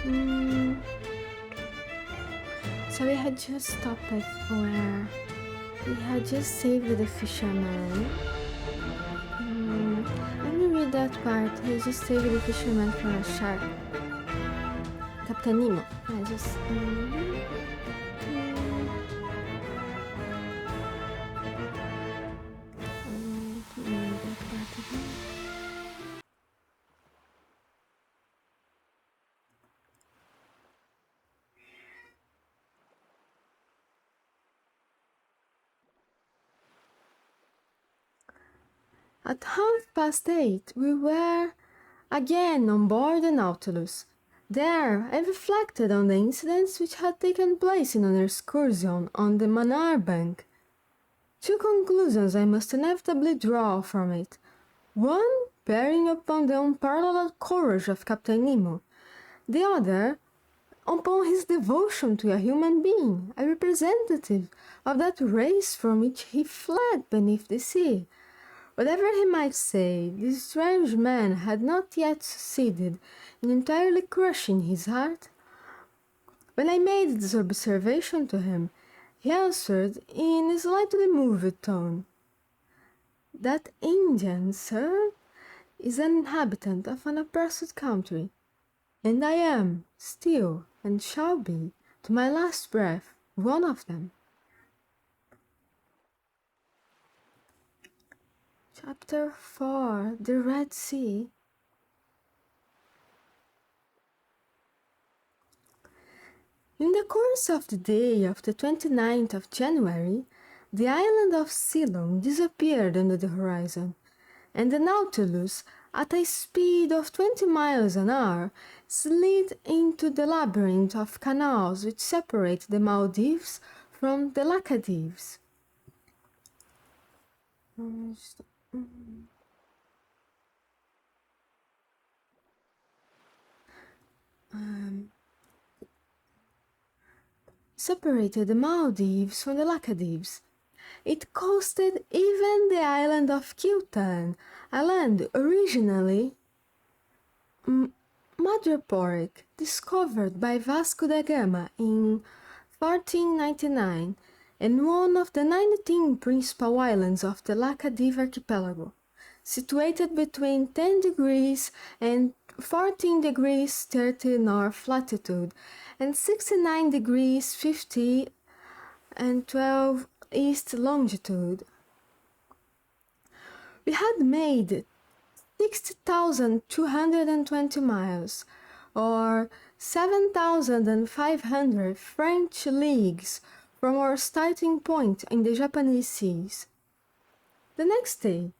Mm, so we had just stopped at where we had just saved the fisherman. Let me read that part. He just saved the fisherman from a shark. Captain Nemo. I just. That part again. At 8:30, we were again on board the Nautilus. There, I reflected on the incidents which had taken place in an excursion on the Manar Bank. Two conclusions I must inevitably draw from it. One, bearing upon the unparalleled courage of Captain Nemo. The other, upon his devotion to a human being, a representative of that race from which he fled beneath the sea. Whatever he might say, this strange man had not yet succeeded in entirely crushing his heart. When I made this observation to him, he answered in a slightly moved tone, "That Indian, sir, is an inhabitant of an oppressed country, and I am, still, and shall be, to my last breath, one of them." Chapter 4: The Red Sea. In the course of the day of the 29th of January, the island of Ceylon disappeared under the horizon, and the Nautilus, at a speed of 20 miles an hour, slid into the labyrinth of canals which separate the Maldives from the Laccadives. Separated the Maldives from the Laccadives. It coasted even the island of Kiltan, a land originally madreporic, discovered by Vasco da Gama in 1499, and one of the 19 principal islands of the Laccadive archipelago, situated between 10 degrees and 14 degrees 30 north latitude and 69 degrees 50 and 12 east longitude. We had made 60,220 miles, or 7,500 French leagues from our starting point in the Japanese seas. The next day,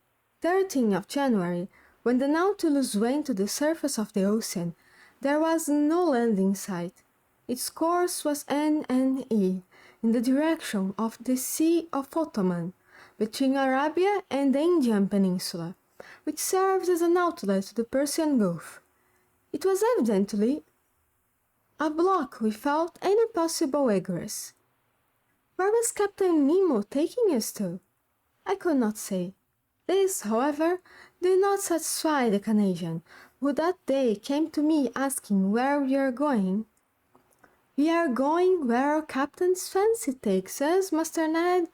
13th of January, when the Nautilus went to the surface of the ocean, there was no land in sight. Its course was NNE, in the direction of the Sea of Ottoman, between Arabia and the Indian Peninsula, which serves as an outlet to the Persian Gulf. It was evidently a block without any possible egress. Where was Captain Nemo taking us to? I could not say. This, however, did not satisfy the Canadian, who that day came to me asking where we are going. "We are going where our captain's fancy takes us, Master Ned."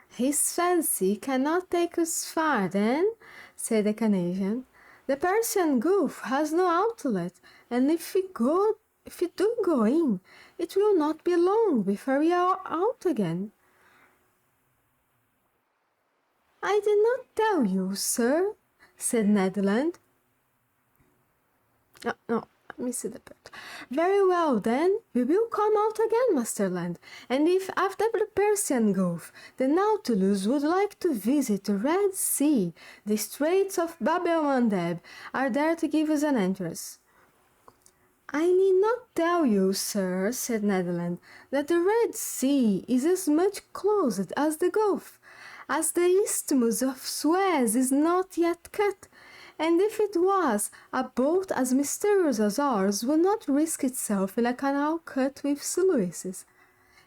"His fancy cannot take us far, then," said the Canadian. "The Persian Gulf has no outlet, and if we do go in, it will not be long before we are out again." "I did not tell you, sir," said Ned Land. No, let me see the part. "Very well, then, we will come out again, Master Land, and if after the Persian Gulf the Nautilus would like to visit the Red Sea, the Straits of Bab el-Mandeb are there to give us an entrance." "I need not tell you, sir," said Ned Land, "that the Red Sea is as much closed as the Gulf, as the Isthmus of Suez is not yet cut, and if it was, a boat as mysterious as ours would not risk itself in a canal cut with sluices.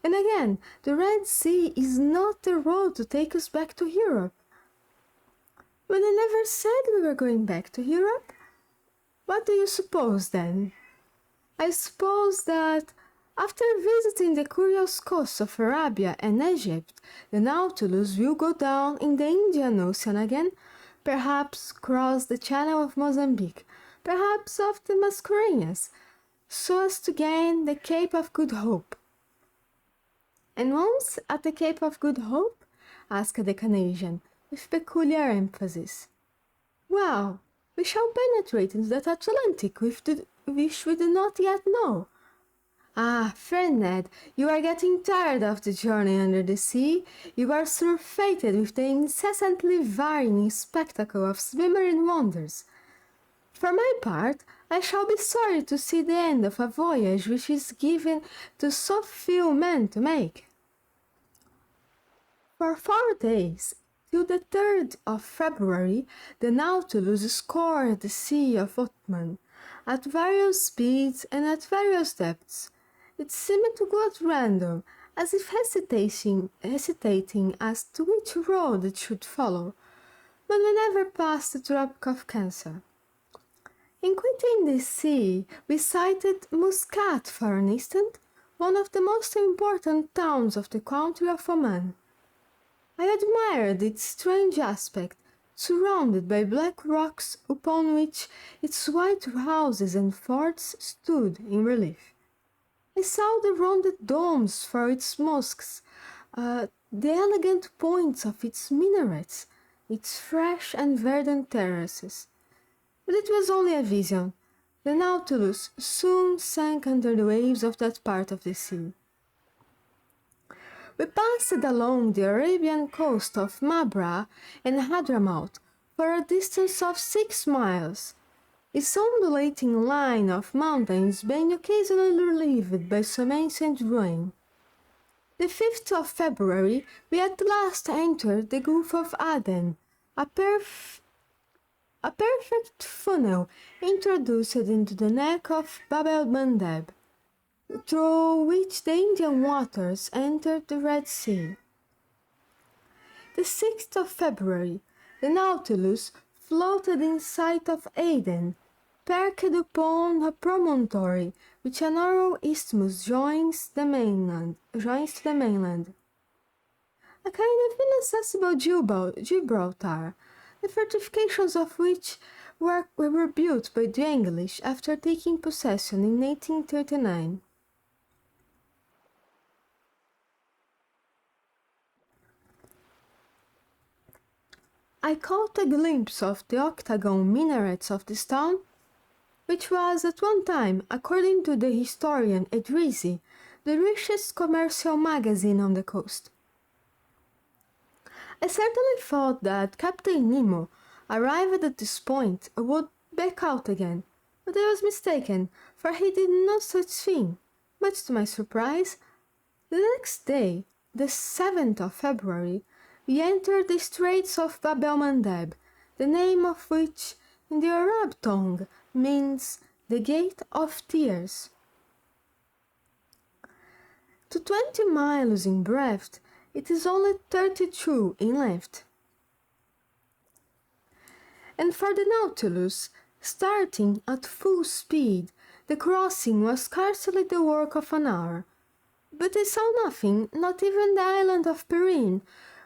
And again, the Red Sea is not the road to take us back to Europe." "But I never said we were going back to Europe." "What do you suppose, then?" I suppose that after visiting the curious coasts of Arabia and Egypt, the Nautilus will go down in the Indian Ocean again, perhaps cross the Channel of Mozambique, perhaps off the Mascarenhas, so as to gain the Cape of Good Hope. And once at the Cape of Good Hope? Asked the Canadian, with peculiar emphasis. Well, we shall penetrate into that Atlantic which we do not yet know. Ah, friend Ned, you are getting tired of the journey under the sea. You are surfeited with the incessantly varying spectacle of submarine wonders. For my part, I shall be sorry to see the end of a voyage which is given to so few men to make. For 4 days, till the 3rd of February, the Nautilus scoured the Sea of Oman, at various speeds and at various depths. It seemed to go at random, as if hesitating as to which road it should follow, but we never passed the Tropic of Cancer. In quitting the sea, we sighted Muscat for an instant, one of the most important towns of the country of Oman. I admired its strange aspect, surrounded by black rocks upon which its white houses and forts stood in relief. I saw the rounded domes for its mosques, the elegant points of its minarets, its fresh and verdant terraces. But it was only a vision. The Nautilus soon sank under the waves of that part of the sea. We passed along the Arabian coast of Mabra and Hadramaut for a distance of 6 miles, its undulating line of mountains being occasionally relieved by some ancient ruin. The 5th of February we at last entered the Gulf of Aden, a perfect funnel introduced into the neck of Bab el-Mandeb, through which the Indian waters entered the Red Sea. The 6th of February, the Nautilus floated in sight of Aden, perched upon a promontory which a narrow isthmus joins to the mainland, a kind of inaccessible Gibraltar, the fortifications of which were built by the English after taking possession in 1839. I caught a glimpse of the octagon minarets of this town, which was at one time, according to the historian Edrisi, the richest commercial magazine on the coast. I certainly thought that Captain Nemo, arrived at this point, would back out again, but I was mistaken, for he did no such thing. Much to my surprise, the next day, the 7th of February, we entered the Straits of Bab el-Mandeb, the name of which, in the Arab tongue, means the Gate of Tears. To 20 miles in breadth, it is only 32 in length. And for the Nautilus, starting at full speed, the crossing was scarcely the work of an hour. But I saw nothing, not even the island of Perrine,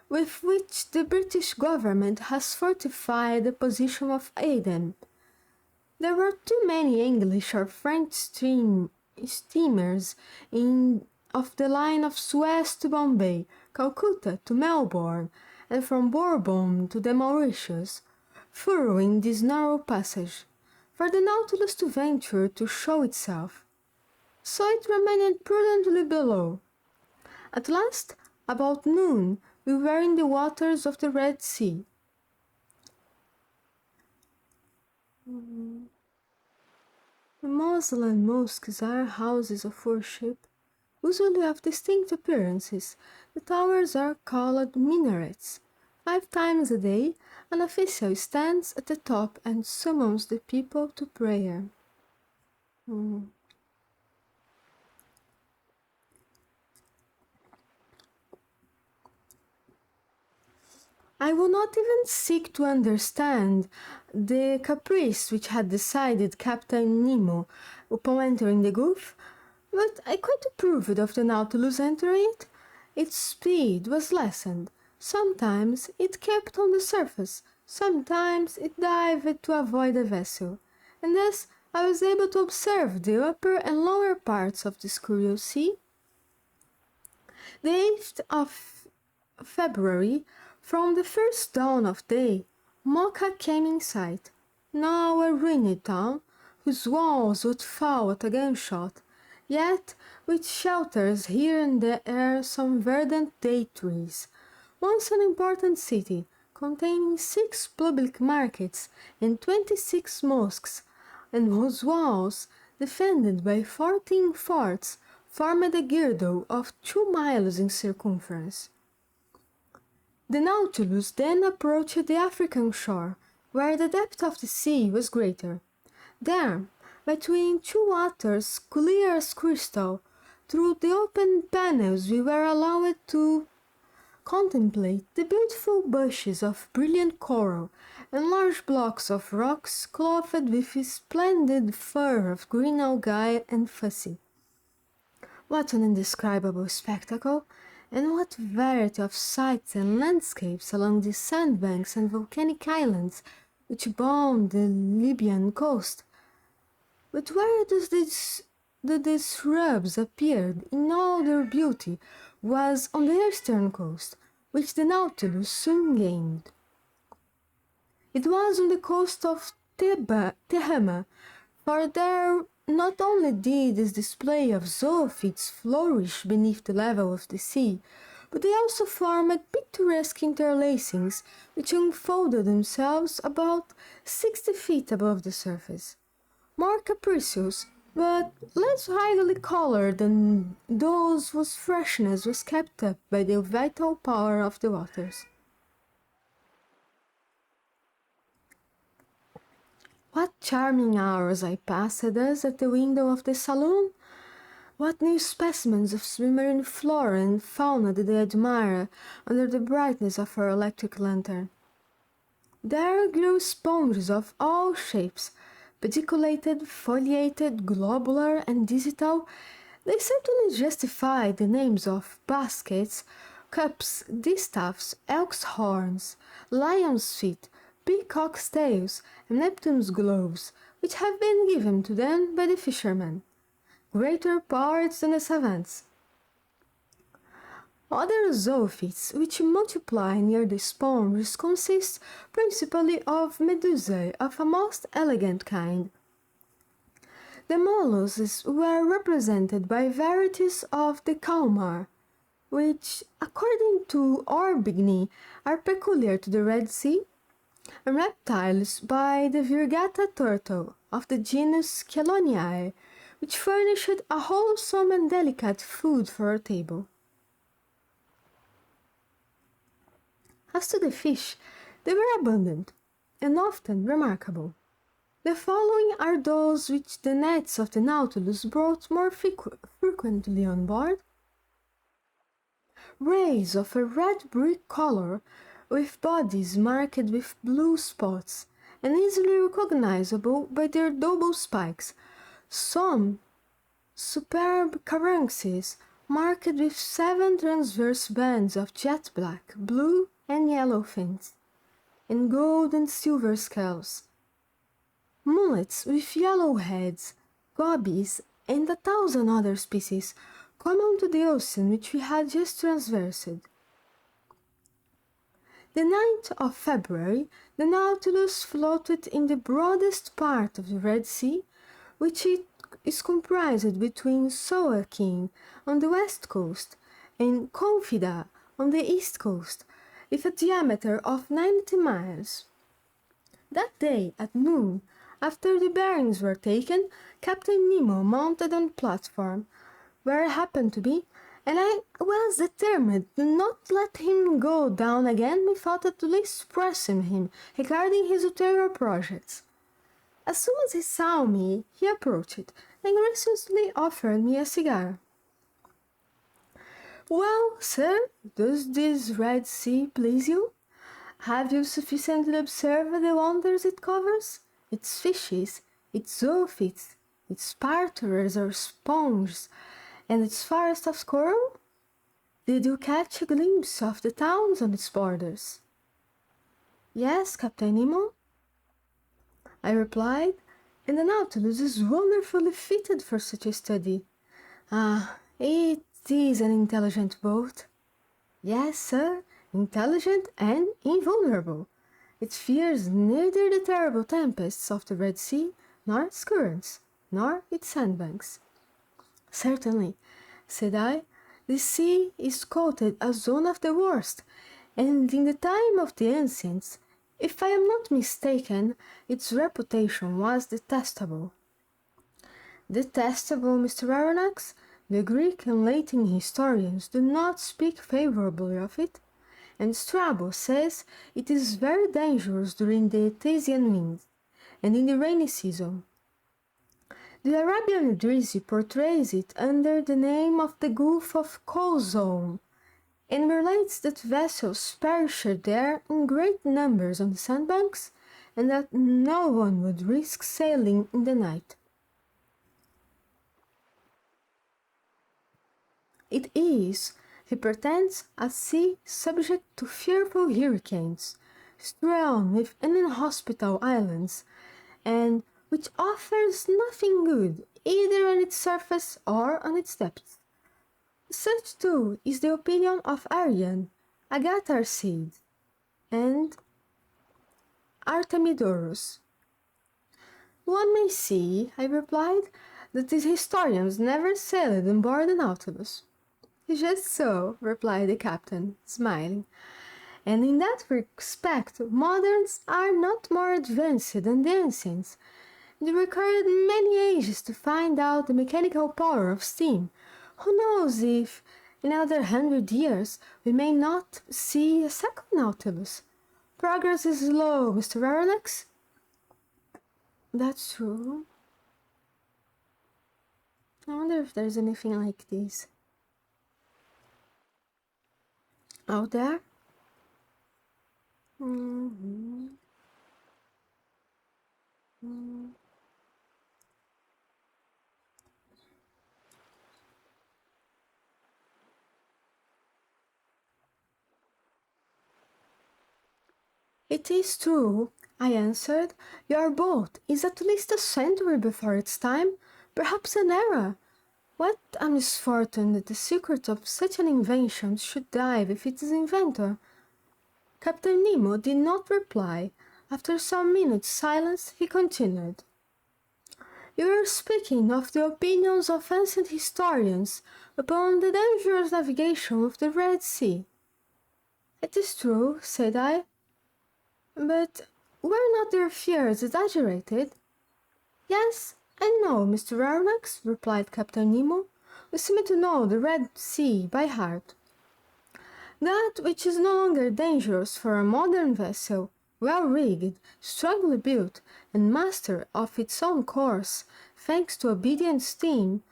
with which the British government has fortified the position of Aden. There were too many English or French steamers of the line of Suez to Bombay, Calcutta to Melbourne, and from Bourbon to the Mauritius, furrowing this narrow passage, for the Nautilus to venture to show itself. So it remained prudently below. At last, about noon, we were in the waters of the Red Sea. The Moslem mosques are houses of worship, usually of distinct appearances. The towers are called minarets. 5 times a day, an official stands at the top and summons the people to prayer. I will not even seek to understand the caprice which had decided Captain Nemo, upon entering the Gulf, but I quite approved of the Nautilus entering it. Its speed was lessened. Sometimes it kept on the surface, sometimes it dived to avoid the vessel, and thus I was able to observe the upper and lower parts of this curious sea. The 8th of February, from the first dawn of day, Mocha came in sight, now a ruined town, whose walls would fall at a gunshot, yet which shelters here and there some verdant date trees. Once an important city, containing 6 public markets and 26 mosques, and whose walls, defended by 14 forts, formed a girdle of 2 miles in circumference. The Nautilus then approached the African shore, where the depth of the sea was greater. There, between 2 waters clear as crystal, through the open panels we were allowed to contemplate the beautiful bushes of brilliant coral and large blocks of rocks clothed with a splendid fur of green algae and fussy. What an indescribable spectacle, and what variety of sights and landscapes along the sandbanks and volcanic islands which bound the Libyan coast! But where do these shrubs appeared in all their beauty was on the eastern coast, which the Nautilus soon gained. It was on the coast of Tehama, for there not only did this display of zoophytes flourish beneath the level of the sea, but they also formed picturesque interlacings which unfolded themselves about 60 feet above the surface. More capricious, but less highly colored than those whose freshness was kept up by the vital power of the waters. What charming hours I passed thus at the window of the saloon! What new specimens of submarine flora and fauna did I admire under the brightness of her electric lantern! There grew sponges of all shapes, pediculated, foliated, globular, and digital. They certainly justify the names of baskets, cups, distaffs, elk's horns, lion's feet, peacock's tails, and Neptune's globes, which have been given to them by the fishermen. Greater poets than the savants. Other zoophytes which multiply near the sponges consist principally of medusae of a most elegant kind. The mollusks were represented by varieties of the calmar, which, according to Orbigny, are peculiar to the Red Sea, and reptiles by the virgata turtle of the genus Cheloniae, which furnished a wholesome and delicate food for our table. As to the fish, they were abundant, and often remarkable. The following are those which the nets of the Nautilus brought more frequently on board. Rays of a red brick color, with bodies marked with blue spots, and easily recognizable by their double spikes. Some superb caranxes, marked with 7 transverse bands of jet black, blue, and yellow fins, and gold and silver scales. Mullets with yellow heads, gobies, and 1,000 other species, common to the ocean which we had just traversed. The 9th of February, the Nautilus floated in the broadest part of the Red Sea, which it is comprised between Soakin on the west coast and Confida on the east coast, with a diameter of 90 miles. That day, at noon, after the bearings were taken, Captain Nemo mounted on the platform, where I happened to be, and I was determined to not let him go down again without at least pressing him regarding his ulterior projects. As soon as he saw me, he approached and graciously offered me a cigar. "Well, sir, does this Red Sea please you? Have you sufficiently observed the wonders it covers? Its fishes, its zoophytes, its parterres or sponges, and its forest of coral? Did you catch a glimpse of the towns on its borders? Yes, Captain Nemo, I replied, and the Nautilus is wonderfully fitted for such a study. Ah, it is an intelligent boat. Yes, sir, intelligent and invulnerable. It fears neither the terrible tempests of the Red Sea, nor its currents, nor its sandbanks. Certainly, said I, the sea is quoted as one of the worst, and in the time of the ancients, if I am not mistaken, its reputation was detestable. Detestable, Mr. Aronnax? The Greek and Latin historians do not speak favorably of it, and Strabo says it is very dangerous during the Etesian wind and in the rainy season. The Arabian Idrisi portrays it under the name of the Gulf of Kulzoum, and relates that vessels perished there in great numbers on the sandbanks, and that no one would risk sailing in the night. It is, he pretends, a sea subject to fearful hurricanes, strewn with inhospitable islands, and which offers nothing good either on its surface or on its depths. Such, too, is the opinion of Arrian, Agatharcide, and Artemidorus. One may see, I replied, that these historians never sailed on board the Nautilus. Just so, replied the captain, smiling, and in that respect moderns are not more advanced than the ancients. They required many ages to find out the mechanical power of steam. Who knows if, in another 100 years, we may not see a second Nautilus? Progress is slow, Mr. Aronnax. That's true. I wonder if there's anything like this out there. It is true, I answered. Your boat is at least a century before its time, perhaps an era. What a misfortune that the secret of such an invention should die with its inventor. Captain Nemo did not reply. After some minutes' silence, he continued. You were speaking of the opinions of ancient historians upon the dangerous navigation of the Red Sea. It is true, said I. But were not their fears exaggerated? Yes and no, Mr. Aronnax, replied Captain Nemo. You seem to know the Red Sea by heart. That which is no longer dangerous for a modern vessel, well-rigged, strongly built, and master of its own course, thanks to obedient steam,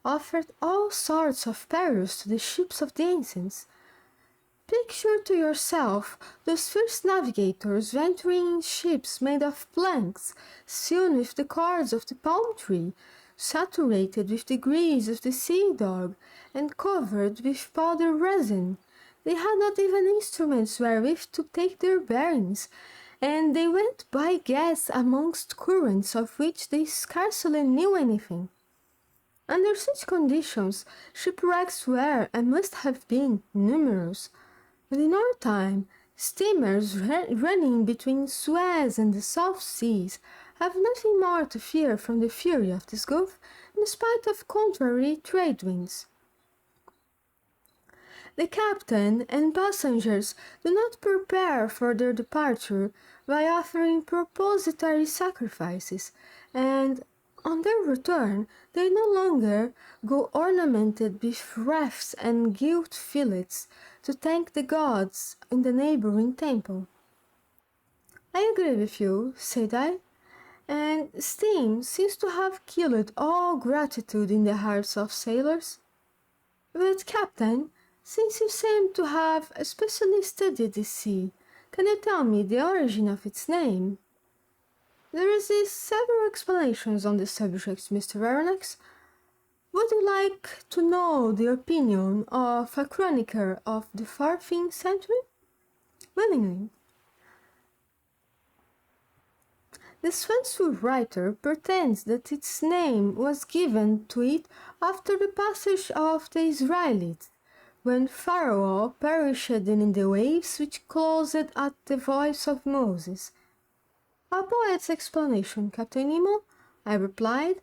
offered all sorts of perils to the ships of the ancients. Picture to yourself those first navigators venturing in ships made of planks, sewn with the cords of the palm tree, saturated with the grease of the sea dog, and covered with powdered resin. They had not even instruments wherewith to take their bearings, and they went by guess amongst currents of which they scarcely knew anything. Under such conditions, shipwrecks were and must have been numerous. But in our time, steamers running between Suez and the South Seas have nothing more to fear from the fury of this Gulf, in spite of contrary trade winds. The captain and passengers do not prepare for their departure by offering propository sacrifices, and on their return they no longer go ornamented with wreaths and gilt fillets to thank the gods in the neighboring temple. I agree with you, said I, and steam seems to have killed all gratitude in the hearts of sailors. But, Captain, since you seem to have especially studied the sea, can you tell me the origin of its name? There exist several explanations on this subject, Mr. Aronnax. Would you like to know the opinion of a chronicler of the 14th century? Willingly. The Swansford writer pretends that its name was given to it after the passage of the Israelites, when Pharaoh perished in the waves which closed at the voice of Moses. A poet's explanation, Captain Nemo, I replied.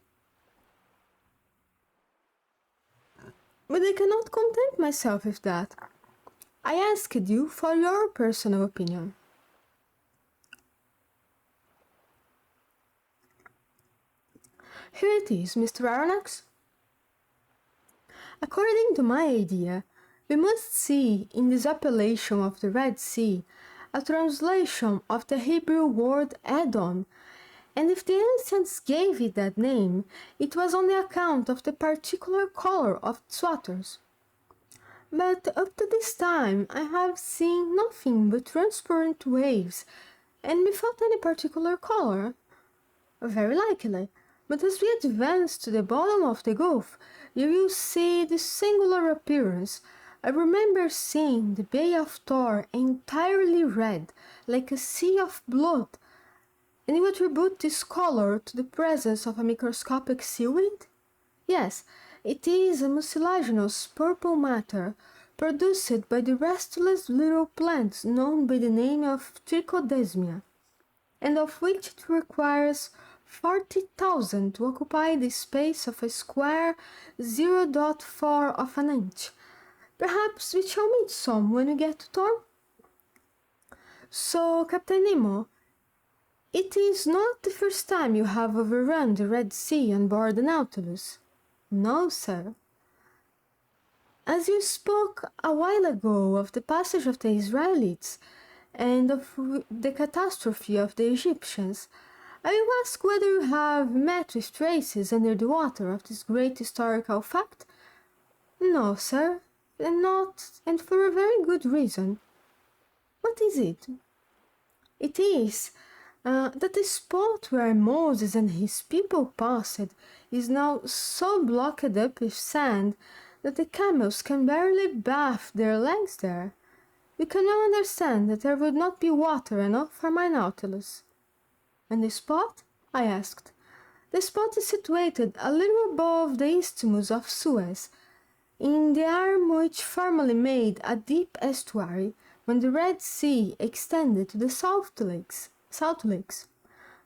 But I cannot content myself with that. I asked you for your personal opinion. Here it is, Mr. Aronnax. According to my idea, we must see in this appellation of the Red Sea a translation of the Hebrew word Edom, and if the ancients gave it that name, it was on the account of the particular color of its waters. But up to this time I have seen nothing but transparent waves, and without any particular color. Very likely, but as we advance to the bottom of the gulf, you will see this singular appearance. I remember seeing the Bay of Tor entirely red, like a sea of blood, and you attribute this color to the presence of a microscopic seaweed? Yes, it is a mucilaginous purple matter produced by the restless little plants known by the name of trichodesmia, and of which it requires 40,000 to occupy the space of a square 0.4 of an inch. Perhaps we shall meet some when we get to Tor? So, Captain Nemo, it is not the first time you have overrun the Red Sea on board the Nautilus. No, sir. As you spoke a while ago of the passage of the Israelites and of the catastrophe of the Egyptians, I will ask whether you have met with traces under the water of this great historical fact? No, sir, and for a very good reason. What is it? It is that the spot where Moses and his people passed is now so blocked up with sand that the camels can barely bathe their legs there. You can well understand that there would not be water enough for my Nautilus. And the spot? I asked. The spot is situated a little above the Isthmus of Suez, in the arm which formerly made a deep estuary when the Red Sea extended to the South Lakes.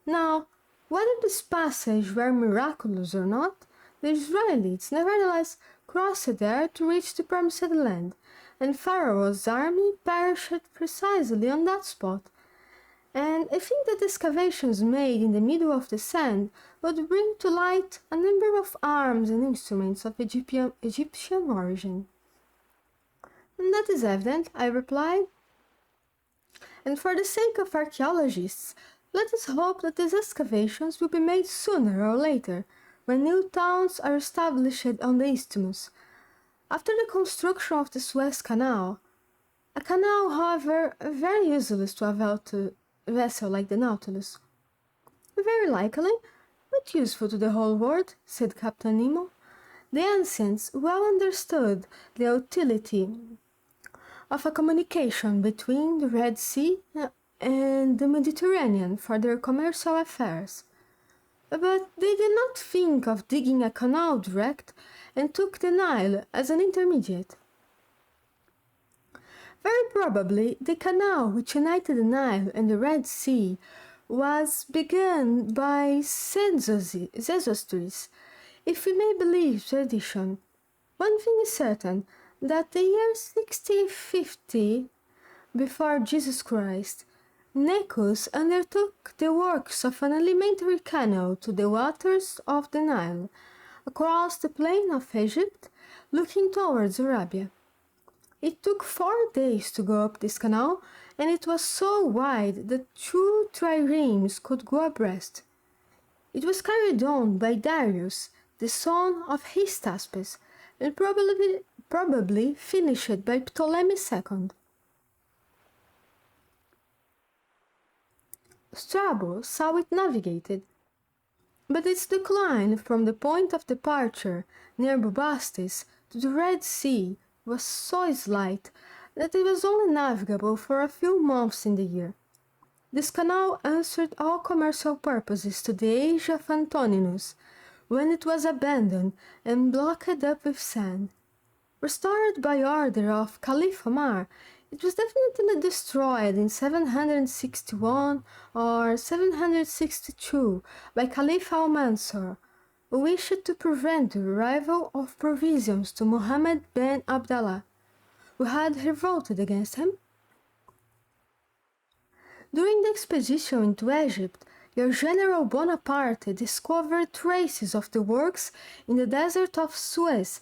Now, whether this passage were miraculous or not, the Israelites nevertheless crossed there to reach the promised land, and Pharaoh's army perished precisely on that spot. And I think that excavations made in the middle of the sand would bring to light a number of arms and instruments of Egyptian origin. And that is evident, I replied. And for the sake of archaeologists, let us hope that these excavations will be made sooner or later, when new towns are established on the isthmus. After the construction of the Suez Canal, a canal, however, very useless to a vessel like the Nautilus. Very likely, but useful to the whole world, said Captain Nemo. The ancients well understood the utility of a communication between the Red Sea and the Mediterranean for their commercial affairs. But they did not think of digging a canal direct, and took the Nile as an intermediate. Very probably the canal which united the Nile and the Red Sea was begun by Sesostris, if we may believe tradition. One thing is certain, that the year 6050 before Jesus Christ, Necos undertook the works of an alimentary canal to the waters of the Nile, across the plain of Egypt, looking towards Arabia. It took 4 days to go up this canal, and it was so wide that 2 triremes could go abreast. It was carried on by Darius, the son of Hystaspes, and probably finished by Ptolemy II. Strabo saw it navigated, but its decline from the point of departure near Bubastis to the Red Sea was so slight that it was only navigable for a few months in the year. This canal answered all commercial purposes to the age of Antoninus, when it was abandoned and blocked up with sand. Restored by order of Caliph Omar, it was definitely destroyed in 761 or 762 by Caliph al-Mansur, who wished to prevent the arrival of provisions to Muhammad ben Abdallah, who had revolted against him. During the expedition into Egypt, your General Bonaparte discovered traces of the works in the desert of Suez,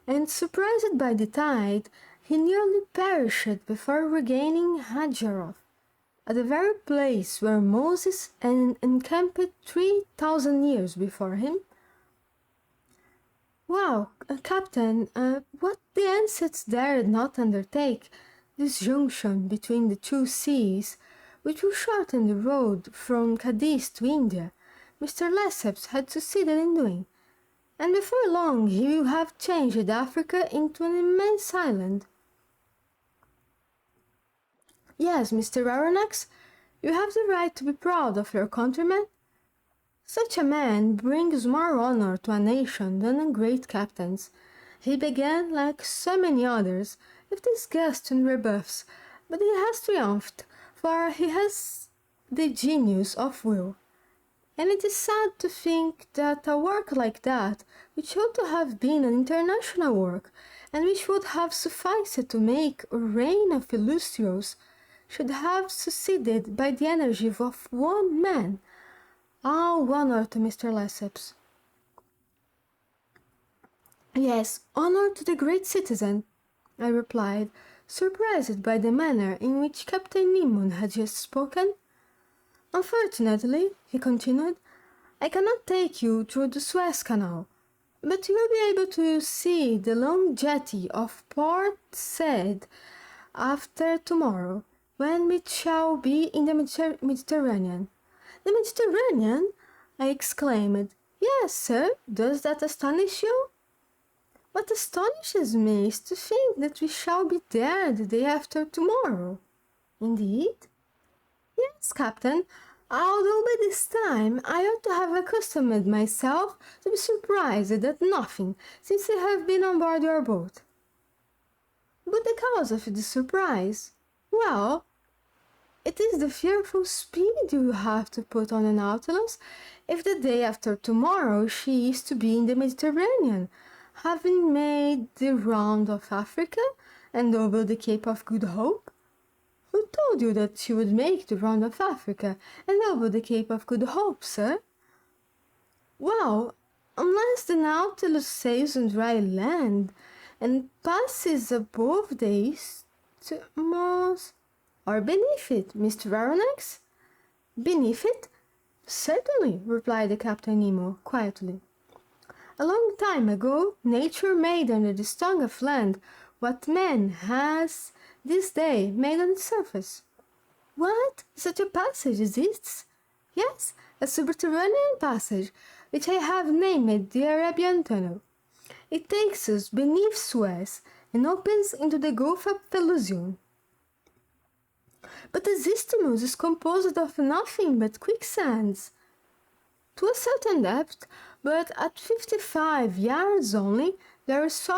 and surprised by the tide, he nearly perished before regaining Hadjaroth, at the very place where Moses encamped 3,000 years before him. Wow, Captain, what the ancients dared not undertake, this junction between the two seas, which will shorten the road from Cadiz to India, Mr. Lesseps had succeeded in doing, and before long he will have changed Africa into an immense island. Yes, Mr. Aronnax, you have the right to be proud of your countrymen. Such a man brings more honor to a nation than a great captains. He began, like so many others, with disgust and rebuffs, but he has triumphed, for he has the genius of will. And it is sad to think that a work like that, which ought to have been an international work, and which would have sufficed to make a reign of illustrious, should have succeeded by the energy of one man. All honor to Mr. Lesseps. Yes, honor to the great citizen, I replied, surprised by the manner in which Captain Nemo had just spoken. Unfortunately, he continued, I cannot take you through the Suez Canal, but you will be able to see the long jetty of Port Said after tomorrow, when we shall be in the Mediterranean. The Mediterranean? I exclaimed. Yes, sir. Does that astonish you? What astonishes me is to think that we shall be there the day after tomorrow. Indeed? Yes, Captain, although by this time I ought to have accustomed myself to be surprised at nothing since I have been on board your boat. But the cause of the surprise? Well, it is the fearful speed you have to put on the Nautilus if the day after tomorrow she is to be in the Mediterranean, having made the round of Africa and over the Cape of Good Hope. Who told you that she would make the round of Africa and over the Cape of Good Hope, sir? Well, unless the Nautilus sails on dry land and passes above the isthmus, or beneath it, Mr. Aronnax? Beneath it? Certainly, replied the Captain Nemo, quietly. A long time ago, nature made under the tongue of land what man has this day made on its surface. What? Such a passage exists? Yes, a subterranean passage, which I have named the Arabian Tunnel. It takes us beneath Suez and opens into the Gulf of Pelusium. But the isthmus is composed of nothing but quicksands. To a certain depth, but at 55 yards only, there is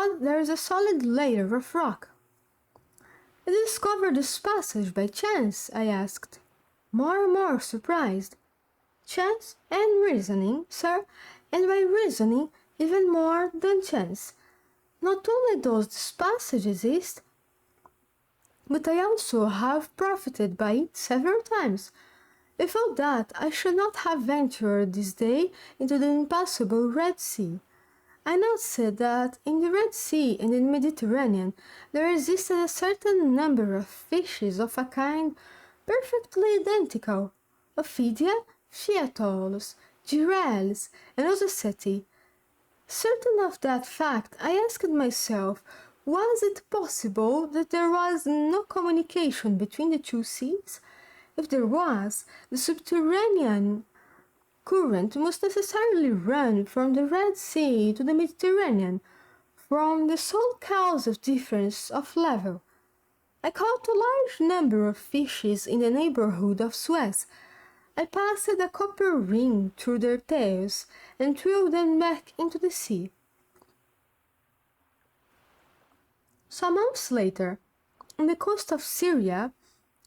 a solid layer of rock. You discovered this passage by chance? I asked, more and more surprised. Chance and reasoning, sir, and by reasoning even more than chance. Not only does this passage exist, but I also have profited by it several times. Without that, I should not have ventured this day into the impassable Red Sea. I noticed that in the Red Sea and in the Mediterranean there existed a certain number of fishes of a kind perfectly identical, Ophidia, Phaeolus, Girelles, and Osoceti. Certain of that fact, I asked myself, was it possible that there was no communication between the two seas? If there was, the subterranean current must necessarily run from the Red Sea to the Mediterranean, from the sole cause of difference of level. I caught a large number of fishes in the neighborhood of Suez. I passed a copper ring through their tails and threw them back into the sea. Some months later, on the coast of Syria,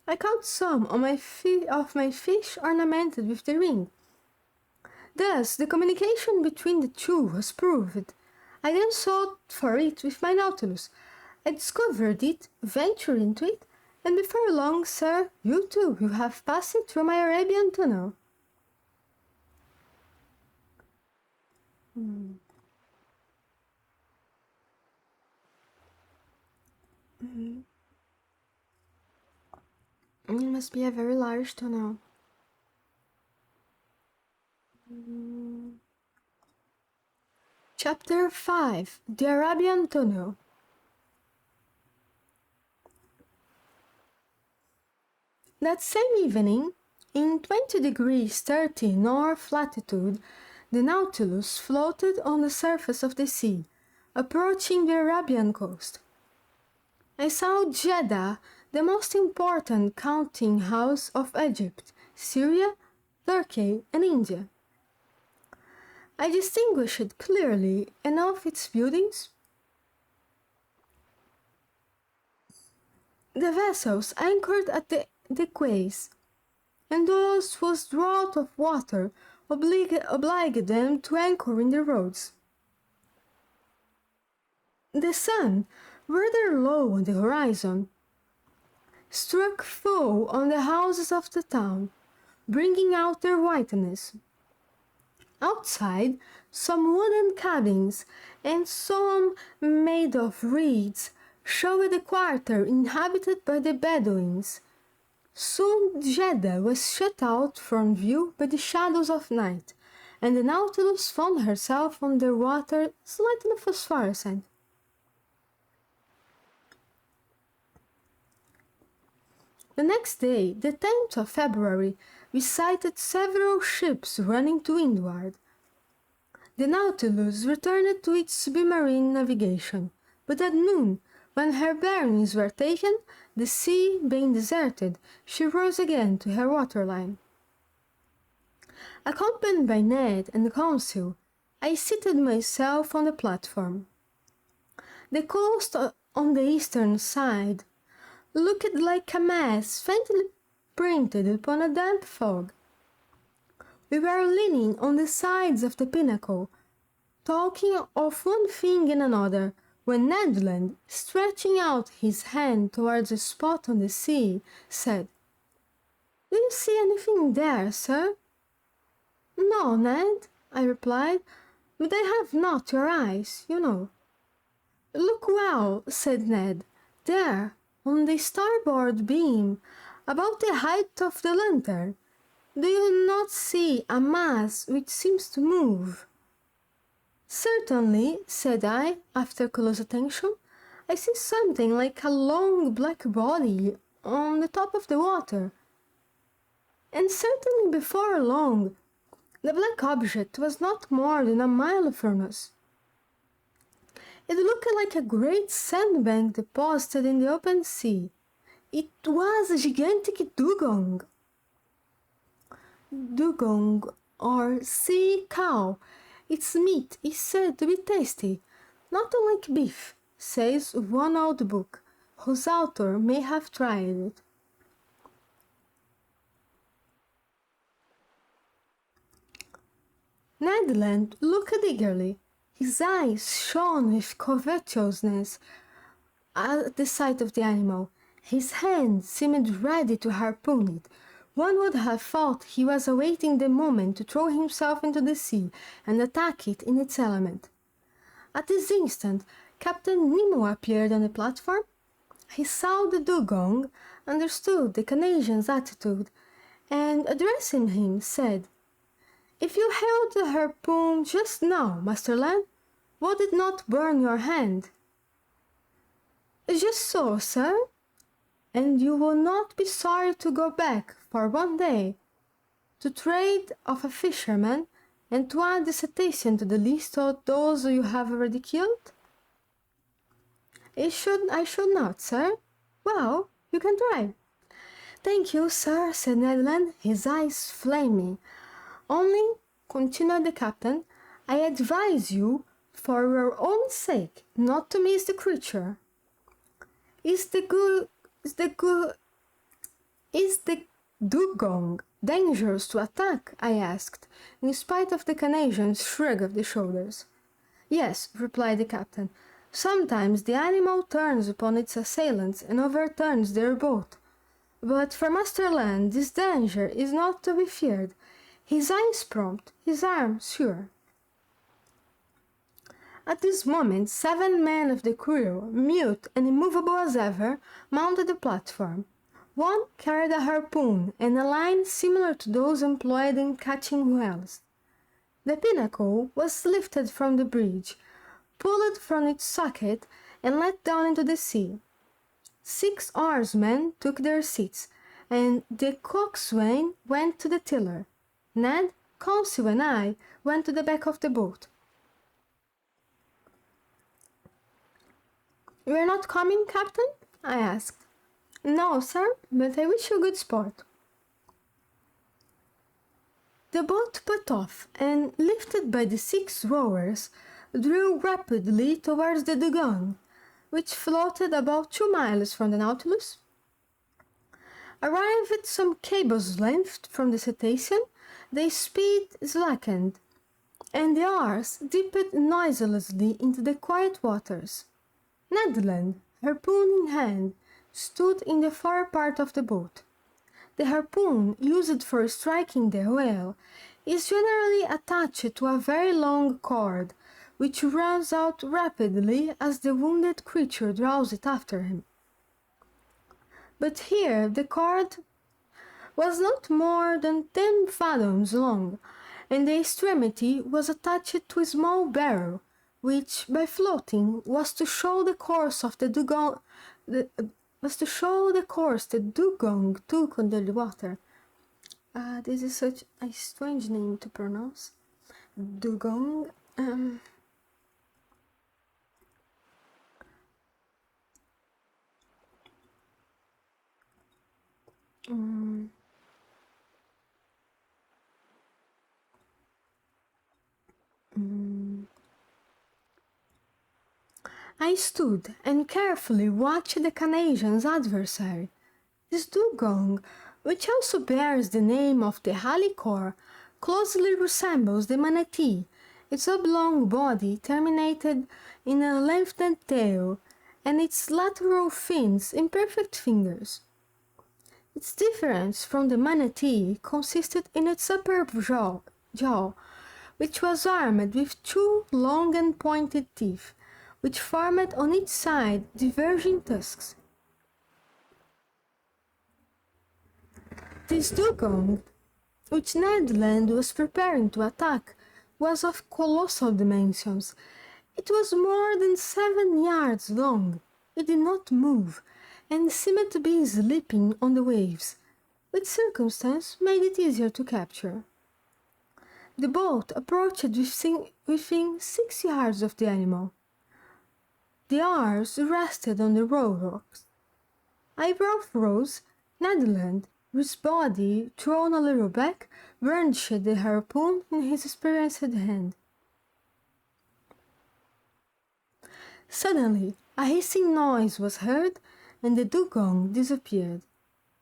I caught some of my fish ornamented with the ring. Thus, the communication between the two was proved. I then sought for it with my Nautilus. I discovered it, ventured into it, and before long, sir, you too will have passed through my Arabian tunnel. It must be a very large tunnel. Chapter 5: The Arabian Tunnel. That same evening, in 20 degrees 30 north latitude, the Nautilus floated on the surface of the sea, approaching the Arabian coast. I saw Jeddah, the most important counting house of Egypt, Syria, Turkey, and India. I distinguished clearly enough its buildings. The vessels anchored at the quays, and those whose draught of water obliged them to anchor in the roads. The sun, rather low on the horizon, struck full on the houses of the town, bringing out their whiteness. Outside, some wooden cabins and some made of reeds showed a quarter inhabited by the Bedouins. Soon Jeddah was shut out from view by the shadows of night, and the Nautilus found herself under water slightly phosphorescent. The next day, the 10th of February, we sighted several ships running to windward. The Nautilus returned to its submarine navigation, but at noon, when her bearings were taken, the sea being deserted, she rose again to her waterline. Accompanied by Ned and Conseil, I seated myself on the platform. The coast on the eastern side looked like a mass faintly printed upon a damp fog. We were leaning on the sides of the pinnacle, talking of one thing and another, when Ned Land, stretching out his hand towards a spot on the sea, said, "Do you see anything there, sir?" "No, Ned," I replied, "but I have not your eyes, you know." "Look well," said Ned. "There, on the starboard beam, about the height of the lantern, do you not see a mass which seems to move?" "Certainly," said I, after close attention. "I see something like a long black body on the top of the water." And certainly before long, the black object was not more than a mile from us. It looked like a great sandbank deposited in the open sea. It was a gigantic dugong. Dugong, or sea cow. Its meat is said to be tasty, not unlike beef, says one old book, whose author may have tried it. Ned Land looked eagerly. His eyes shone with covetousness at the sight of the animal. His hand seemed ready to harpoon it. One would have thought he was awaiting the moment to throw himself into the sea and attack it in its element. At this instant, Captain Nemo appeared on the platform. He saw the dugong, understood the Canadian's attitude, and addressing him, said, "If you held the harpoon just now, Master Land, would it not burn your hand?" "Just so, sir." and you will not be sorry to go back for one day, to trade of a fisherman, and to add the cetacean to the list of those you have already killed? I should not, sir. Well, you can try. Thank you, sir, said Ned Land, his eyes flaming. Only, continued the captain, I advise you, for your own sake, not to miss the creature. Is the dugong dangerous to attack? I asked, in spite of the Canadian's shrug of the shoulders. Yes, replied the captain. Sometimes the animal turns upon its assailants and overturns their boat. But for Master Land this danger is not to be feared. His eye is prompt, his arm sure. At this moment 7 men of the crew, mute and immovable as ever, mounted the platform. One carried a harpoon and a line similar to those employed in catching whales. The pinnacle was lifted from the bridge, pulled from its socket, and let down into the sea. 6 oarsmen took their seats, and the coxswain went to the tiller. Ned, Conseil, and I went to the back of the boat. "You are not coming, Captain?" I asked. "No, sir, but I wish you good sport." The boat put off, and, lifted by the 6 rowers, drew rapidly towards the dugong, which floated about 2 miles from the Nautilus. Arrived at some cable's length from the cetacean, the speed slackened, and the oars dipped noiselessly into the quiet waters. Ned Land, harpoon in hand, stood in the far part of the boat. The harpoon used for striking the whale is generally attached to a very long cord, which runs out rapidly as the wounded creature draws it after him. But here the cord was not more than 10 fathoms long, and the extremity was attached to a small barrel, which, by floating, was to show the course the dugong took under the water. This is such a strange name to pronounce. Dugong. I stood and carefully watched the Canadian's adversary. This dugong, which also bears the name of the halicore, closely resembles the manatee, its oblong body terminated in a lengthened tail, and its lateral fins imperfect fingers. Its difference from the manatee consisted in its upper jaw, which was armed with 2 long and pointed teeth, which formed on each side diverging tusks. This dugong, which Ned Land was preparing to attack, was of colossal dimensions. It was more than 7 yards long. It did not move, and seemed to be sleeping on the waves, which circumstance made it easier to capture. The boat approached within 6 yards of the animal. The oars rested on the rowlocks. I rose. Ned Land, his body thrown a little back, brandished the harpoon in his experienced hand. Suddenly, a hissing noise was heard, and the dugong disappeared.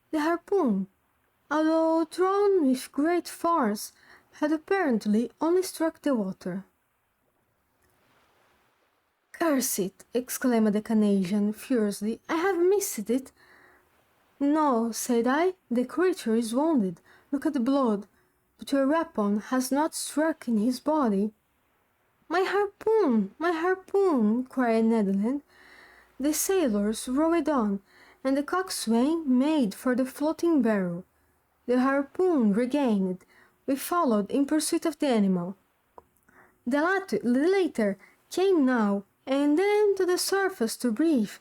The harpoon, although thrown with great force, had apparently only struck the water. "Curse it!" exclaimed the Canadian furiously. "I have missed it." "No," said I, "the creature is wounded. Look at the blood. But your weapon has not struck in his body." My harpoon!" cried Ned Land. The sailors rowed on, and the coxswain made for the floating barrel. The harpoon regained. We followed in pursuit of the animal. The latter came now and then to the surface to breathe.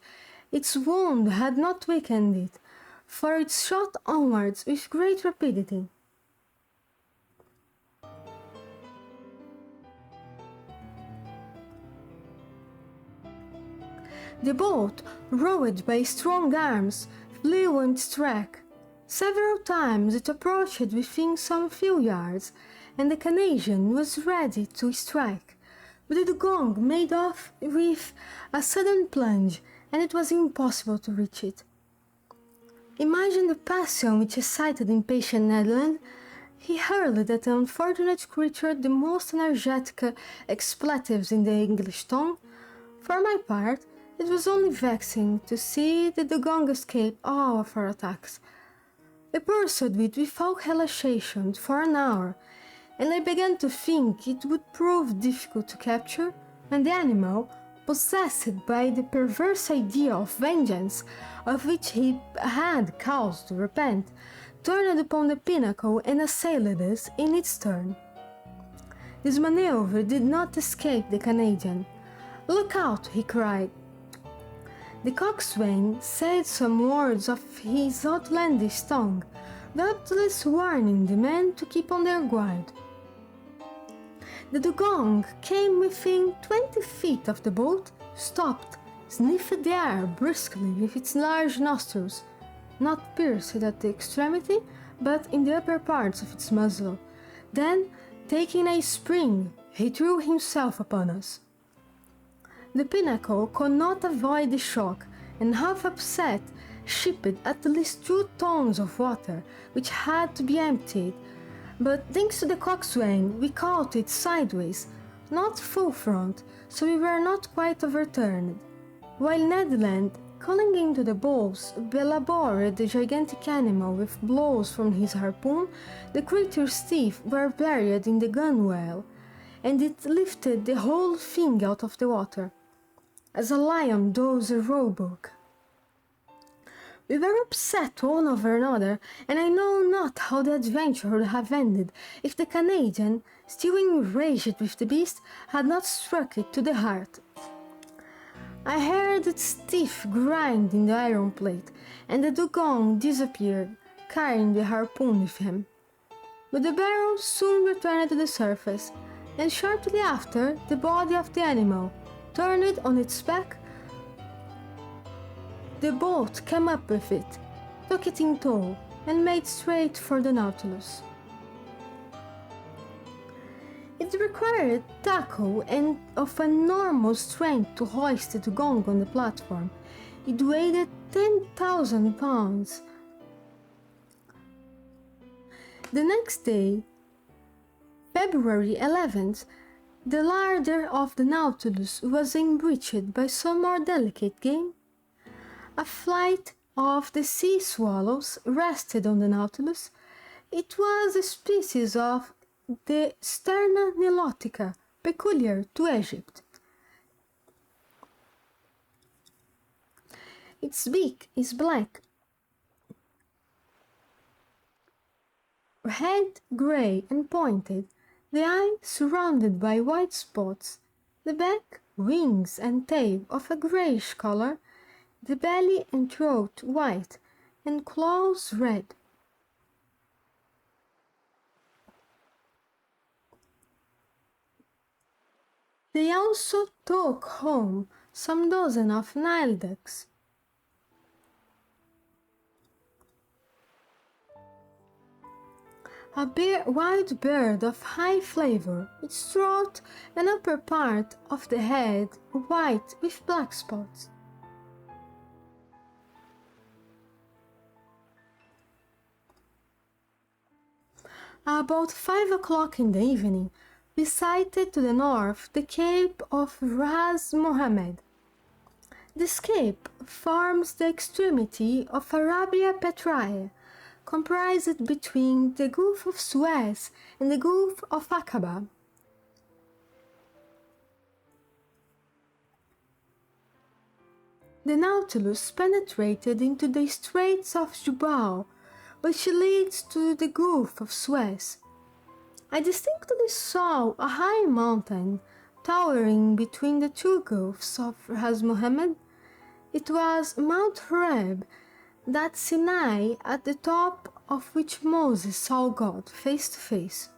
Its wound had not weakened it, for it shot onwards with great rapidity. The boat, rowed by strong arms, flew on its track. Several times it approached within some few yards, and the Canadian was ready to strike, but the dugong made off with a sudden plunge, and it was impossible to reach it. Imagine the passion which excited impatient Ned Land. He hurled at the unfortunate creature the most energetic expletives in the English tongue. For my part, it was only vexing to see the dugong escape all of our attacks. I pursued it without relaxation for an hour, and I began to think it would prove difficult to capture, when the animal, possessed by the perverse idea of vengeance, of which he had cause to repent, turned upon the pinnacle and assailed us in its turn. This maneuver did not escape the Canadian. "Look out!" he cried. The coxswain said some words of his outlandish tongue, doubtless warning the men to keep on their guard. The dugong came within 20 feet of the boat, stopped, sniffed the air briskly with its large nostrils, not pierced at the extremity, but in the upper parts of its muzzle. Then, taking a spring, he threw himself upon us. The pinnacle could not avoid the shock, and half upset, shipped at least 2 tons of water, which had to be emptied. But thanks to the coxswain, we caught it sideways, not full front, so we were not quite overturned. While Ned Land, clinging to the bows, belabored the gigantic animal with blows from his harpoon, the creature's teeth were buried in the gunwale, and it lifted the whole thing out of the water, as a lion does a roebuck. We were upset one over another, and I know not how the adventure would have ended if the Canadian, still enraged with the beast, had not struck it to the heart. I heard its teeth grind in the iron plate, and the dugong disappeared, carrying the harpoon with him. But the barrel soon returned to the surface, and shortly after the body of the animal, turned on its back. The boat came up with it, took it in tow, and made straight for the Nautilus. It required tackle and of enormous strength to hoist the dugong on the platform. It weighed 10,000 pounds. The next day, February 11th, the larder of the Nautilus was enriched by some more delicate game. A flight of the sea swallows rested on the Nautilus. It was a species of the Sterna nilotica, peculiar to Egypt. Its beak is black, head grey and pointed, the eye surrounded by white spots, the back, wings and tail of a greyish color, the belly and throat white, and claws red. They also took home some dozen of Nile ducks. A wild bird of high flavor, its throat and upper part of the head white with black spots. About 5 o'clock in the evening, we sighted to the north the Cape of Ras Mohammed. This cape forms the extremity of Arabia Petraea, comprised between the Gulf of Suez and the Gulf of Aqaba. The Nautilus penetrated into the Straits of Jubal, which leads to the Gulf of Suez. I distinctly saw a high mountain towering between the two gulfs of Ras Mohammed. It was Mount Horeb, that Sinai at the top of which Moses saw God face to face.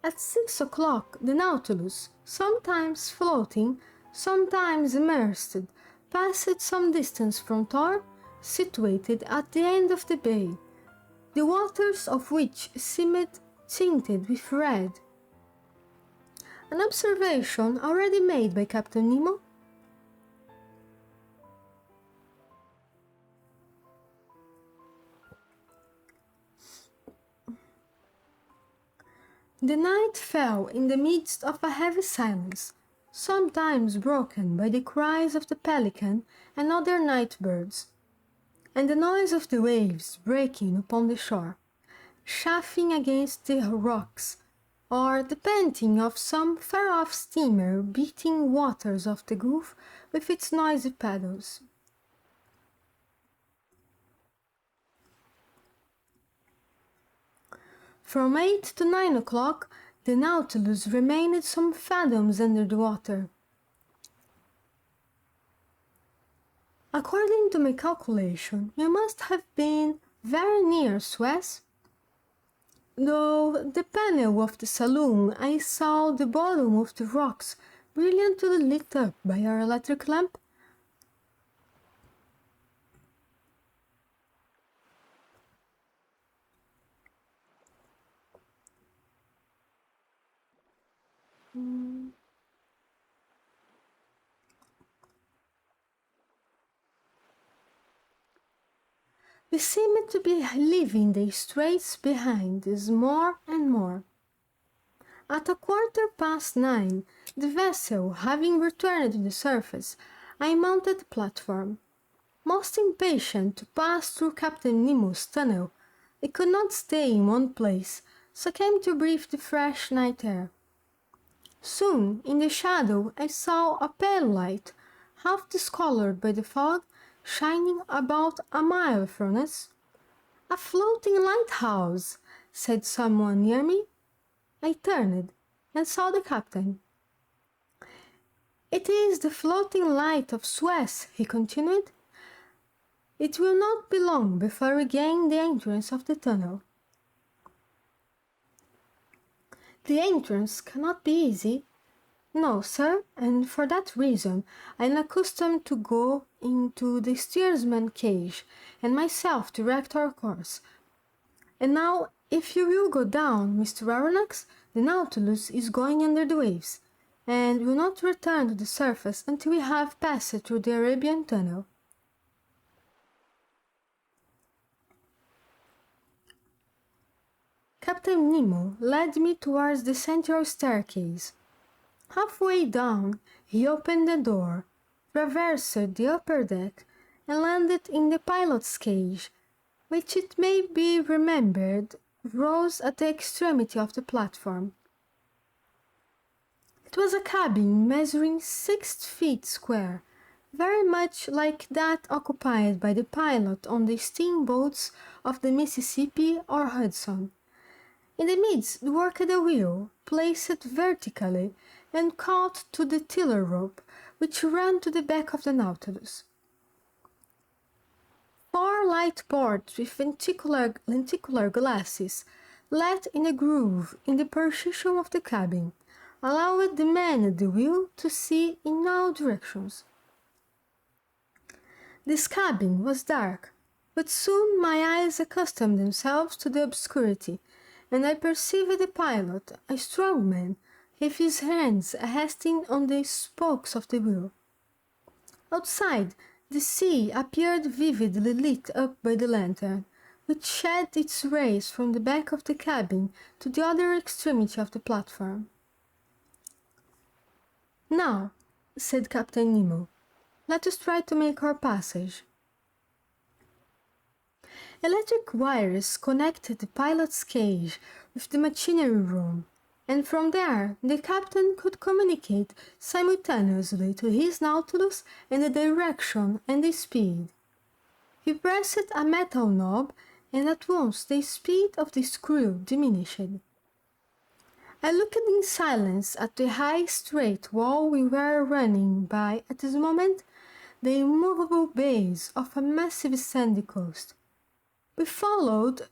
At 6 o'clock, the Nautilus, sometimes floating, sometimes immersed, passed some distance from Tor, situated at the end of the bay, the waters of which seemed tinted with red. An observation already made by Captain Nemo. The night fell in the midst of a heavy silence, sometimes broken by the cries of the pelican and other night birds, and the noise of the waves breaking upon the shore, chafing against the rocks, or the panting of some far-off steamer beating waters of the Gulf with its noisy paddles. From 8 to 9 o'clock, the Nautilus remained some fathoms under the water. According to my calculation, we must have been very near Suez. Though the panel of the saloon, I saw the bottom of the rocks brilliantly lit up by our electric lamp. We seemed to be leaving the straits behind us more and more. At 9:15, the vessel having returned to the surface, I mounted the platform. Most impatient to pass through Captain Nemo's tunnel, I could not stay in one place, so came to breathe the fresh night air. Soon, in the shadow, I saw a pale light, half discolored by the fog, shining about a mile from us. "A floating lighthouse," said someone near me. I turned and saw the captain. "It is the floating light of Suez," he continued. "It will not be long before we gain the entrance of the tunnel." "The entrance cannot be easy." "No, sir, and for that reason I am accustomed to go into the steersman's cage and myself direct our course. And now, if you will go down, Mr. Aronnax, the Nautilus is going under the waves, and will not return to the surface until we have passed through the Arabian Tunnel." Captain Nemo led me towards the central staircase. Halfway down, he opened the door, traversed the upper deck, and landed in the pilot's cage, which it may be remembered rose at the extremity of the platform. It was a cabin measuring 6 feet square, very much like that occupied by the pilot on the steamboats of the Mississippi or Hudson. In the midst worked a wheel, placed vertically and caught to the tiller rope, which ran to the back of the Nautilus. 4 light boards with lenticular glasses, let in a groove in the partition of the cabin, allowed the man at the wheel to see in all directions. This cabin was dark, but soon my eyes accustomed themselves to the obscurity, and I perceived the pilot, a strong man, with his hands resting on the spokes of the wheel. Outside, the sea appeared vividly lit up by the lantern, which shed its rays from the back of the cabin to the other extremity of the platform. "Now," said Captain Nemo, "let us try to make our passage." Electric wires connected the pilot's cage with the machinery room, and from there the captain could communicate simultaneously to his Nautilus and the direction and the speed. He pressed a metal knob, and at once the speed of the screw diminished. I looked in silence at the high straight wall we were running by at this moment. the immovable base of a massive sandy coast. We followed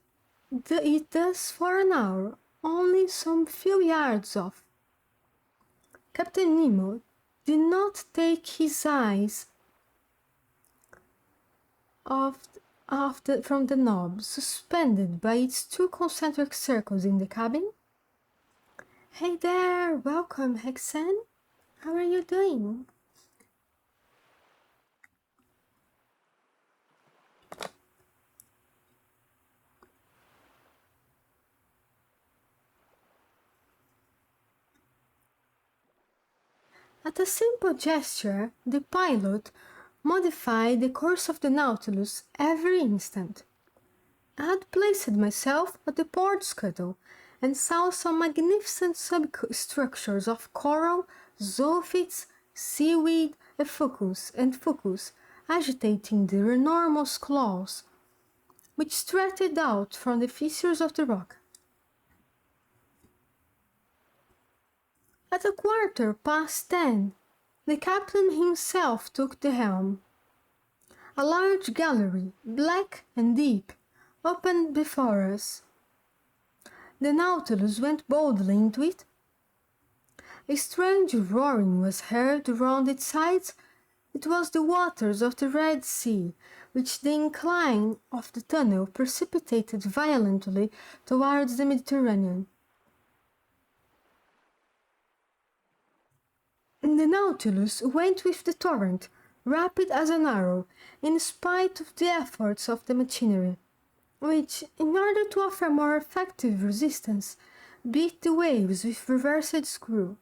it thus for an hour, only some few yards off. Captain Nemo did not take his eyes from the knob suspended by its two concentric circles in the cabin. "Hey there, welcome, Hexen. How are you doing?" At a simple gesture, the pilot modified the course of the Nautilus every instant. I had placed myself at the port scuttle and saw some magnificent substructures of coral, zoophytes, seaweed, and fucus agitating their enormous claws, which stretched out from the fissures of the rock. At 10:15, the captain himself took the helm. A large gallery, black and deep, opened before us. The Nautilus went boldly into it. A strange roaring was heard round its sides. It was the waters of the Red Sea, which the incline of the tunnel precipitated violently towards the Mediterranean. The Nautilus went with the torrent, rapid as an arrow, in spite of the efforts of the machinery, which, in order to offer more effective resistance, beat the waves with reversed screw.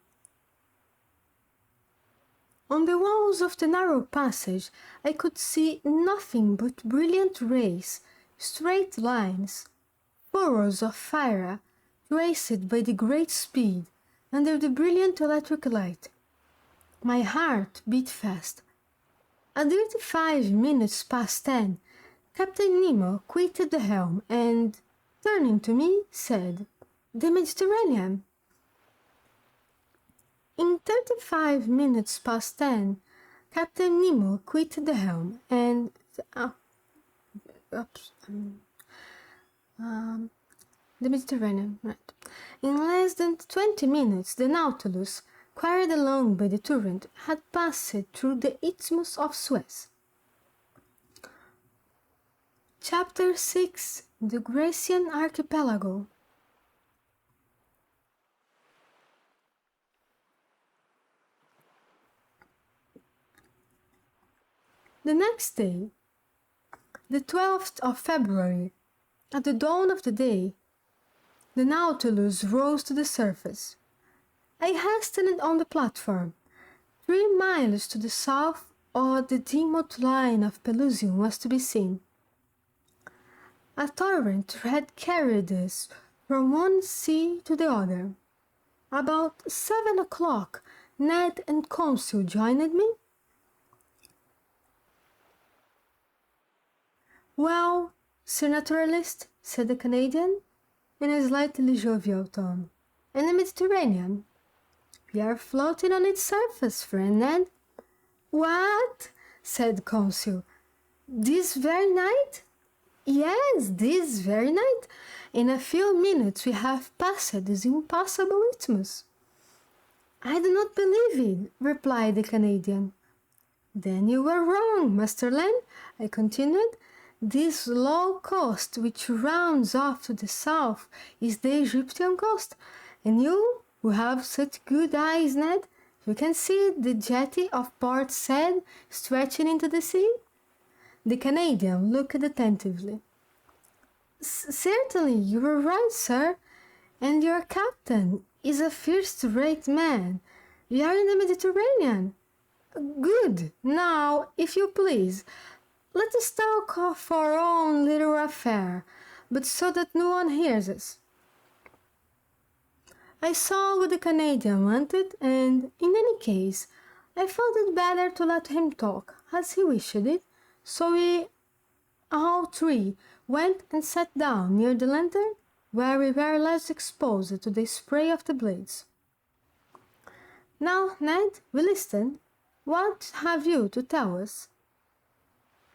On the walls of the narrow passage I could see nothing but brilliant rays, straight lines, furrows of fire traced by the great speed under the brilliant electric light. My heart beat fast. At 10:35, Captain Nemo quitted the helm and, turning to me, said, "The Mediterranean." In 10:35, Captain Nemo quitted the helm and the Mediterranean, right. In less than 20 minutes, the Nautilus, carried along by the torrent, had passed through the Isthmus of Suez. Chapter 6: The Grecian Archipelago. The next day, the 12th of February, at the dawn of the day, the Nautilus rose to the surface. I hastened on the platform. 3 miles to the south, the Demotte line of Pelusium was to be seen. A torrent had carried us from one sea to the other. About 7 o'clock, Ned and Conseil joined me. "Well, Sir Naturalist," said the Canadian, in a slightly jovial tone, "in the Mediterranean." "We are floating on its surface, friend Ned." "What?" said Conseil. "This very night?" "Yes, this very night. In a few minutes we have passed this impassable isthmus." "I do not believe it," replied the Canadian. "Then you were wrong, Master Land," I continued. "This low coast which rounds off to the south is the Egyptian coast, and you, who have such good eyes, Ned, you can see the jetty of Port Said stretching into the sea." The Canadian looked attentively. "Certainly, you are right, sir, and your captain is a first-rate man. We are in the Mediterranean." "Good. Now, if you please, let us talk of our own little affair, but so that no one hears us." I saw what the Canadian wanted, and, in any case, I thought it better to let him talk, as he wished it, so we all 3 went and sat down near the lantern, where we were less exposed to the spray of the blades. "Now, Ned, we listen. What have you to tell us?"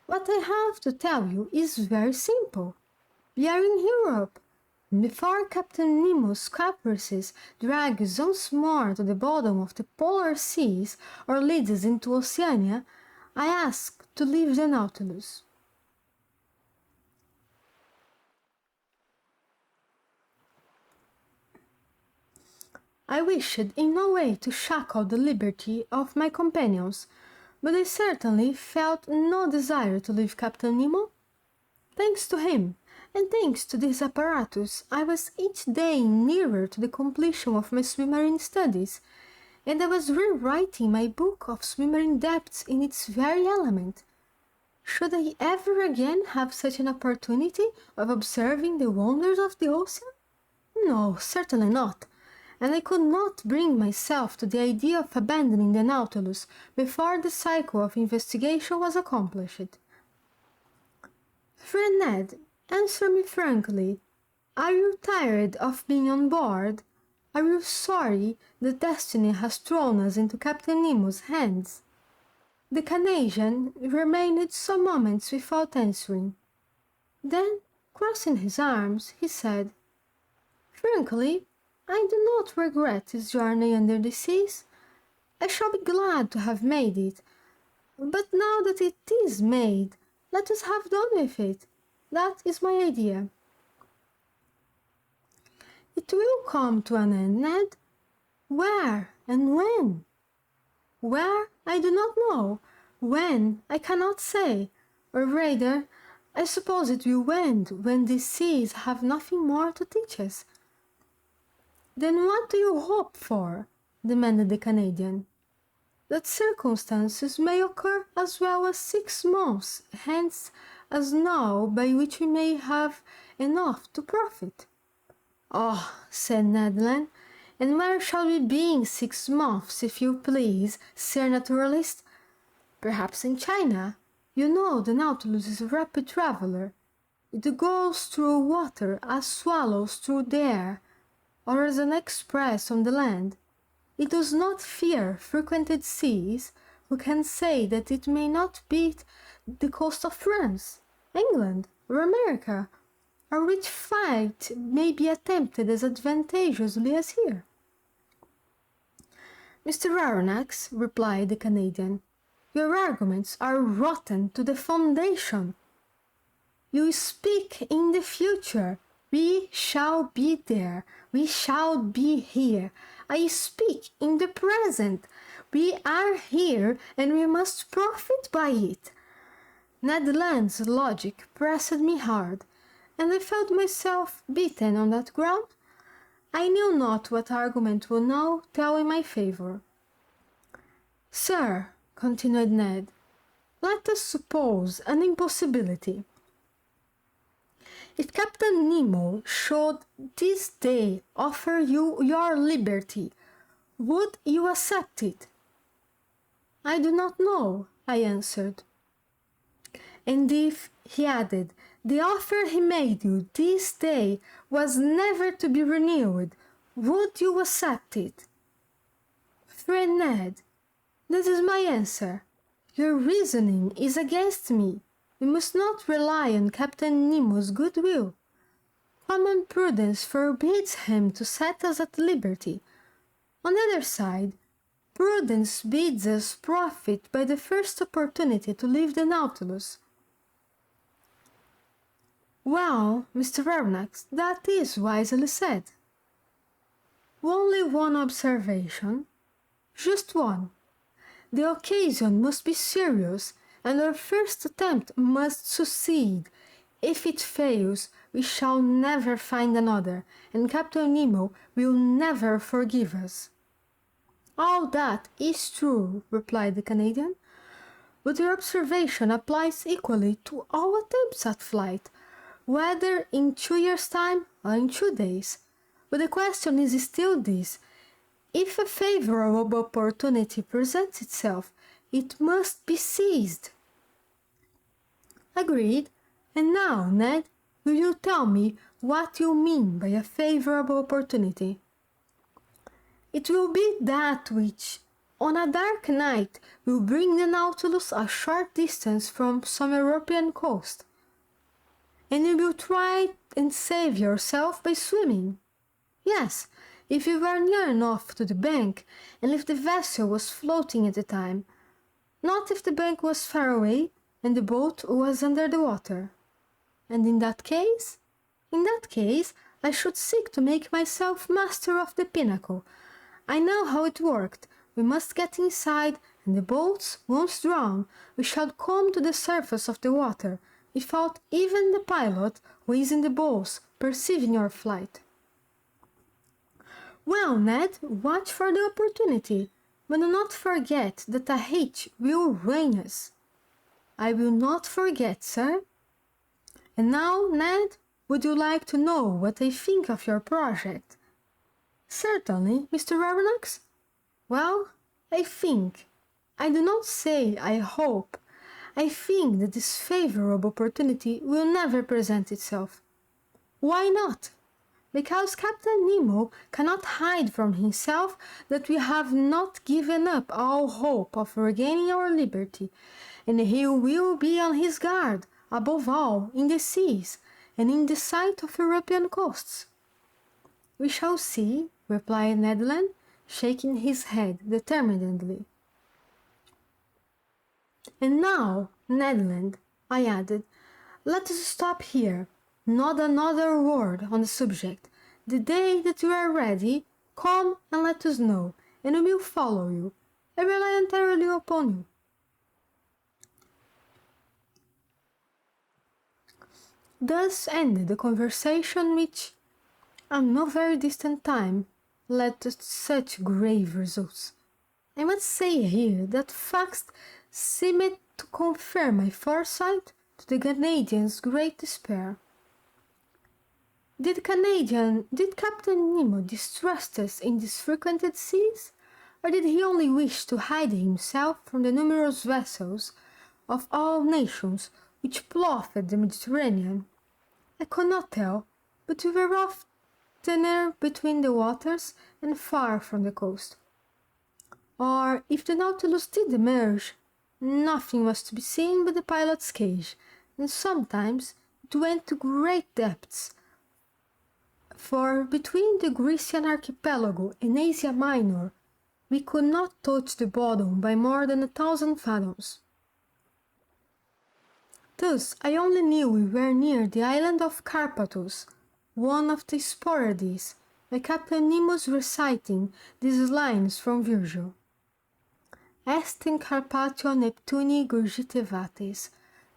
What I have to tell you is very simple. We are in Europe. Before Captain Nemo's caprices drag us once more to the bottom of the polar seas or lead us into Oceania, I ask to leave the Nautilus. I wished in no way to shackle the liberty of my companions, but I certainly felt no desire to leave Captain Nemo. Thanks to him, and thanks to this apparatus, I was each day nearer to the completion of my submarine studies, and I was rewriting my book of submarine depths in its very element. Should I ever again have such an opportunity of observing the wonders of the ocean? No, certainly not, and I could not bring myself to the idea of abandoning the Nautilus before the cycle of investigation was accomplished. Friend Ned, answer me frankly. Are you tired of being on board? Are you sorry that destiny has thrown us into Captain Nemo's hands? The Canadian remained some moments without answering. Then, crossing his arms, he said, "Frankly, I do not regret this journey under the seas. I shall be glad to have made it. But now that it is made, let us have done with it. That is my idea." "It will come to an end, Ned. Where and when?" "Where, I do not know. When, I cannot say. Or rather, I suppose it will end when these seas have nothing more to teach us." "Then what do you hope for?" demanded the Canadian. "That circumstances may occur as well as 6 months hence as now by which we may have enough to profit." "Oh," said Ned Land, "and where shall we be in 6 months, if you please, Sir Naturalist? Perhaps in China. You know the Nautilus is a rapid traveller. It goes through water as swallows through the air, or as an express on the land. It does not fear frequented seas. Who can say that it may not beat the coast of France, England, or America, or which fight may be attempted as advantageously as here?" "Mr. Aronnax," replied the Canadian, "your arguments are rotten to the foundation. You speak in the future. We shall be there. We shall be here. I speak in the present. We are here, and we must profit by it." Ned Land's logic pressed me hard, and I felt myself beaten on that ground. I knew not what argument would now tell in my favour. "Sir," continued Ned, "let us suppose an impossibility. If Captain Nemo should this day offer you your liberty, would you accept it?" "I do not know," I answered. "And if," he added, "the offer he made you this day was never to be renewed, would you accept it?" "Friend Ned, this is my answer. Your reasoning is against me. We must not rely on Captain Nemo's goodwill. Common prudence forbids him to set us at liberty. On the other side, prudence bids us profit by the first opportunity to leave the Nautilus." "Well, Mr. Aronnax, that is wisely said." "Only one observation. Just one. The occasion must be serious, and our first attempt must succeed. If it fails, we shall never find another, and Captain Nemo will never forgive us." "All that is true," replied the Canadian, "but your observation applies equally to all attempts at flight, whether in 2 years' time or in 2 days. But the question is still this: if a favourable opportunity presents itself, it must be seized." "Agreed. And now, Ned, will you tell me what you mean by a favourable opportunity?" "It will be that which, On a dark night, we'll bring the Nautilus a short distance from some European coast, and you will try and save yourself by swimming. Yes, if you were near enough to the bank, and if the vessel was floating at the time, not if the bank was far away and the boat was under the water. And in that case, I should seek to make myself master of the pinnacle. I know how it worked. We must get inside, and the boats, once drawn, we shall come to the surface of the water, without even the pilot, who is in the bows, perceiving our flight. Well, Ned, watch for the opportunity, but do not forget that a hitch will ruin us. I will not forget, sir. And now, Ned, would you like to know what I think of your project? Certainly, Mr. Aronnax. Well, I think, I do not say I hope, I think that this favorable opportunity will never present itself. Why not? Because Captain Nemo cannot hide from himself that we have not given up all hope of regaining our liberty, and he will be on his guard, above all, in the seas, and in the sight of European coasts. We shall see, replied Ned Land, shaking his head determinedly. And now, Ned Land, I added, let us stop here. Not another word on the subject. The day that you are ready, come and let us know, and we will follow you. I rely entirely upon you. Thus ended the conversation which, at no very distant time, led to such grave results. I must say here that facts seemed to confirm my foresight to the Canadian's great despair. Did Captain Nemo distrust us in these frequented seas, or did he only wish to hide himself from the numerous vessels of all nations which ploughed the Mediterranean? I could not tell, but we were oftener between the waters and far from the coast. Or, if the Nautilus did emerge, nothing was to be seen but the pilot's cage, and sometimes it went to great depths, for between the Grecian archipelago and Asia Minor, we could not touch the bottom by more than 1,000 fathoms. Thus, I only knew we were near the island of Carpathos, one of the Sporades, by Captain Nemo's reciting these lines from Virgil. Est in Carpatio Neptuni gurgitevates,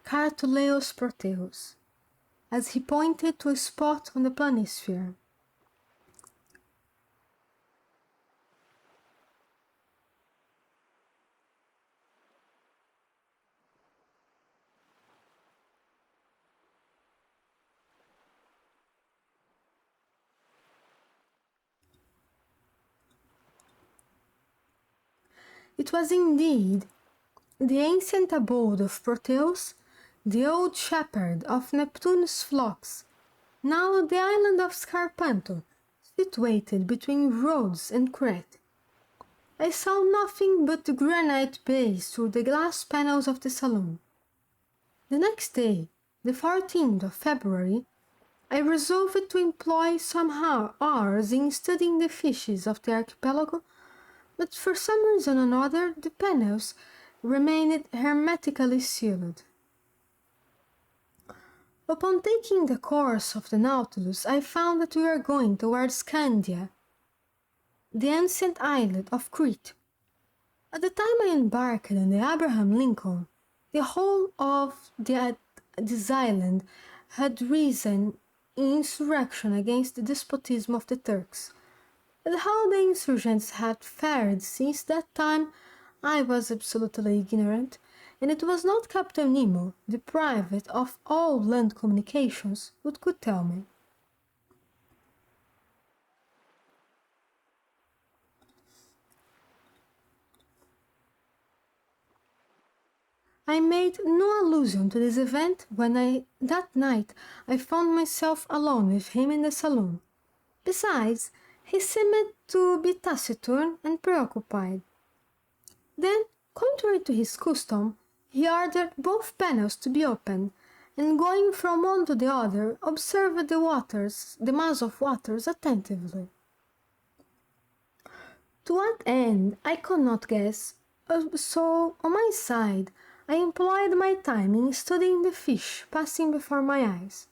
Cartuleos Proteus, as he pointed to a spot on the planisphere. It was indeed the ancient abode of Proteus, the old shepherd of Neptune's flocks, now the island of Scarpanto, situated between Rhodes and Crete. I saw nothing but the granite base through the glass panels of the saloon. The next day, the 14th of February, I resolved to employ some hours in studying the fishes of the archipelago, but for some reason or another the panels remained hermetically sealed. Upon taking the course of the Nautilus, I found that we were going towards Candia, the ancient islet of Crete. At the time I embarked on the Abraham Lincoln, the whole of this island had risen in insurrection against the despotism of the Turks. But how the insurgents had fared since that time I was absolutely ignorant, and it was not Captain Nemo, deprived of all land communications, who could tell me. I made no allusion to this event when that night I found myself alone with him in the saloon. Besides, he seemed to be taciturn and preoccupied. Then, contrary to his custom, he ordered both panels to be opened, and going from one to the other, observed the mass of waters attentively. To what end, I could not guess, so on my side, I employed my time in studying the fish passing before my eyes.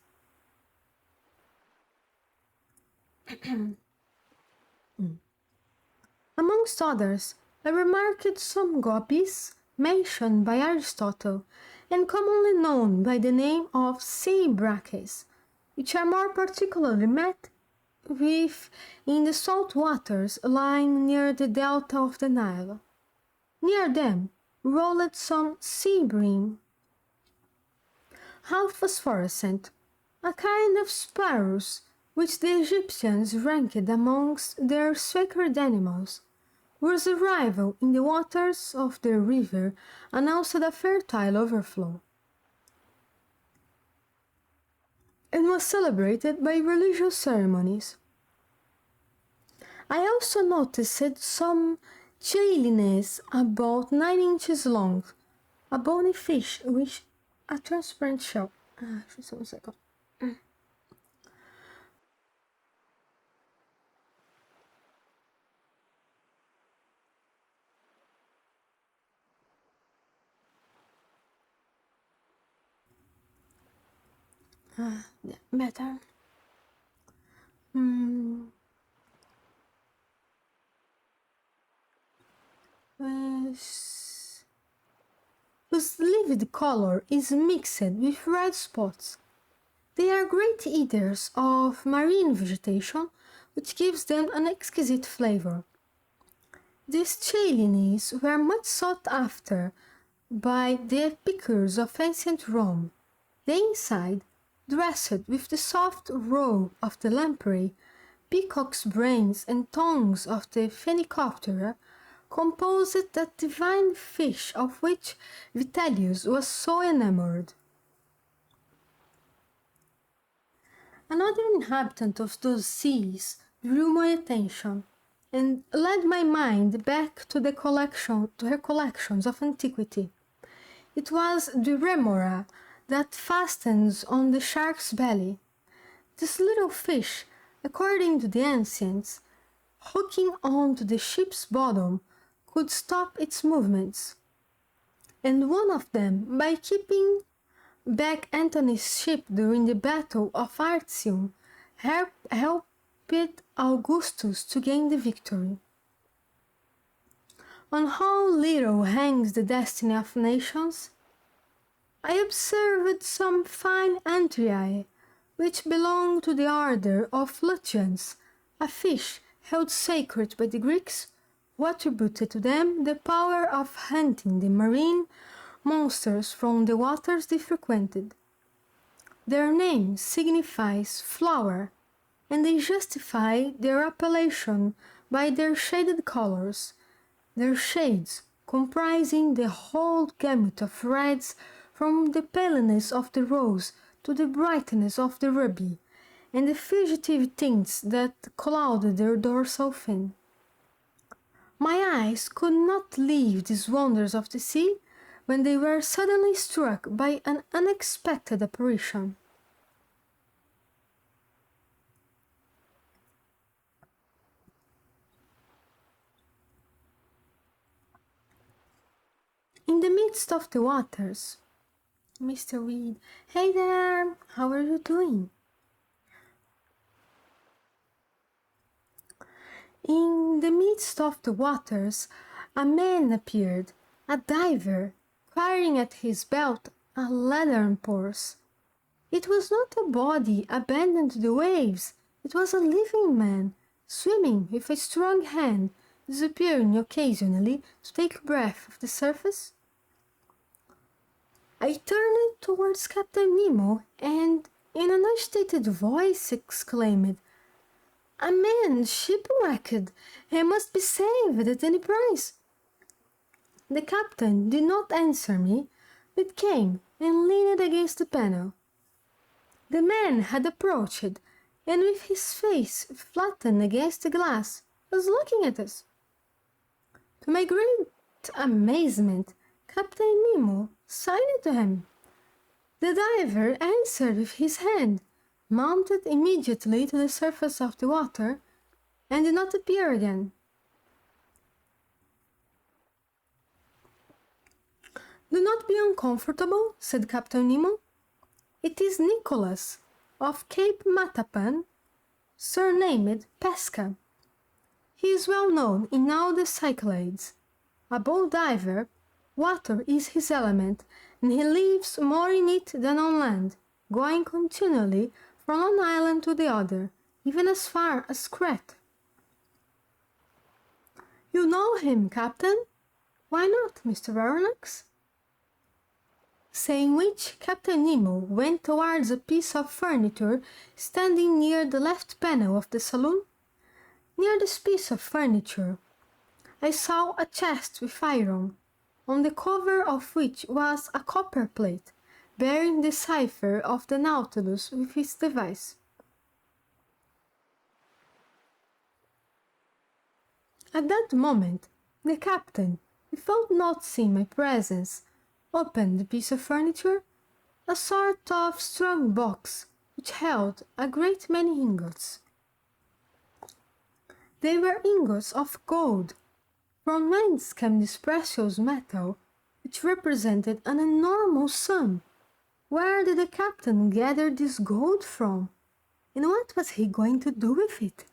Amongst others, I remarked some gobies mentioned by Aristotle and commonly known by the name of sea brackies, which are more particularly met with in the salt waters lying near the delta of the Nile. Near them rolled some sea bream, half phosphorescent, a kind of sparrows which the Egyptians ranked amongst their sacred animals, whose arrival in the waters of their river announced a fertile overflow, and was celebrated by religious ceremonies. I also noticed some cheilines about 9 inches long, a bony fish with a transparent shell. Just 1 second. Better. Whose livid color is mixed with red spots. They are great eaters of marine vegetation, which gives them an exquisite flavor. These cheilines were much sought after by the epicures of ancient Rome. The inside, dressed with the soft roe of the lamprey, peacock's brains and tongues of the phenicoptera, composed that divine fish of which Vitellius was so enamored. Another inhabitant of those seas drew my attention, and led my mind back to her collections of antiquity. It was the remora that fastens on the shark's belly. This little fish, according to the ancients, hooking on to the ship's bottom, could stop its movements, and one of them, by keeping back Antony's ship during the Battle of Artium, helped Augustus to gain the victory. On how little hangs the destiny of nations? I observed some fine antriae, which belong to the order of Lutyens, a fish held sacred by the Greeks, who attributed to them the power of hunting the marine monsters from the waters they frequented. Their name signifies flower, and they justify their appellation by their shaded colors, their shades comprising the whole gamut of reds from the paleness of the rose to the brightness of the ruby, and the fugitive tints that clouded their dorsal fin. My eyes could not leave these wonders of the sea when they were suddenly struck by an unexpected apparition. In the midst of the waters, Mr. Reed, hey there, how are you doing? In the midst of the waters, a man appeared, a diver, carrying at his belt a leathern purse. It was not a body abandoned to the waves, it was a living man, swimming with a strong hand, disappearing occasionally to take breath of the surface. I turned towards Captain Nemo and, in an agitated voice, exclaimed, "A man shipwrecked! He must be saved at any price!" The captain did not answer me, but came and leaned against the panel. The man had approached, and with his face flattened against the glass, was looking at us. To my great To amazement, Captain Nemo signed to him. The diver answered with his hand, mounted immediately to the surface of the water, and did not appear again. "Do not be uncomfortable," said Captain Nemo. "It is Nicholas, of Cape Matapan, surnamed Pesca. He is well known in all the Cyclades. A bold diver, water is his element, and he lives more in it than on land, going continually from one island to the other, even as far as Crete." "You know him, Captain? Why not, Mr. Aronnax?" Saying which, Captain Nemo went towards a piece of furniture standing near the left panel of the saloon. Near this piece of furniture, I saw a chest with iron, on the cover of which was a copper plate bearing the cipher of the Nautilus with its device. At that moment, the captain, without noticing my presence, opened the piece of furniture, a sort of strong box which held a great many ingots. They were ingots of gold. From whence came this precious metal, which represented an enormous sum? Where did the captain gather this gold from? And what was he going to do with it?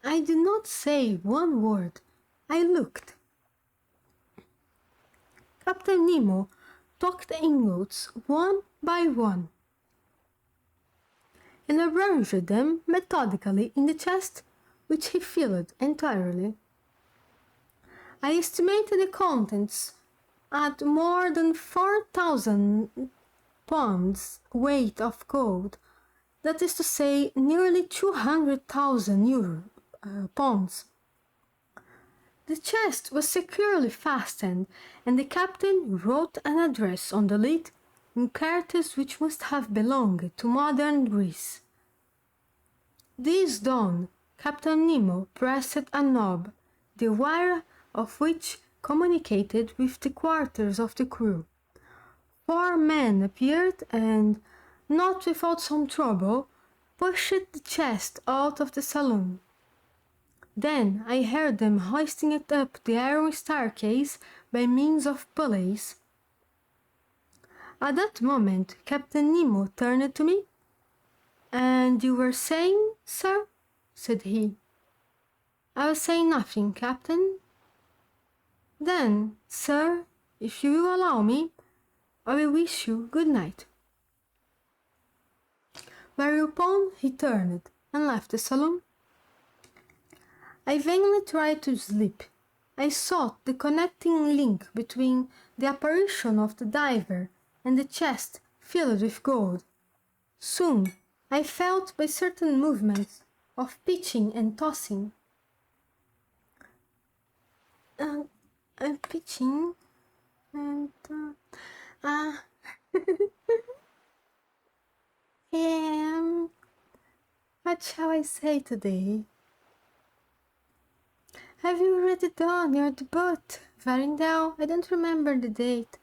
I did not say one word. I looked. Captain Nemo took the ingots one by one and arranged them methodically in the chest, which he filled entirely. I estimated the contents at more than 4,000 pounds weight of gold, that is to say, nearly 200,000 pounds. The chest was securely fastened, and the captain wrote an address on the lid in characters which must have belonged to modern Greece. This done, Captain Nemo pressed a knob, the wire of which communicated with the quarters of the crew. 4 men appeared and, not without some trouble, pushed the chest out of the saloon. Then I heard them hoisting it up the iron staircase by means of pulleys. At that moment Captain Nemo turned to me. "And you were saying, sir?" said he. "I was saying nothing, Captain." "Then, sir, if you will allow me, I will wish you good night." Whereupon he turned and left the saloon. I vainly tried to sleep. I sought the connecting link between the apparition of the diver and the chest filled with gold. Soon I felt by certain movements of pitching and tossing. I'm pitching and what shall I say today? Have you read it down near the boat, Varindel? I don't remember the date.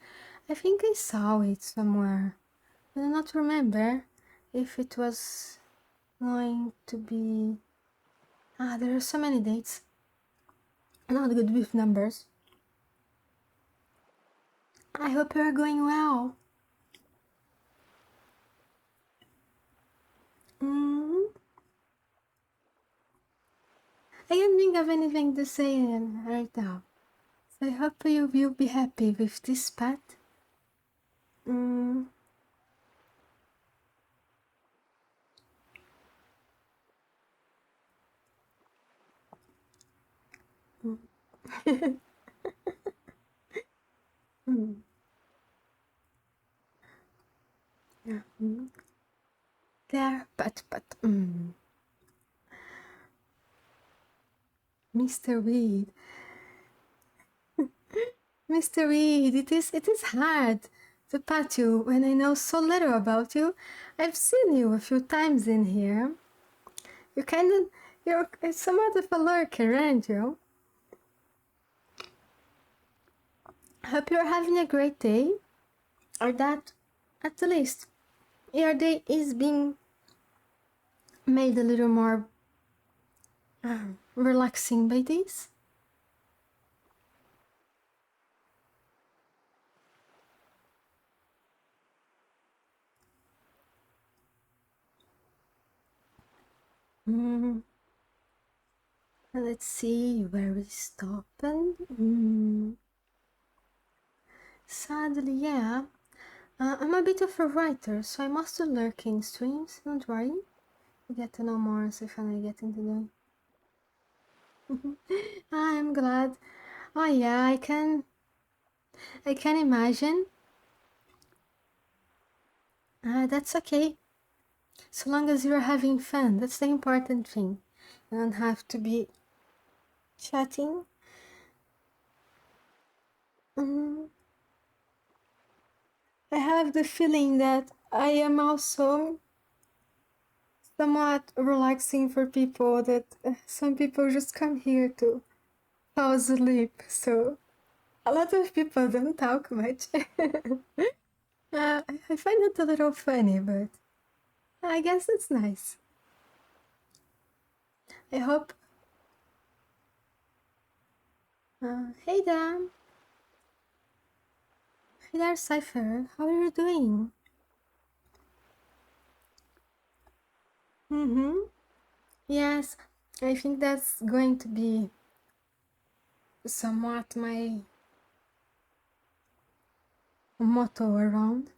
I think I saw it somewhere. I do not remember if it was going to be... there are so many dates. I'm not good with numbers. I hope you are going well. I can't think of anything to say right now. So I hope you will be happy with this pet. There, but. Mr. Weed. Mr. Weed, it is hard to pat you when I know so little about you. I've seen you a few times in here. You're somewhat of a lurker, aren't you? Hope you're having a great day, or that, at the least, your day is being made a little more relaxing by this. Mm. Let's see where we stop. Sadly, yeah. I'm a bit of a writer, so I mostly lurk in streams. Don't worry. You get to know more if I get into them. I'm glad. Oh yeah, I can imagine. That's okay. So long as you're having fun, that's the important thing. You don't have to be chatting. Mm, I have the feeling that I am also somewhat relaxing for people, that some people just come here to fall asleep. So a lot of people don't talk much. I find it a little funny, but I guess it's nice. I hope. Hey there. Hey there, Cypher. How are you doing? Yes, I think that's going to be somewhat my motto around.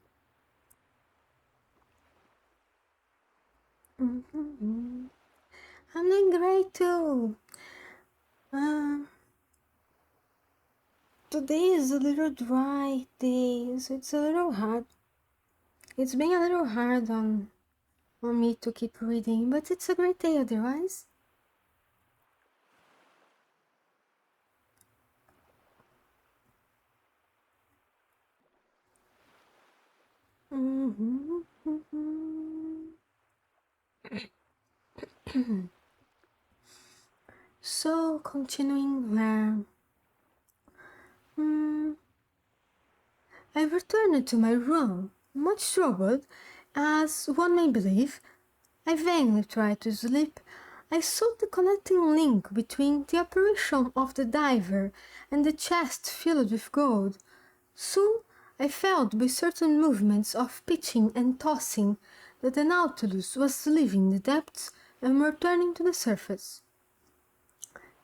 I'm doing great too. Um, Today is a little dry day, so it's a little hard. It's been a little hard on me to keep reading, but it's a great day otherwise. So, continuing where I returned to my room, much troubled, as one may believe. I vainly tried to sleep. I sought the connecting link between the apparition of the diver and the chest filled with gold. Soon I felt by certain movements of pitching and tossing that the Nautilus was leaving the depths and returning to the surface.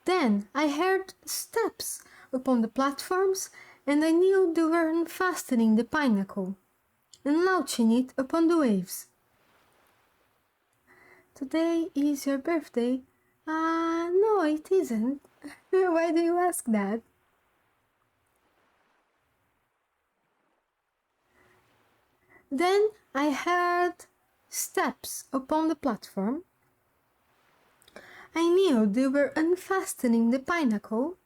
Then I heard steps upon the platforms, and I knew they were unfastening the pinnacle and launching it upon the waves. Today is your birthday? No, it isn't. Why do you ask that? Then I heard steps upon the platform. I knew they were unfastening the pinnacle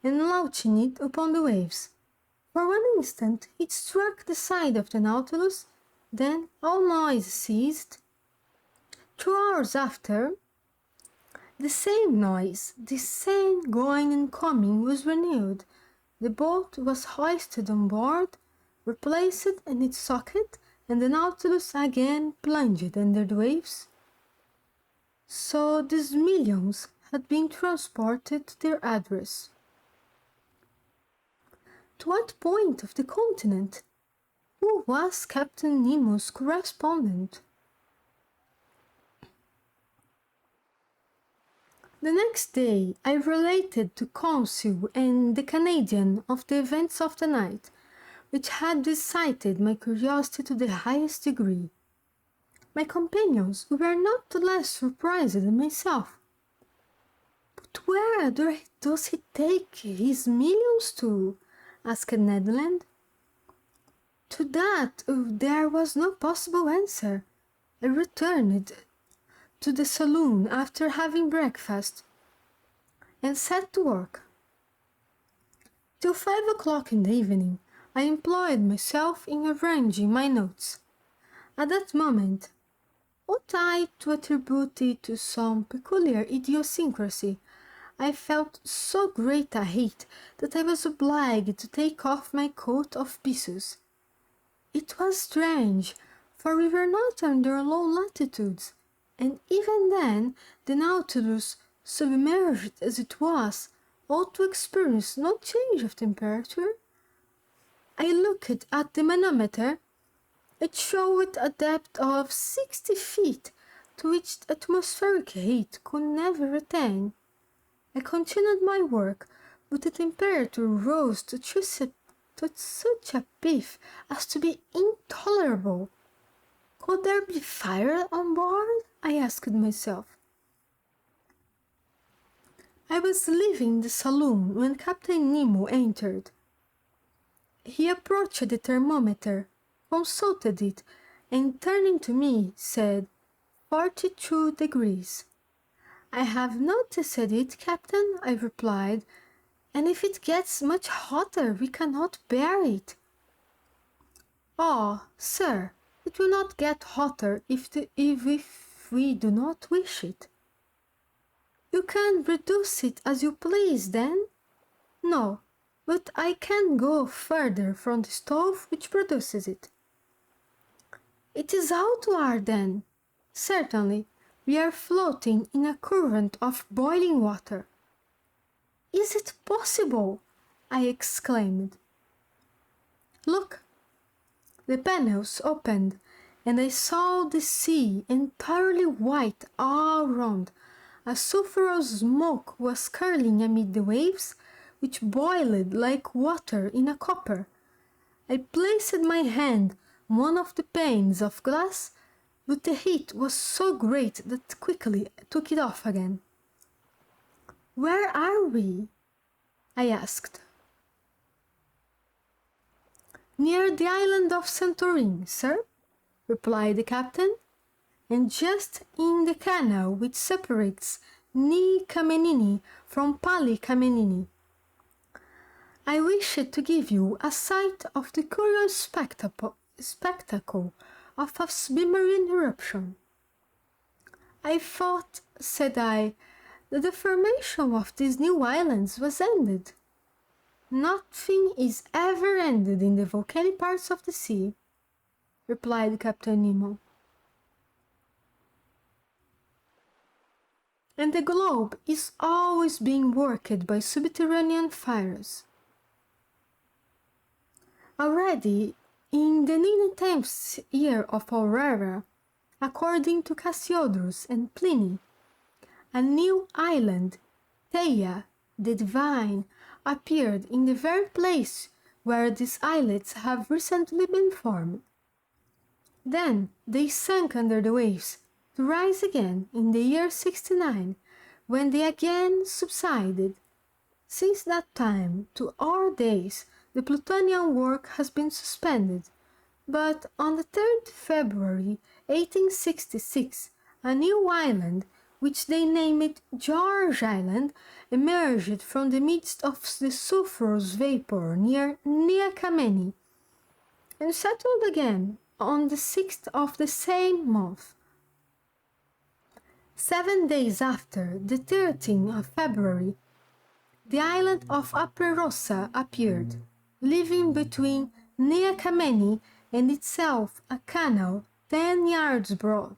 and launching it upon the waves. For one instant it struck the side of the Nautilus, then all noise ceased. 2 hours after, the same noise, the same going and coming was renewed. The boat was hoisted on board, replaced in its socket, and the Nautilus again plunged under the waves. So these millions had been transported to their address. To what point of the continent? Who was Captain Nemo's correspondent? The next day I related to Conseil and the Canadian of the events of the night, which had excited my curiosity to the highest degree. My companions were not less surprised than myself. "But where does he take his millions to?" asked Ned Land. To that there was no possible answer. I returned to the saloon after having breakfast and set to work. Till 5 o'clock in the evening I employed myself in arranging my notes. At that moment, ought I to attribute it to some peculiar idiosyncrasy, I felt so great a heat that I was obliged to take off my coat of byssus. It was strange, for we were not under low latitudes, and even then the Nautilus, submerged as it was, ought to experience no change of temperature. I looked at the manometer. It showed a depth of 60 feet, to which atmospheric heat could never attain. I continued my work, but the temperature rose to such a pitch as to be intolerable. Could there be fire on board? I asked myself. I was leaving the saloon when Captain Nemo entered. He approached the thermometer, consulted it, and turning to me, said, 42 degrees. I have noticed it, Captain, I replied, and if it gets much hotter, we cannot bear it. Oh, sir, it will not get hotter if we do not wish it. You can reduce it as you please, then? No, but I can go further from the stove which produces it. It is outward, then. Certainly, we are floating in a current of boiling water. Is it possible? I exclaimed. Look! The panels opened, and I saw the sea entirely white all round. A sulphurous smoke was curling amid the waves, which boiled like water in a copper. I placed my hand on one of the panes of glass, but the heat was so great that quickly I took it off again. Where are we? I asked. Near the island of Santorin, sir, replied the captain, and just in the canal which separates Ni Kamenini from Pali Kamenini. I wished to give you a sight of the curious spectacle of a submarine eruption. I thought, said I, that the formation of these new islands was ended. Nothing is ever ended in the volcanic parts of the sea, replied Captain Nemo. And the globe is always being worked by subterranean fires. Already, in the 19th year of our era, according to Cassiodorus and Pliny, a new island, Theia the Divine, appeared in the very place where these islets have recently been formed. Then they sank under the waves, to rise again in the year 69, when they again subsided. Since that time to our days, the Plutonian work has been suspended, but on the 3rd February 1866, a new island, which they named George Island, emerged from the midst of the sulphurous vapor near Nea Kamenni, and settled again on the 6th of the same month. 7 days after, the 13th of February, the island of Aprerossa appeared, leaving between Nea Kamenni and itself a canal 10 yards broad.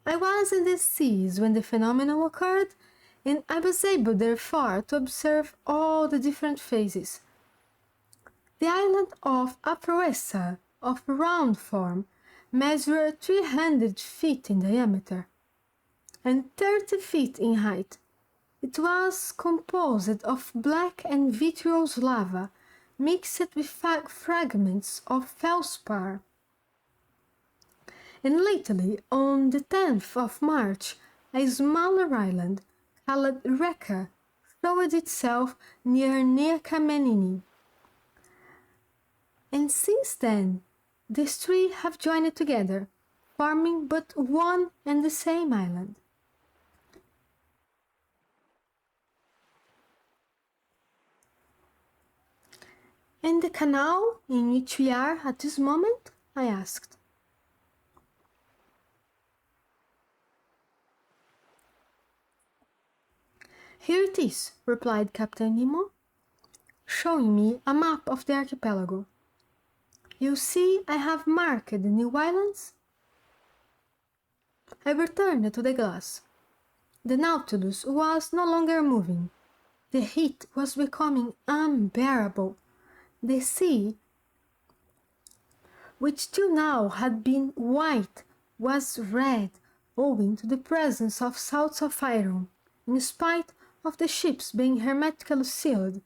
I was in the seas when the phenomenon occurred, and I was able therefore to observe all the different phases. The island of Aprerossa, of round form, measured 300 feet in diameter and 30 feet in height. It was composed of black and vitreous lava mixed with fragments of feldspar. And lately, on the 10th of March, a smaller island, called Reka, showed itself near Nea Kamenini. And since then, these three have joined together, forming but one and the same island. And the canal in which we are at this moment? I asked. "Here it is," replied Captain Nemo, showing me a map of the archipelago. "You see, I have marked the new islands." I returned to the glass. The Nautilus was no longer moving. The heat was becoming unbearable. The sea, which till now had been white, was red, owing to the presence of salts of iron. In spite of the ships being hermetically sealed,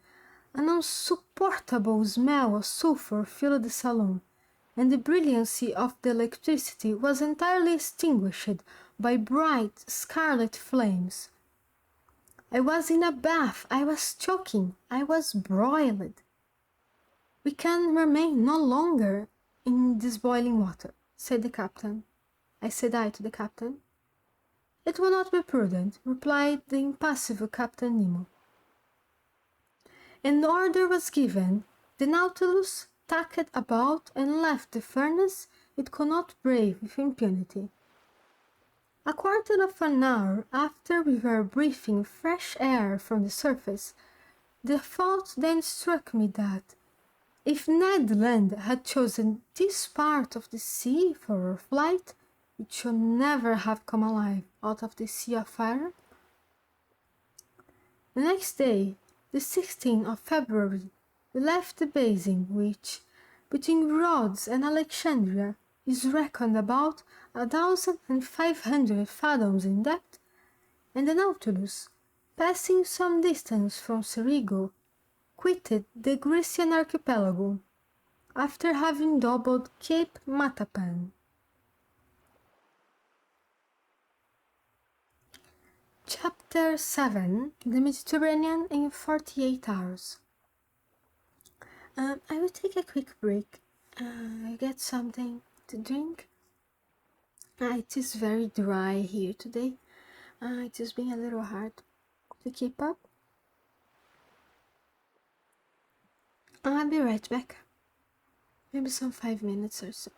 an insupportable smell of sulphur filled the saloon, and the brilliancy of the electricity was entirely extinguished by bright scarlet flames. I was in a bath, I was choking, I was broiled. "We can remain no longer in this boiling water," said the captain. I said to the captain. "It will not be prudent," replied the impassive Captain Nemo. An order was given. The Nautilus tacked about and left the furnace it could not brave with impunity. A quarter of an hour after we were breathing fresh air from the surface, the thought then struck me that, if Ned Land had chosen this part of the sea for our flight, it should never have come alive out of the sea of fire. The next day, the 16th of February, we left the basin which, between Rhodes and Alexandria, is reckoned about 1,500 fathoms in depth, and the Nautilus, passing some distance from Cerigo, quitted the Grecian archipelago, after having doubled Cape Matapan. Chapter 7: The Mediterranean in 48 Hours. I will take a quick break. Get something to drink. It is very dry here today. It has been a little hard to keep up. I'll be right back. Maybe some 5 minutes or so.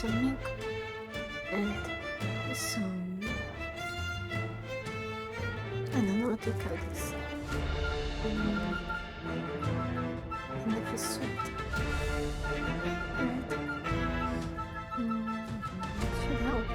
some milk and some, I don't know what to call this, and if it's sweet, right? It should help.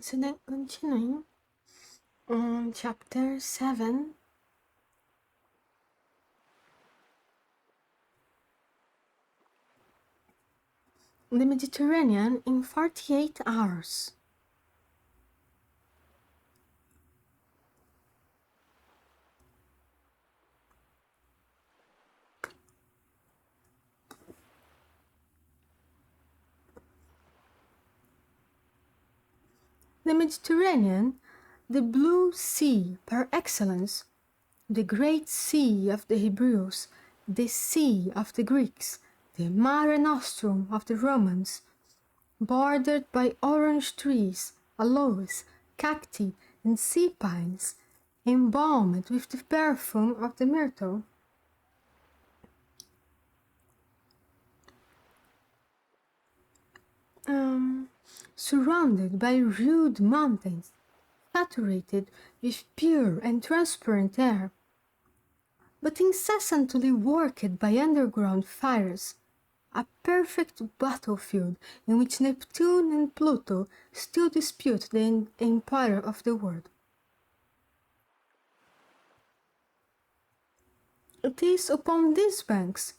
So then continuing on chapter 7, the Mediterranean in 48 hours. The Mediterranean, the blue sea par excellence, the great sea of the Hebrews, the sea of the Greeks, the Mare Nostrum of the Romans, bordered by orange trees, aloes, cacti, and sea pines, embalmed with the perfume of the myrtle. Surrounded by rude mountains, saturated with pure and transparent air, but incessantly worked by underground fires, a perfect battlefield in which Neptune and Pluto still dispute the empire of the world. It is upon these banks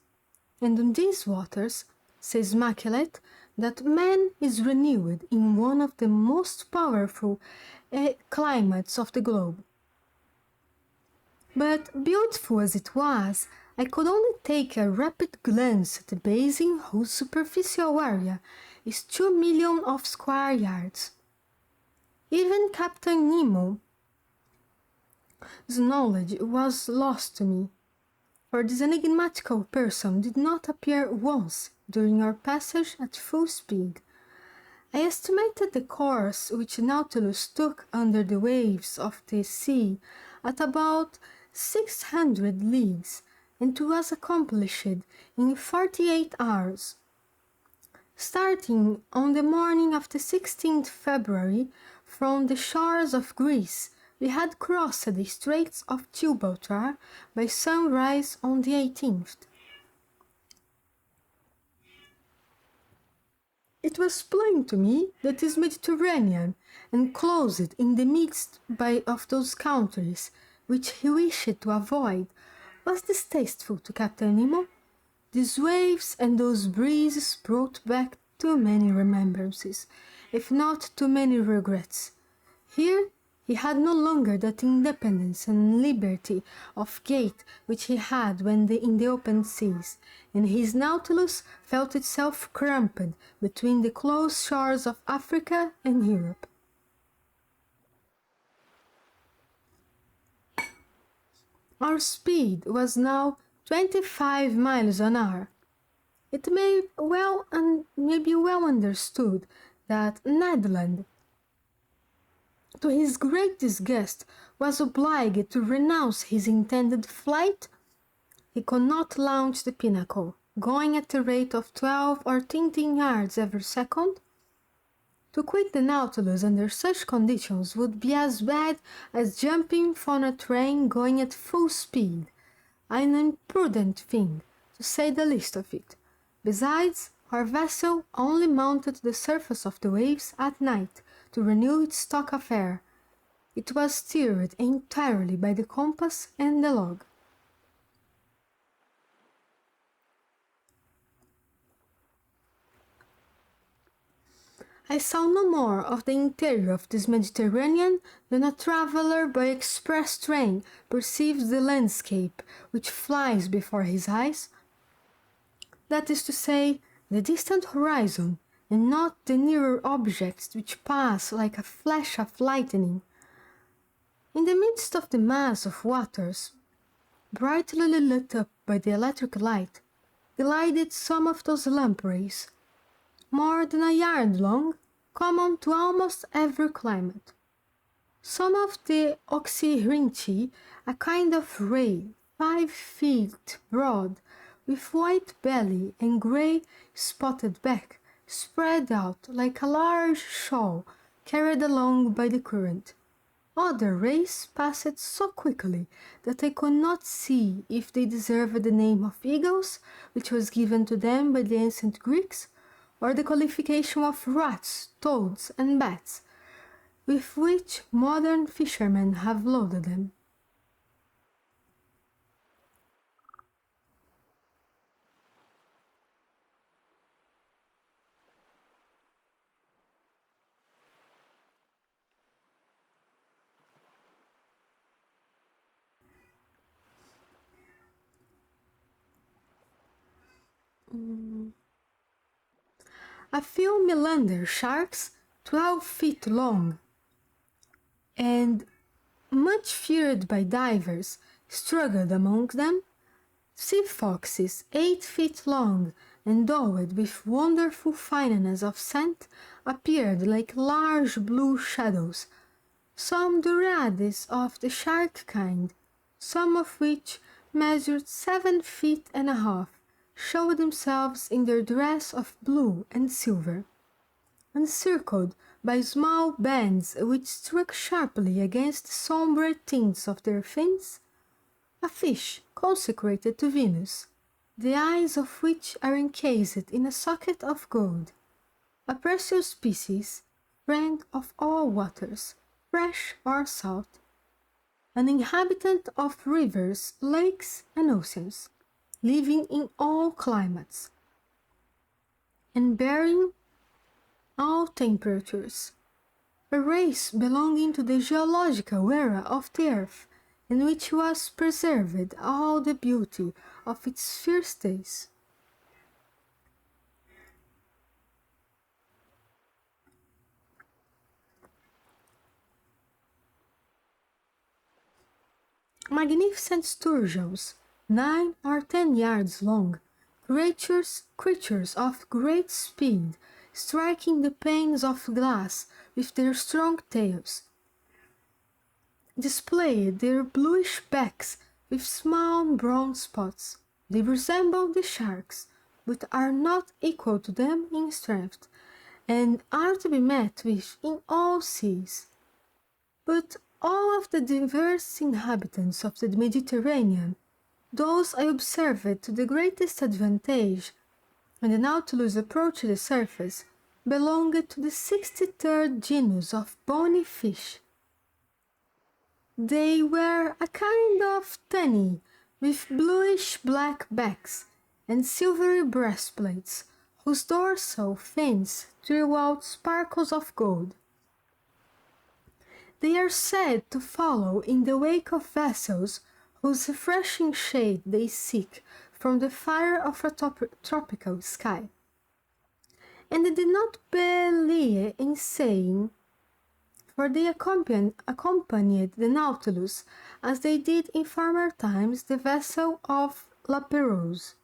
and on these waters, says Maquilet, that man is renewed in one of the most powerful climates of the globe. But beautiful as it was, I could only take a rapid glance at the basin whose superficial area is 2 million of square yards. Even Captain Nemo's knowledge was lost to me, for this enigmatical person did not appear once during our passage at full speed. I estimated the course which Nautilus took under the waves of the sea at about 600 leagues, and it was accomplished in 48 hours. Starting on the morning of the 16th February from the shores of Greece, we had crossed the Straits of Gibraltar by sunrise on the 18th. It was plain to me that this Mediterranean, enclosed in the midst of those countries which he wished to avoid, was distasteful to Captain Nemo. These waves and those breezes brought back too many remembrances, if not too many regrets. Here he had no longer that independence and liberty of gait which he had when in the open seas, and his Nautilus felt itself cramped between the close shores of Africa and Europe. Our speed was now 25 miles an hour. It may be well understood that Ned Land, to his great disgust, was obliged to renounce his intended flight. He could not launch the Pinnacle, going at the rate of 12 or 13 yards every second. To quit the Nautilus under such conditions would be as bad as jumping from a train going at full speed, an imprudent thing, to say the least of it. Besides, our vessel only mounted the surface of the waves at night to renew its stock of air. It was steered entirely by the compass and the log. I saw no more of the interior of this Mediterranean than a traveller by express train perceives the landscape which flies before his eyes. That is to say, the distant horizon, and not the nearer objects which pass like a flash of lightning. In the midst of the mass of waters, brightly lit up by the electric light, glided some of those lampreys, more than a yard long, common to almost every climate. Some of the Oxyrhynchi, a kind of ray 5 feet broad, with white belly and grey spotted back, spread out like a large shawl carried along by the current. Other rays passed so quickly that I could not see if they deserved the name of eagles, which was given to them by the ancient Greeks, or the qualification of rats, toads, and bats, with which modern fishermen have loaded them. A few Melander sharks, 12 feet long, and much feared by divers, struggled among them. Sea foxes, 8 feet long, endowed with wonderful fineness of scent, appeared like large blue shadows. Some dorades of the shark kind, some of which measured 7 feet and a half, showed themselves in their dress of blue and silver, encircled by small bands which struck sharply against the sombre tints of their fins. A fish consecrated to Venus, the eyes of which are encased in a socket of gold, a precious species, friend of all waters, fresh or salt, an inhabitant of rivers, lakes, and oceans, living in all climates, and bearing all temperatures, a race belonging to the geological era of the earth, in which was preserved all the beauty of its first days. Magnificent sturgeons, 9 or 10 yards long, creatures of great speed, striking the panes of glass with their strong tails, displayed their bluish backs with small brown spots. They resemble the sharks, but are not equal to them in strength, and are to be met with in all seas. But all of the diverse inhabitants of the Mediterranean, those I observed to the greatest advantage when the Nautilus approached the surface, belonged to the 63rd genus of bony fish. They were a kind of tunny, with bluish-black backs and silvery breastplates, whose dorsal fins threw out sparkles of gold. They are said to follow in the wake of vessels whose refreshing shade they seek from the fire of a tropical sky. And they did not belie in saying for they accompanied the Nautilus as they did in former times the vessel of La Pérouse.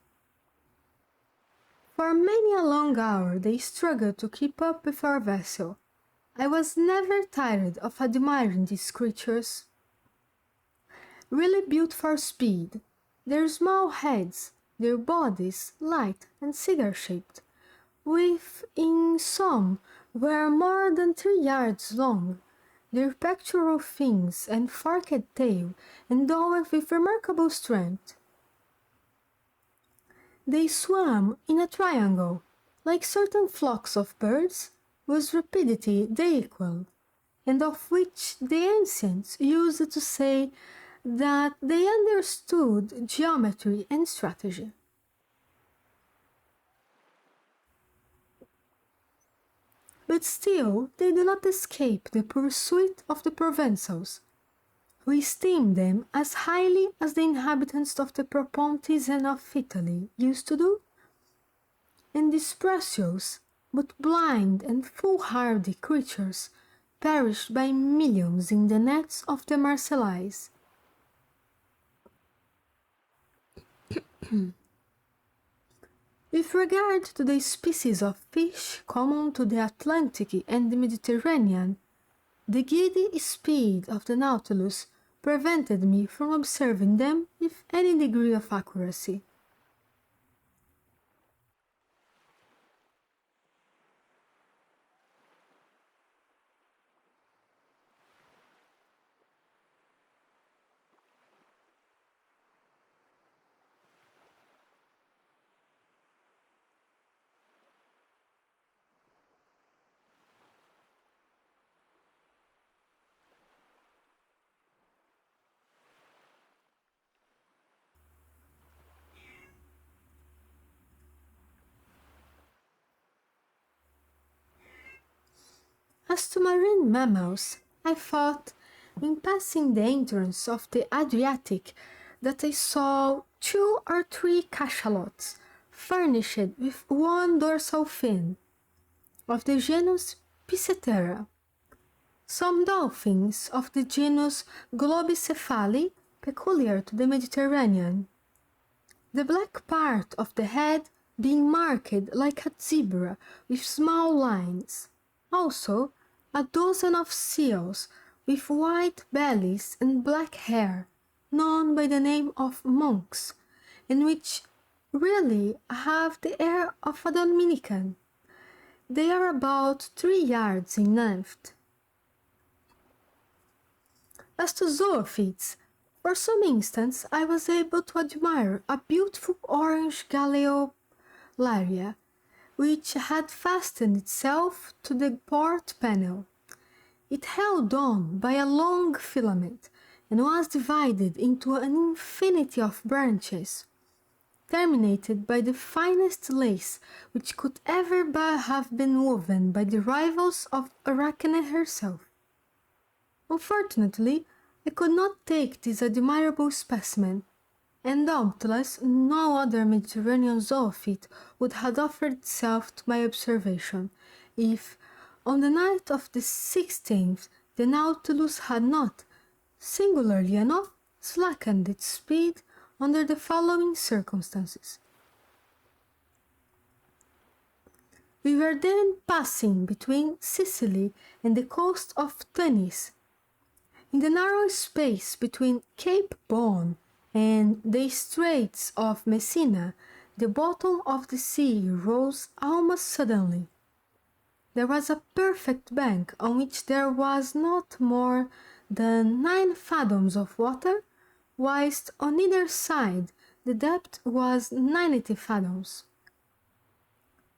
For many a long hour they struggled to keep up with our vessel. I was never tired of admiring these creatures. Really built for speed, their small heads, their bodies light and cigar-shaped, with in some were more than 3 yards long, their pectoral fins and forked tail endowed with remarkable strength. They swam in a triangle, like certain flocks of birds, whose rapidity they equal, and of which the ancients used to say that they understood geometry and strategy. But still they do not escape the pursuit of the Provençals, who esteem them as highly as the inhabitants of the Propontis and of Italy used to do. And these precious, but blind and foolhardy creatures perished by millions in the nets of the Marseillais. With regard to the species of fish common to the Atlantic and the Mediterranean, the giddy speed of the Nautilus prevented me from observing them with any degree of accuracy. As to marine mammals, I thought, in passing the entrance of the Adriatic, that I saw 2 or 3 cachalots furnished with one dorsal fin, of the genus Piscetera, some dolphins of the genus Globicephali, peculiar to the Mediterranean, the black part of the head being marked like a zebra with small lines, also a dozen of seals with white bellies and black hair, known by the name of monks, and which really have the air of a Dominican. They are about 3 yards in length. As to zoophytes, for some instants I was able to admire a beautiful orange Galeolaria, which had fastened itself to the port panel. It held on by a long filament, and was divided into an infinity of branches, terminated by the finest lace which could ever have been woven by the rivals of Arachne herself. Unfortunately, I could not take this admirable specimen, and doubtless no other Mediterranean zoophyte would have offered itself to my observation, if, on the night of the 16th, the Nautilus had not, singularly enough, slackened its speed under the following circumstances. We were then passing between Sicily and the coast of Tunis. In the narrow space between Cape Bon and the Straits of Messina, the bottom of the sea rose almost suddenly. There was a perfect bank on which there was not more than 9 fathoms of water, whilst on either side the depth was 90 fathoms.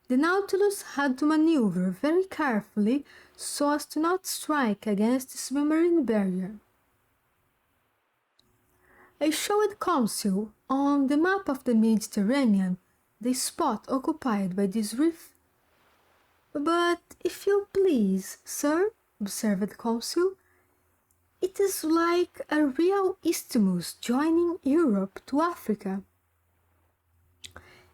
The Nautilus had to maneuver very carefully so as to not strike against the submarine barrier. I showed Conseil on the map of the Mediterranean the spot occupied by this reef. "But if you please, sir," observed Conseil, "it is like a real isthmus joining Europe to Africa."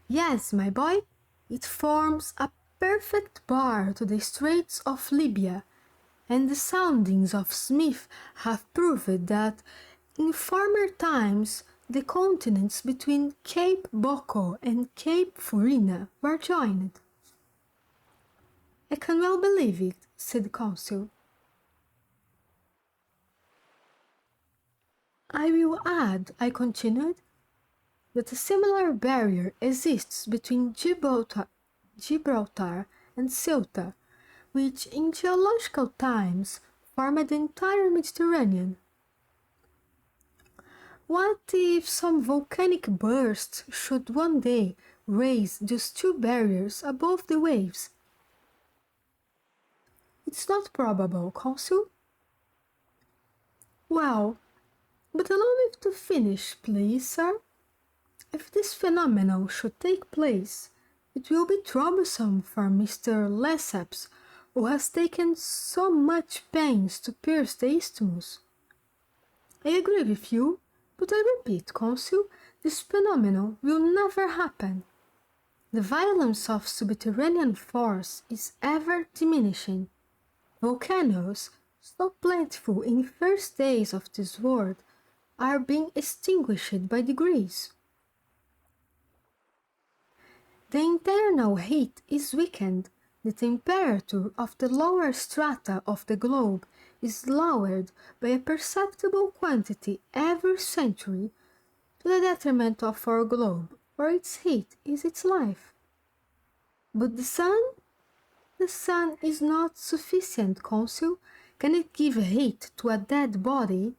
"Yes, my boy, it forms a perfect bar to the Straits of Libya, and the soundings of Smith have proved that in former times the continents between Cape Bocco and Cape Furina were joined. I can well believe it, said Conseil. I will add, I continued, that a similar barrier exists between Gibraltar and Ceuta, which in geological times formed the entire Mediterranean. What if some volcanic burst should one day raise these two barriers above the waves? It's not probable, Conseil. Well, but allow me to finish, please, sir. If this phenomenon should take place, it will be troublesome for Mr. Lesseps, who has taken so much pains to pierce the isthmus. I agree with you, but I repeat, Conseil, this phenomenon will never happen. The violence of subterranean force is ever diminishing. Volcanoes, so plentiful in the first days of this world, are being extinguished by degrees. The internal heat is weakened, the temperature of the lower strata of the globe is lowered by a perceptible quantity every century, to the detriment of our globe, for its heat is its life. But the sun? The sun is not sufficient, Conseil. Can it give heat to a dead body?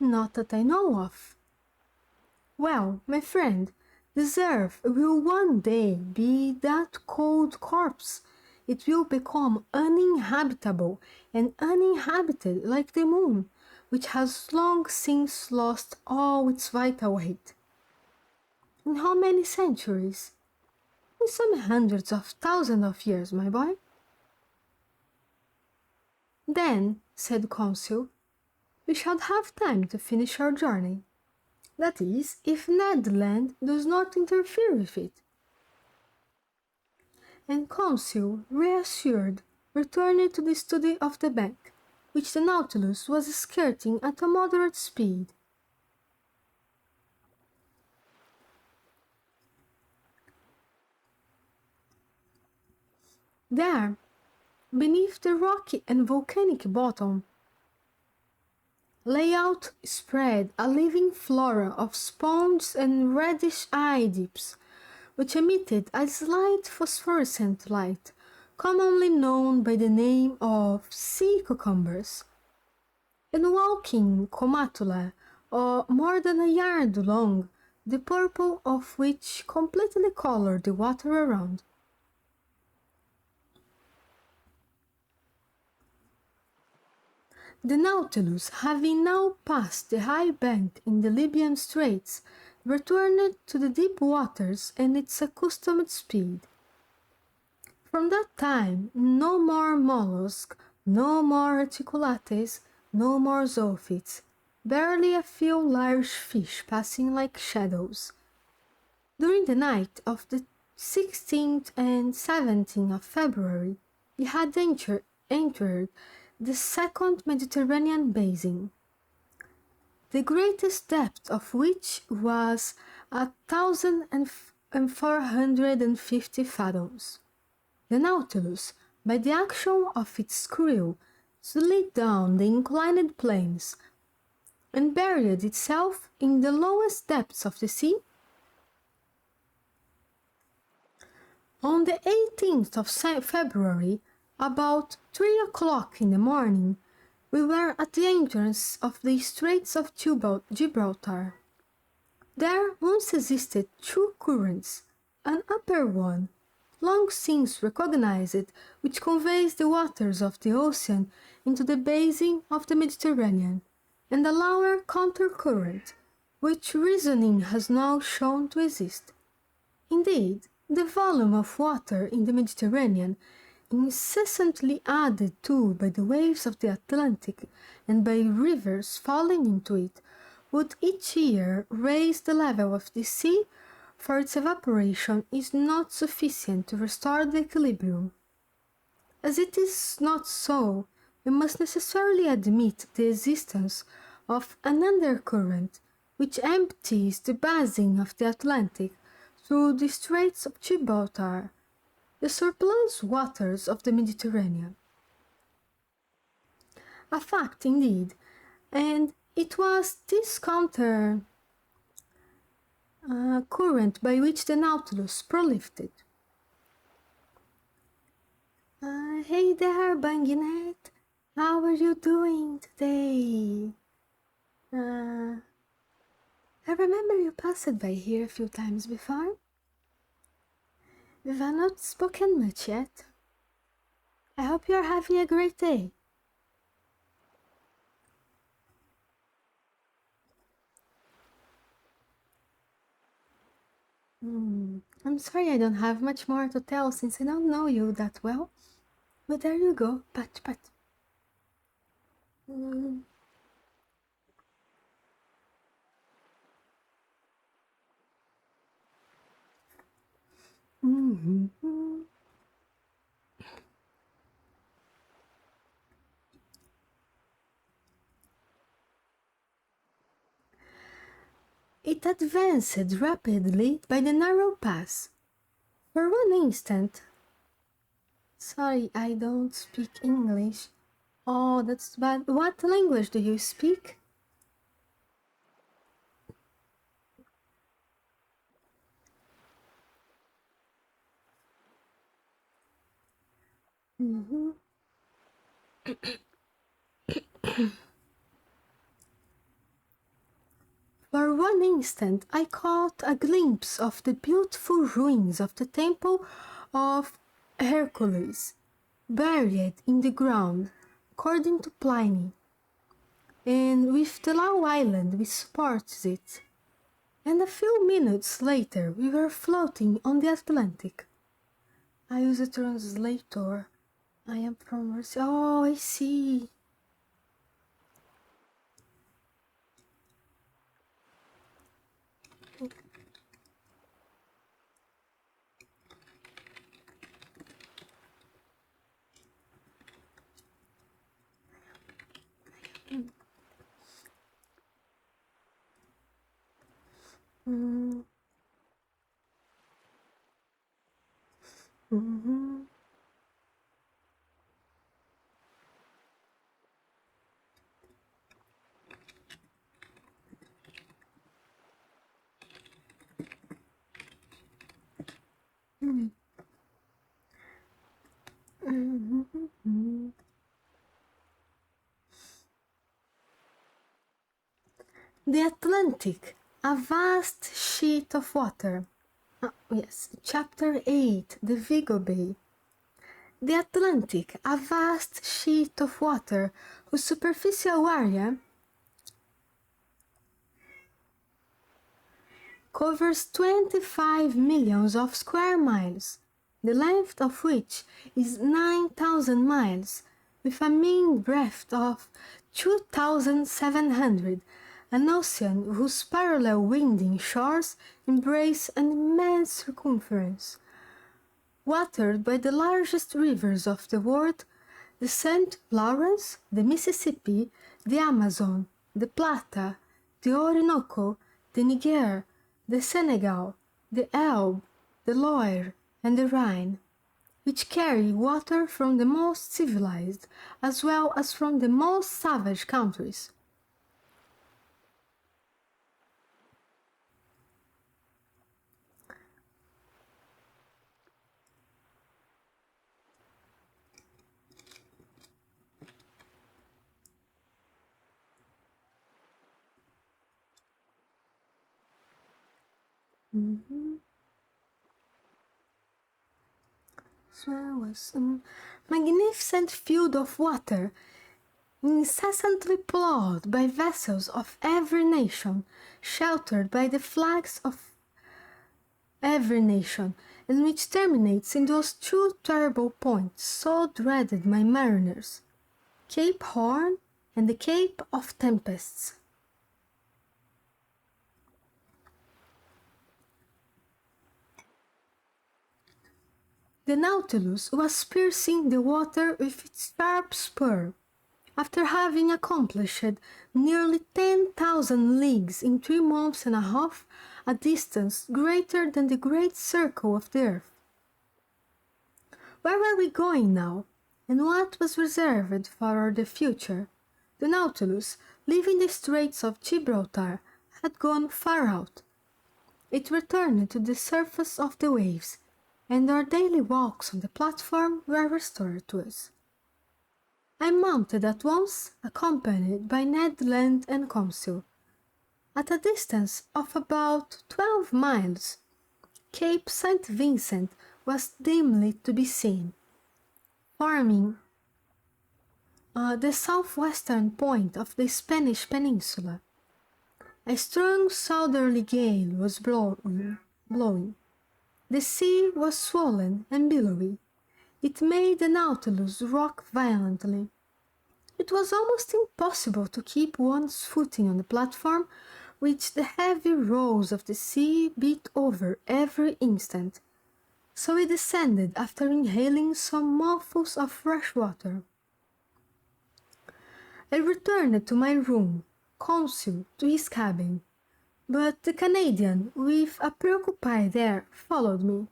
Not that I know of. Well, my friend, this earth will one day be that cold corpse. It will become uninhabitable and uninhabited like the moon, which has long since lost all its vital heat. In how many centuries? In some hundreds of thousands of years, my boy. Then, said Conseil, we shall have time to finish our journey. That is, if Ned Land does not interfere with it. And Conseil, reassured, returned to the study of the bank, which the Nautilus was skirting at a moderate speed. There, beneath the rocky and volcanic bottom, lay out spread a living flora of sponges and reddish eye dips, which emitted a slight phosphorescent light, commonly known by the name of sea cucumbers, and walking comatula, or more than a yard long, the purple of which completely colored the water around. The Nautilus, having now passed the high bank in the Libyan Straits, returned to the deep waters and its accustomed speed. From that time, no more mollusks, no more reticulates, no more zoophytes, barely a few large fish passing like shadows. During the night of the 16th and 17th of February, he had entered the second Mediterranean basin, the greatest depth of which was 1,450 fathoms. The Nautilus, by the action of its crew, slid down the inclined planes and buried itself in the lowest depths of the sea. On the 18th of February, about 3 o'clock in the morning, we were at the entrance of the Straits of Gibraltar. There once existed two currents, an upper one, long since recognized, which conveys the waters of the ocean into the basin of the Mediterranean, and a lower counter-current, which reasoning has now shown to exist. Indeed, the volume of water in the Mediterranean incessantly added to by the waves of the Atlantic and by rivers falling into it, would each year raise the level of the sea, for its evaporation is not sufficient to restore the equilibrium. As it is not so, we must necessarily admit the existence of an undercurrent which empties the basin of the Atlantic through the Straits of Gibraltar, the surplus waters of the Mediterranean. A fact indeed, and it was this counter current by which the Nautilus prolifted. Hey there, Banginet. How are you doing today? I remember you passed by here a few times before. We've not spoken much yet. I hope you're having a great day. I'm sorry I don't have much more to tell since I don't know you that well. But there you go, pat pat. It advanced rapidly by the narrow pass. For one instant... Sorry, I don't speak English. Oh, that's bad. What language do you speak? For one instant I caught a glimpse of the beautiful ruins of the temple of Hercules, buried in the ground, according to Pliny, and with the low island which supports it. And a few minutes later we were floating on the Atlantic. I use a translator. I am from Russia. Oh, I see. The Atlantic, a vast sheet of water. Yes, Chapter 8, the Vigo Bay. The Atlantic, a vast sheet of water whose superficial area covers 25 millions of square miles, the length of which is 9,000 miles, with a mean breadth of 2,700, an ocean whose parallel winding shores embrace an immense circumference, watered by the largest rivers of the world, the St. Lawrence, the Mississippi, the Amazon, the Plata, the Orinoco, the Niger, the Senegal, the Elbe, the Loire, and the Rhine, which carry water from the most civilized as well as from the most savage countries. So there was a magnificent field of water, incessantly plowed by vessels of every nation, sheltered by the flags of every nation, and which terminates in those two terrible points so dreaded by mariners, Cape Horn and the Cape of Tempests. The Nautilus was piercing the water with its sharp spur, after having accomplished nearly 10,000 leagues in 3 months and a half, a distance greater than the great circle of the earth. Where were we going now, and what was reserved for the future? The Nautilus, leaving the Straits of Gibraltar, had gone far out. It returned to the surface of the waves, and our daily walks on the platform were restored to us. I mounted at once, accompanied by Ned Land and Conseil. At a distance of about 12 miles, Cape St. Vincent was dimly to be seen, forming the southwestern point of the Spanish peninsula. A strong southerly gale was blowing. The sea was swollen and billowy. It made the Nautilus rock violently. It was almost impossible to keep one's footing on the platform, which the heavy rolls of the sea beat over every instant, so we descended after inhaling some mouthfuls of fresh water. I returned to my room, Conseil to his cabin, but the Canadian, with a preoccupied air, followed me.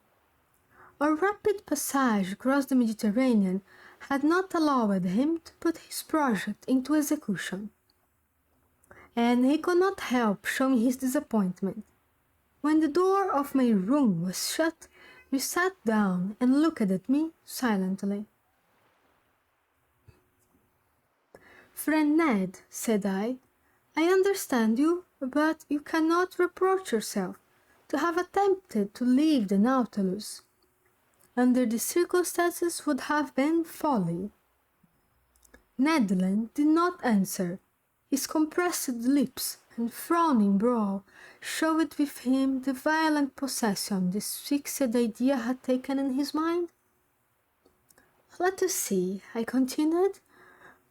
Our rapid passage across the Mediterranean had not allowed him to put his project into execution, and he could not help showing his disappointment. When the door of my room was shut, he sat down and looked at me silently. "Friend Ned," said I understand you, but you cannot reproach yourself to have attempted to leave the Nautilus. Under the circumstances would have been folly." Ned Land did not answer. His compressed lips and frowning brow showed with him the violent possession this fixed idea had taken in his mind. "Let us see," I continued.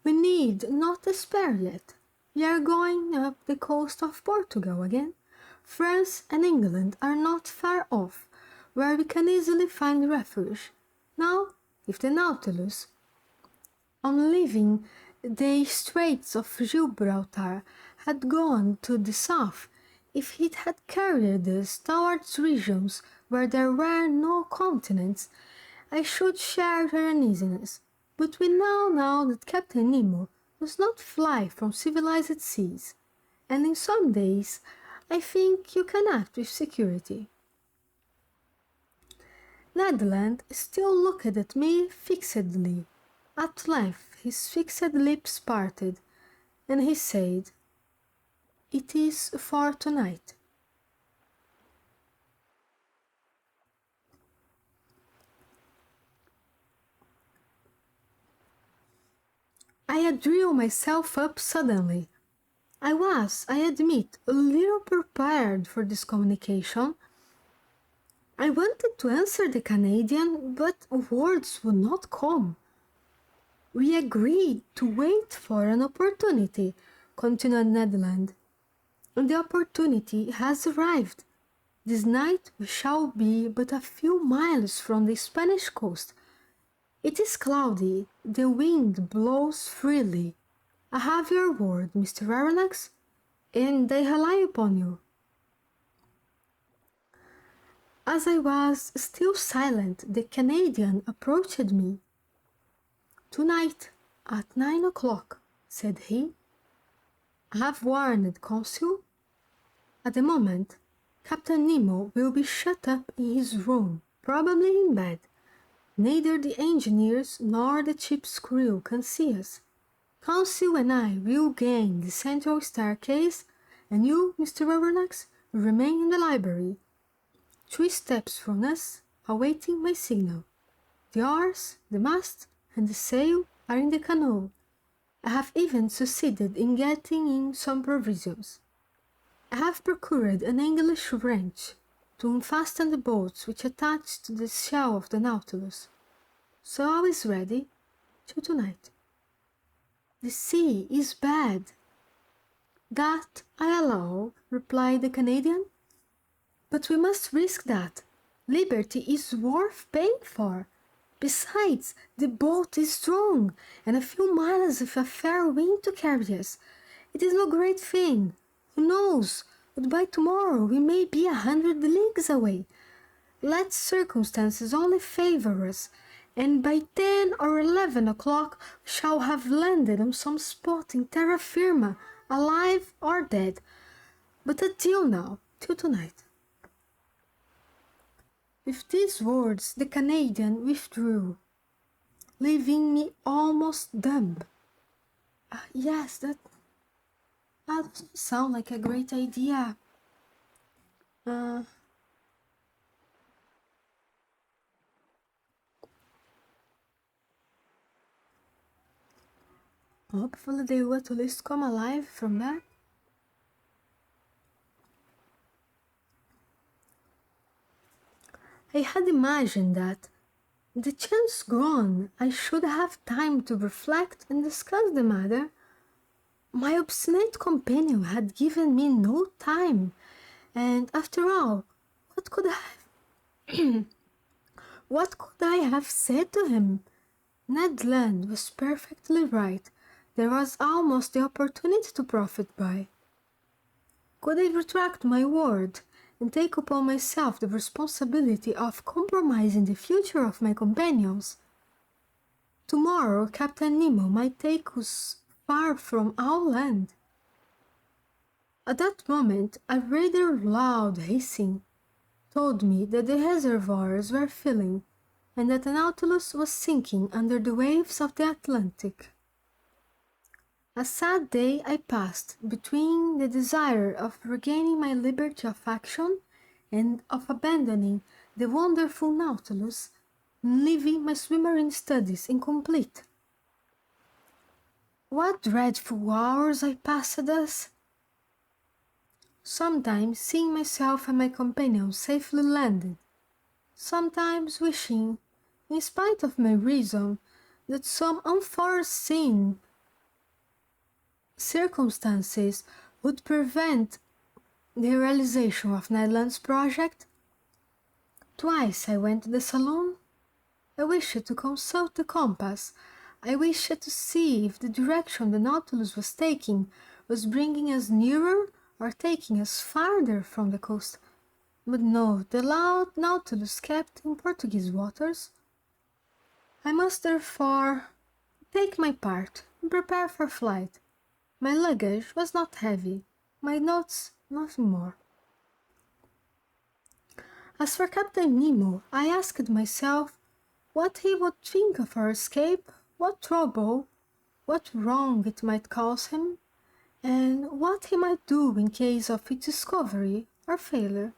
"We need not despair yet. We are going up the coast of Portugal again. France and England are not far off, where we can easily find refuge. Now, if the Nautilus, on leaving the Straits of Gibraltar, had gone to the south, if it had carried us towards regions where there were no continents, I should share her uneasiness. But we now know that Captain Nemo does not fly from civilized seas, and in some days I think you can act with security." Ned Land still looked at me fixedly. At length his fixed lips parted, and he said, "It is for tonight." I drew myself up suddenly. I was, I admit, a little prepared for this communication. I wanted to answer the Canadian, but words would not come. "We agreed to wait for an opportunity," continued Ned Land, "and the opportunity has arrived. This night we shall be but a few miles from the Spanish coast. It is cloudy, the wind blows freely. I have your word, Mr. Aronnax, and I rely upon you." As I was still silent, the Canadian approached me. "Tonight, at 9 o'clock," said he. "I have warned Conseil. At the moment, Captain Nemo will be shut up in his room, probably in bed. Neither the engineers nor the ship's crew can see us. Conseil and I will gain the central staircase, and you, Mr. Aronnax, will remain in the library, 3 steps from us, awaiting my signal. The oars, the mast, and the sail are in the canoe. I have even succeeded in getting in some provisions. I have procured an English wrench. to unfasten the bolts which attached to the shell of the Nautilus. So I was ready till tonight. The sea is bad. That I allow, replied the Canadian. But we must risk that. Liberty is worth paying for. Besides, the boat is strong, and a few miles with a fair wind to carry us. It is no great thing. Who knows? But by tomorrow we may be 100 leagues away. Let circumstances only favor us, and by 10 or 11 o'clock we shall have landed on some spot in terra firma, alive or dead. But until now, till tonight. With these words, the Canadian withdrew, leaving me almost dumb. Yes, that doesn't sound like a great idea. Hopefully they will at least come alive from that. I had imagined that, the chance gone, I should have time to reflect and discuss the matter. My obstinate companion had given me no time, and after all, what could I have said to him? Ned Land was perfectly right. There was almost the opportunity to profit by. Could I retract my word and take upon myself the responsibility of compromising the future of my companions? Tomorrow Captain Nemo might take us far from our land. At that moment, a rather loud hissing told me that the reservoirs were filling and that the Nautilus was sinking under the waves of the Atlantic. A sad day I passed between the desire of regaining my liberty of action and of abandoning the wonderful Nautilus and leaving my submarine studies incomplete. What dreadful hours I passed thus! Sometimes seeing myself and my companions safely landed, sometimes wishing, in spite of my reason, that some unforeseen circumstances would prevent the realization of Ned Land's project. Twice I went to the saloon. I wished to consult the compass. I wished to see if the direction the Nautilus was taking was bringing us nearer or taking us farther from the coast. But no, the loud Nautilus kept in Portuguese waters. I must therefore take my part and prepare for flight. My luggage was not heavy, my notes nothing more. As for Captain Nemo, I asked myself what he would think of our escape, what trouble, what wrong it might cause him, and what he might do in case of its discovery or failure.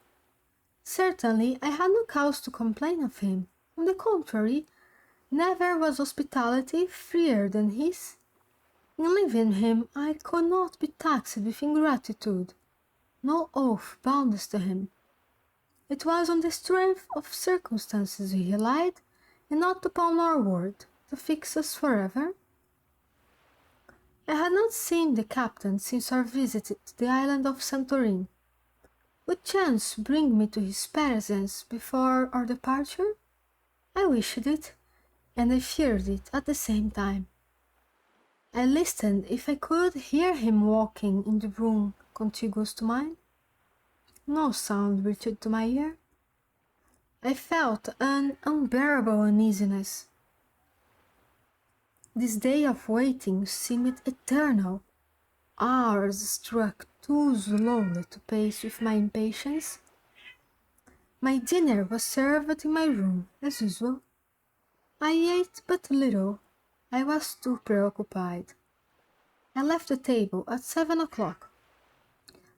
Certainly I had no cause to complain of him. On the contrary, never was hospitality freer than his. In leaving him I could not be taxed with ingratitude. No oath bound us to him. It was on the strength of circumstances we relied, and not upon our word, to fix us forever. I had not seen the captain since our visit to the island of Santorin. Would chance bring me to his presence before our departure? I wished it, and I feared it at the same time. I listened if I could hear him walking in the room contiguous to mine. No sound reached to my ear. I felt an unbearable uneasiness. This day of waiting seemed eternal. Hours struck too slowly to pace with my impatience. My dinner was served in my room, as usual. I ate but little. I was too preoccupied. I left the table at 7 o'clock.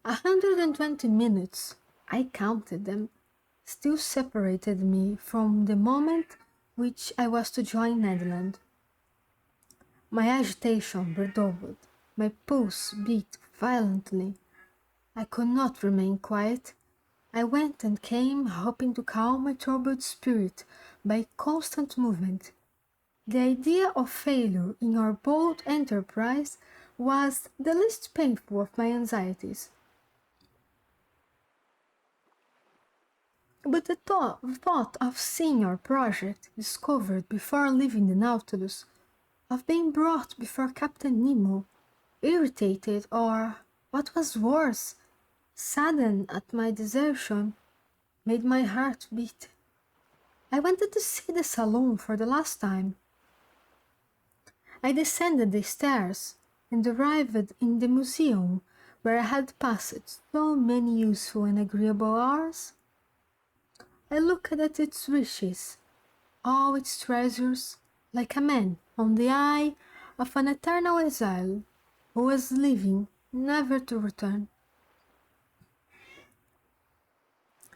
120 minutes, I counted them, still separated me from the moment which I was to join Ned Land. My agitation redoubled. My pulse beat violently. I could not remain quiet. I went and came, hoping to calm my troubled spirit by constant movement. The idea of failure in our bold enterprise was the least painful of my anxieties. But the thought of seeing our project discovered before leaving the Nautilus, of being brought before Captain Nemo, irritated or, what was worse, saddened at my desertion, made my heart beat. I wanted to see the saloon for the last time. I descended the stairs and arrived in the museum where I had passed so many useful and agreeable hours. I looked at its riches, all its treasures, like a man on the eye of an eternal exile who was leaving never to return.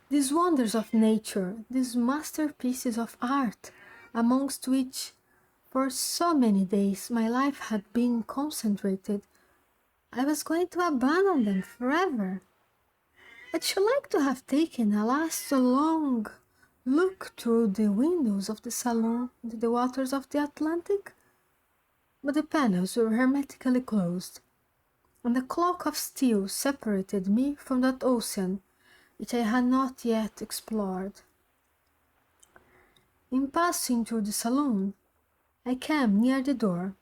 These wonders of nature, these masterpieces of art, amongst which for so many days my life had been concentrated, I was going to abandon them forever. I should like to have taken a last long look through the windows of the saloon into the waters of the Atlantic, but the panels were hermetically closed, and a cloak of steel separated me from that ocean which I had not yet explored. In passing through the saloon, I came near the door.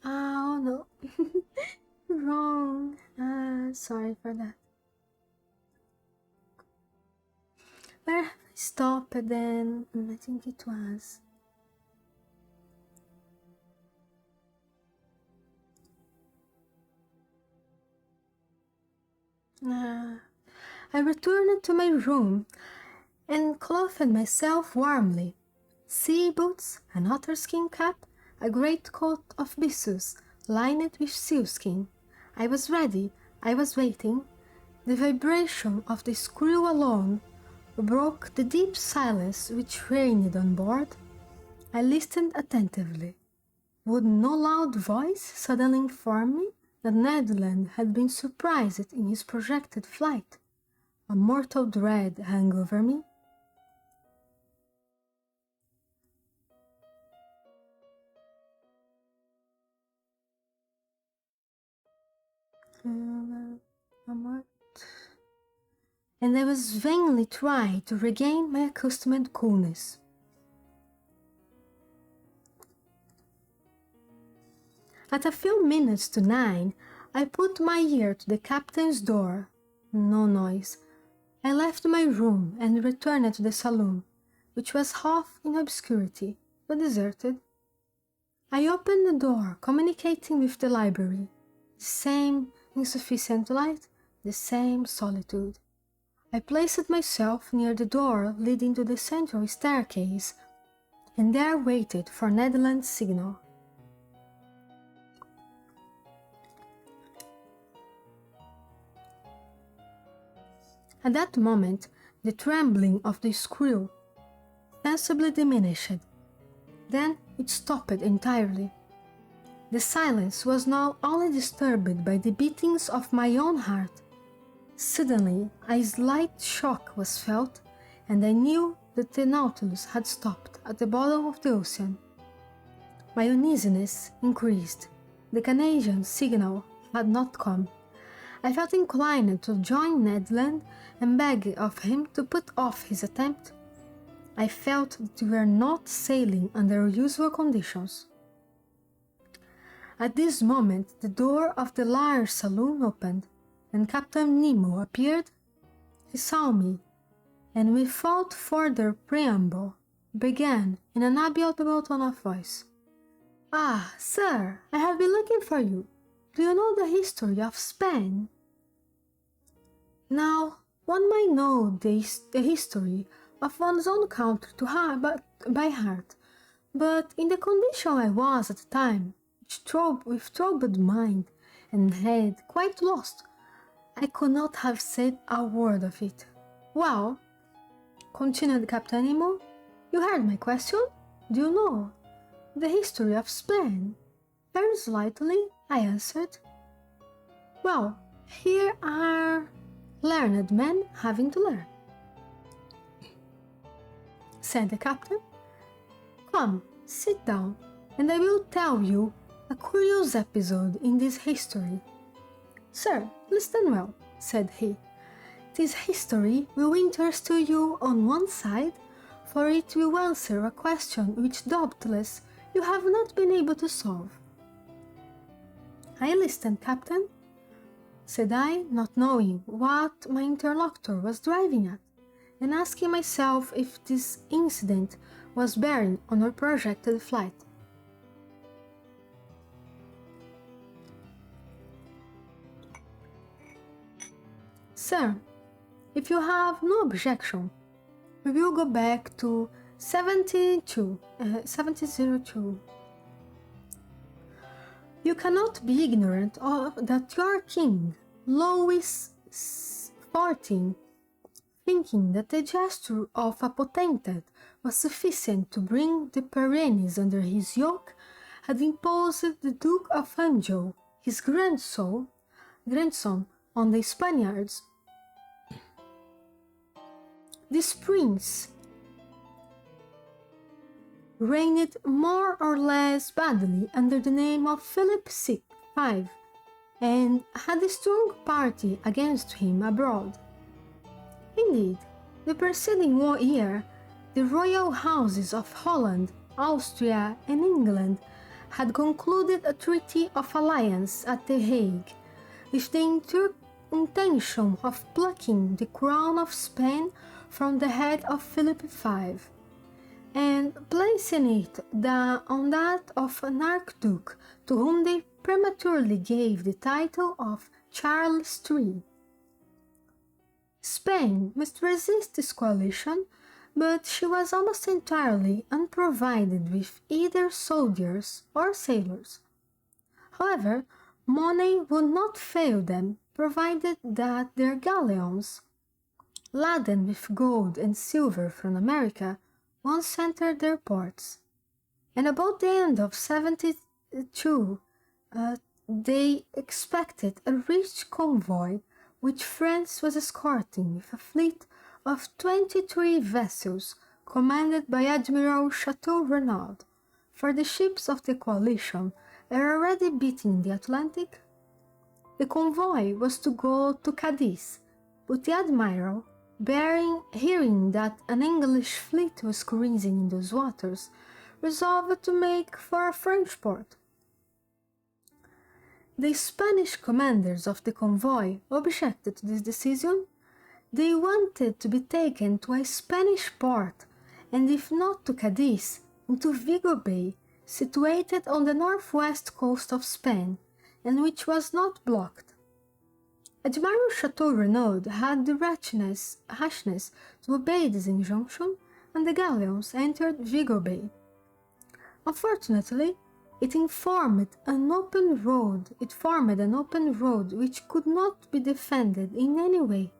Oh no, wrong. Sorry for that. Where have I stopped then? I think it was. I returned to my room and clothed myself warmly. Sea boots, an otter-skin cap, a greatcoat of byssus lined with sealskin. I was ready. I was waiting. The vibration of the screw alone broke the deep silence which reigned on board. I listened attentively. Would no loud voice suddenly inform me that Ned Land had been surprised in his projected flight? A mortal dread hung over me. And I was vainly trying to regain my accustomed coolness. At a few minutes to 9, I put my ear to the captain's door. No noise. I left my room and returned to the saloon, which was half in obscurity, but deserted. I opened the door communicating with the library. The same insufficient light, the same solitude. I placed myself near the door leading to the central staircase, and there waited for Ned Land's signal. At that moment, the trembling of the screw sensibly diminished. Then it stopped entirely. The silence was now only disturbed by the beatings of my own heart. Suddenly, a slight shock was felt, and I knew that the Nautilus had stopped at the bottom of the ocean. My uneasiness increased. The Canadian signal had not come. I felt inclined to join Ned Land and beg of him to put off his attempt. I felt that we were not sailing under usual conditions. At this moment, the door of the large saloon opened, and Captain Nemo appeared. He saw me, and without further preamble, began in an audible tone of voice. "Ah, sir, I have been looking for you. Do you know the history of Spain?" Now, one might know the history of one's own country by heart, but in the condition I was at the time, with troubled mind and head quite lost, I could not have said a word of it. "Well," continued Captain Nemo, "you heard my question? Do you know the history of Spain?" "Very slightly," I answered. "Well, here are learned men having to learn," said the captain. "Come, sit down, and I will tell you a curious episode in this history." "Sir, listen well," said he. "This history will interest you on one side, for it will answer a question which doubtless you have not been able to solve." "I listen, Captain," said I, not knowing what my interlocutor was driving at, and asking myself if this incident was bearing on our projected flight. "Sir, if you have no objection, we will go back to 1702. You cannot be ignorant of that your king, Louis XIV, thinking that the gesture of a potentate was sufficient to bring the Pyrenees under his yoke, had imposed the Duke of Anjou, his grandson, on the Spaniards. This prince reigned more or less badly under the name of Philip V, and had a strong party against him abroad. Indeed, the preceding year, the royal houses of Holland, Austria, and England had concluded a treaty of alliance at The Hague, with the intention of plucking the crown of Spain from the head of Philip V, and placing it on that of an archduke to whom they prematurely gave the title of Charles III. Spain must resist this coalition, but she was almost entirely unprovided with either soldiers or sailors. However, money would not fail them, provided that their galleons, laden with gold and silver from America, once entered their ports. And about the end of 72, they expected a rich convoy which France was escorting with a fleet of 23 vessels commanded by Admiral Chateau Renaud, for the ships of the coalition were already beating the Atlantic. The convoy was to go to Cadiz, but the admiral, hearing that an English fleet was cruising in those waters, resolved to make for a French port. The Spanish commanders of the convoy objected to this decision. They wanted to be taken to a Spanish port, and if not to Cadiz, into Vigo Bay, situated on the northwest coast of Spain, and which was not blocked. Admiral Chateau Renaud had the rashness to obey this injunction, and the galleons entered Vigo Bay. Unfortunately, it formed an open road which could not be defended in any way.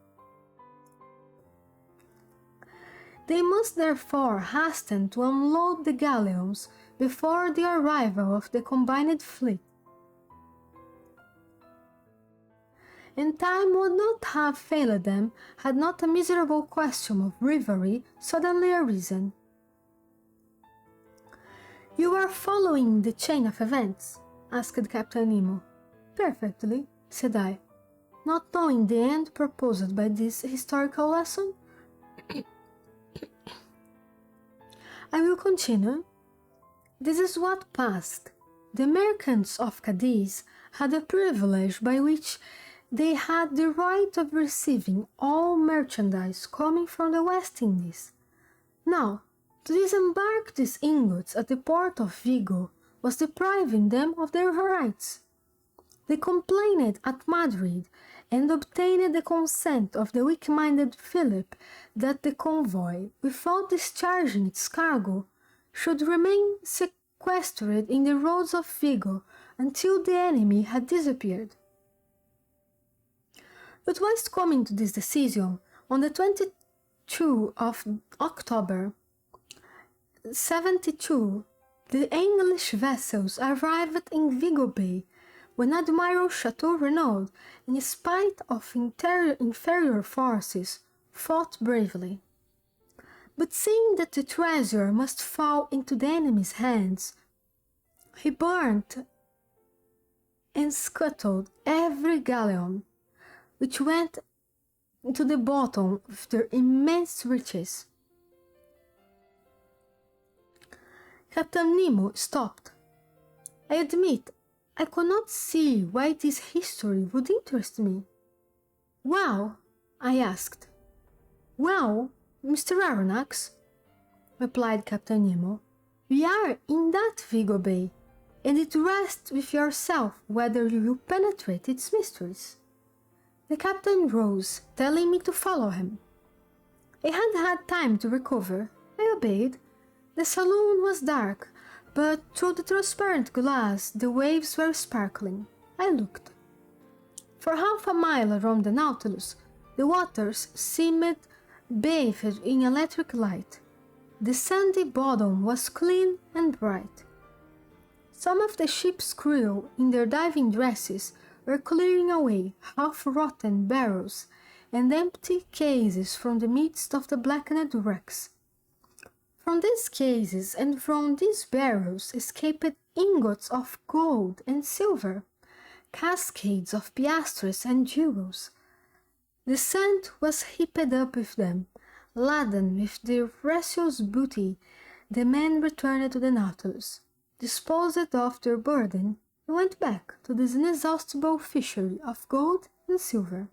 They must therefore hasten to unload the galleons before the arrival of the combined fleet. And time would not have failed them had not a miserable question of rivalry suddenly arisen. "You are following the chain of events?" asked Captain Nemo. "Perfectly," said I, not knowing the end proposed by this historical lesson. I will continue. This is what passed. The merchants of Cadiz had a privilege by which they had the right of receiving all merchandise coming from the West Indies. Now, to disembark these ingots at the port of Vigo was depriving them of their rights. They complained at Madrid and obtained the consent of the weak-minded Philip that the convoy, without discharging its cargo, should remain sequestered in the roads of Vigo until the enemy had disappeared. But whilst coming to this decision, on the 22nd of October 72, the English vessels arrived in Vigo Bay, when Admiral Chateau Renaud, in spite of inferior forces, fought bravely. But seeing that the treasure must fall into the enemy's hands, he burnt and scuttled every galleon which went into the bottom with their immense riches. Captain Nemo stopped. I admit I could not see why this history would interest me. "Well," I asked. "Well, Mr. Aronnax," replied Captain Nemo, "we are in that Vigo Bay, and it rests with yourself whether you will penetrate its mysteries." The captain rose, telling me to follow him. I had had time to recover. I obeyed. The saloon was dark, but through the transparent glass the waves were sparkling. I looked. For half a mile around the Nautilus, the waters seemed bathed in electric light. The sandy bottom was clean and bright. Some of the ship's crew, in their diving dresses, were clearing away half-rotten barrels and empty cases from the midst of the blackened wrecks. From these cases and from these barrels escaped ingots of gold and silver, cascades of piastres and jewels. The sand was heaped up with them. Laden with their precious booty, the men returned to the Nautilus, disposed of their burden, and went back to this inexhaustible fishery of gold and silver.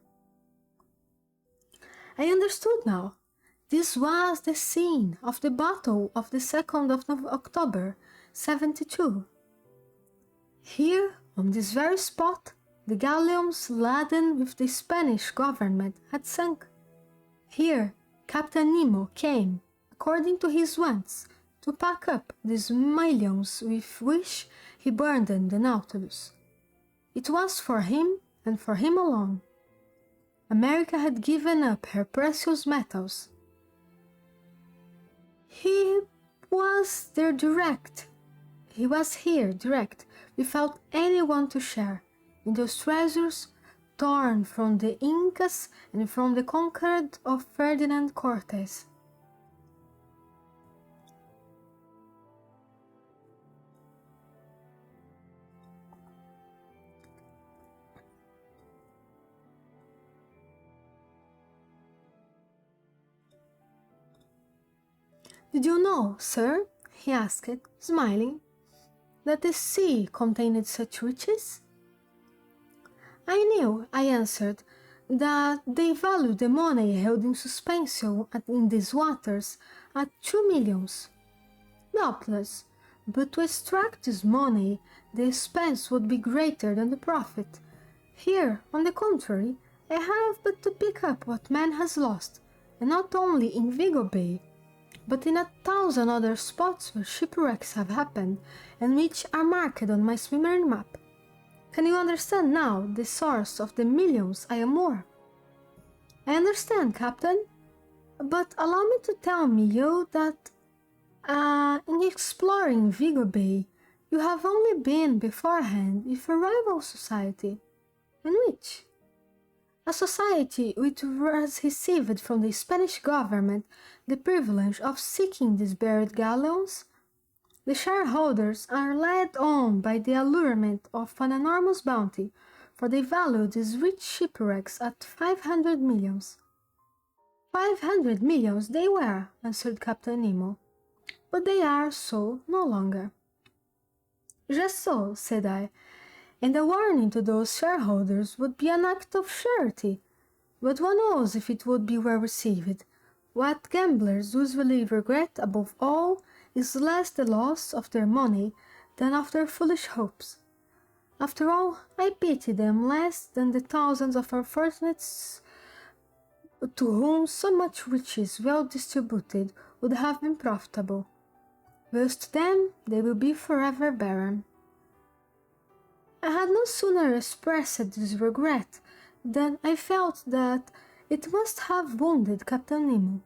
I understood now. This was the scene of the battle of the 2nd of October, 72. Here, on this very spot, the galleons laden with the Spanish government had sunk. Here, Captain Nemo came, according to his wants, to pack up these millions with which he burdened the Nautilus. It was for him and for him alone. America had given up her precious metals. He was here direct, without anyone to share in those treasures torn from the Incas and from the conquered of Ferdinand Cortes. Did you know, sir, he asked, smiling, that the sea contained such riches? I knew, I answered, that they valued the money held in suspension in these waters at 2 millions. Doubtless, but to extract this money, the expense would be greater than the profit. Here, on the contrary, I have but to pick up what man has lost, and not only in Vigo Bay, but in 1,000 other spots where shipwrecks have happened, and which are marked on my swimmer map. Can you understand now the source of the millions I am worth? I understand, Captain, but allow me to tell you that in exploring Vigo Bay, you have only been beforehand with a rival society. And which? A society which has received from the Spanish government the privilege of seeking these buried galleons. The shareholders are led on by the allurement of an enormous bounty, for they value these rich shipwrecks at 500 millions. 500 millions they were, answered Captain Nemo, but they are so no longer. Just so, said I, and a warning to those shareholders would be an act of charity, but one knows if it would be well received. What gamblers usually regret above all is less the loss of their money than of their foolish hopes. After all, I pity them less than the thousands of unfortunates to whom so much riches well distributed would have been profitable, whilst to them they will be forever barren. I had no sooner expressed this regret than I felt that it must have wounded Captain Nemo.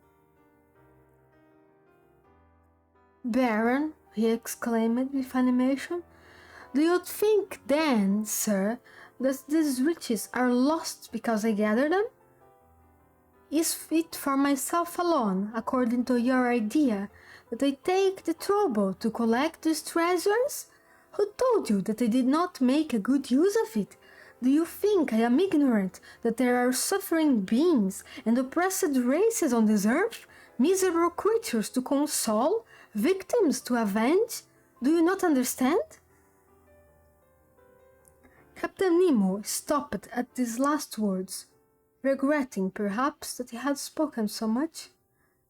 "Baron," he exclaimed with animation, "do you think then, sir, that these riches are lost because I gather them? Is it for myself alone, according to your idea, that I take the trouble to collect these treasures? Who told you that I did not make a good use of it? Do you think I am ignorant that there are suffering beings and oppressed races on this earth, miserable creatures to console, victims to avenge? Do you not understand?" Captain Nemo stopped at these last words, regretting perhaps that he had spoken so much,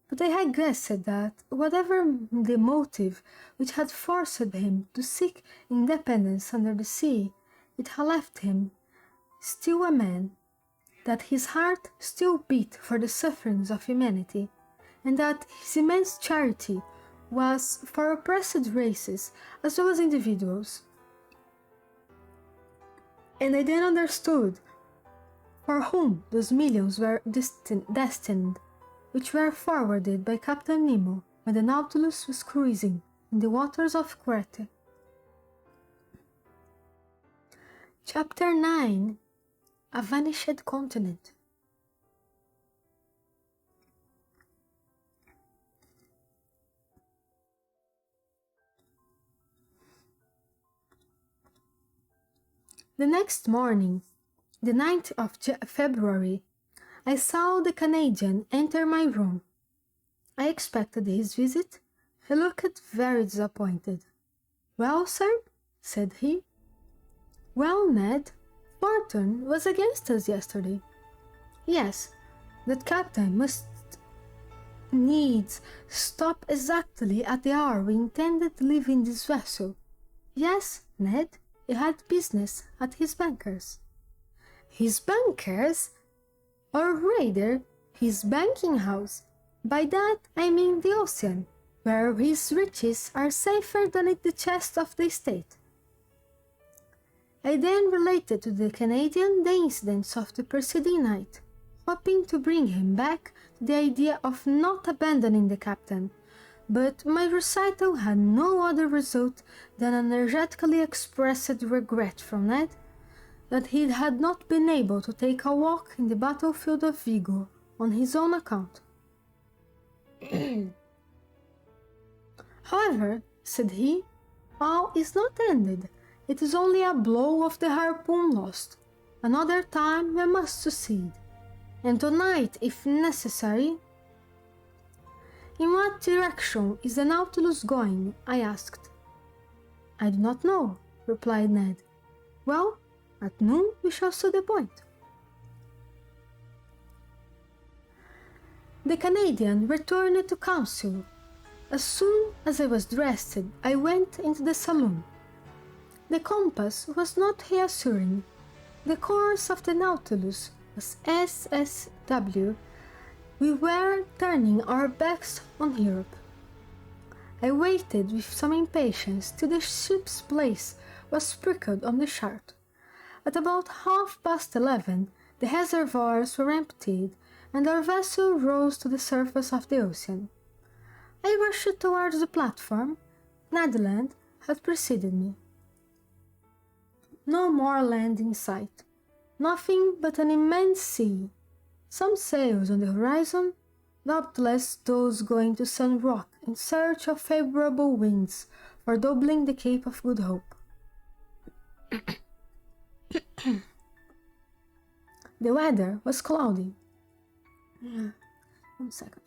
but I had guessed that, whatever the motive which had forced him to seek independence under the sea, it had left him still a man, that his heart still beat for the sufferings of humanity, and that his immense charity was for oppressed races as well as individuals. And I then understood for whom those millions were destined, which were forwarded by Captain Nemo when the Nautilus was cruising in the waters of Crete. Chapter 9: A Vanished Continent. The next morning, the 9th of February, I saw the Canadian enter my room. I expected his visit. He looked very disappointed. "Well, sir?" said he. "Well, Ned, fortune was against us yesterday." "Yes, that captain must needs stop exactly at the hour we intended leaving this vessel." "Yes, Ned, he had business at his bankers." "His bankers? Our raider his banking house. By that I mean the ocean, where his riches are safer than in the chest of the state. I then related to the Canadian the incidents of the preceding night, hoping to bring him back to the idea of not abandoning the captain, but my recital had no other result than an energetically expressed regret from Ned that he had not been able to take a walk in the battlefield of Vigo on his own account. However, said he, all is not ended. It is only a blow of the harpoon lost. Another time we must succeed, and tonight, if necessary. In what direction is the Nautilus going? I asked. I do not know, replied Ned. Well, at noon we shall see the point. The Canadian returned to council. As soon as I was dressed, I went into the saloon. The compass was not reassuring. The course of the Nautilus was SSW. We were turning our backs on Europe. I waited with some impatience till the ship's place was sprinkled on the chart. At about 11:30, the reservoirs were emptied and our vessel rose to the surface of the ocean. I rushed towards the platform. Ned Land had preceded me. No more land in sight. Nothing but an immense sea. Some sails on the horizon, doubtless those going to San Roque in search of favorable winds for doubling the Cape of Good Hope. The weather was cloudy. 1 second.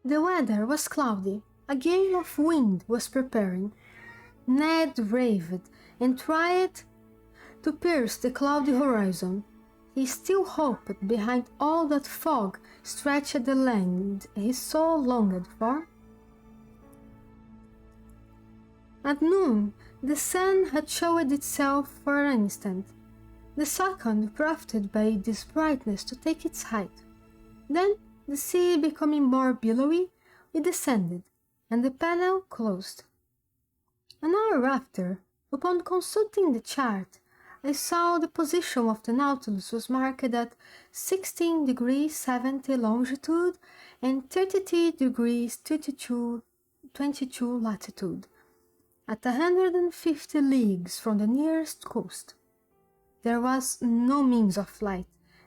The weather was cloudy. A gale of wind was preparing. Ned raved and tried to pierce the cloudy horizon. He still hoped behind all that fog stretched the land he so longed for. At noon, the sun had showed itself for an instant. The second profited by this brightness to take its height. Then, the sea becoming more billowy, we descended, and the panel closed. An hour after, upon consulting the chart, I saw the position of the Nautilus was marked at 16 degrees 70 longitude and 33 degrees 22 latitude, at 150 leagues from the nearest coast. There was no means of flight,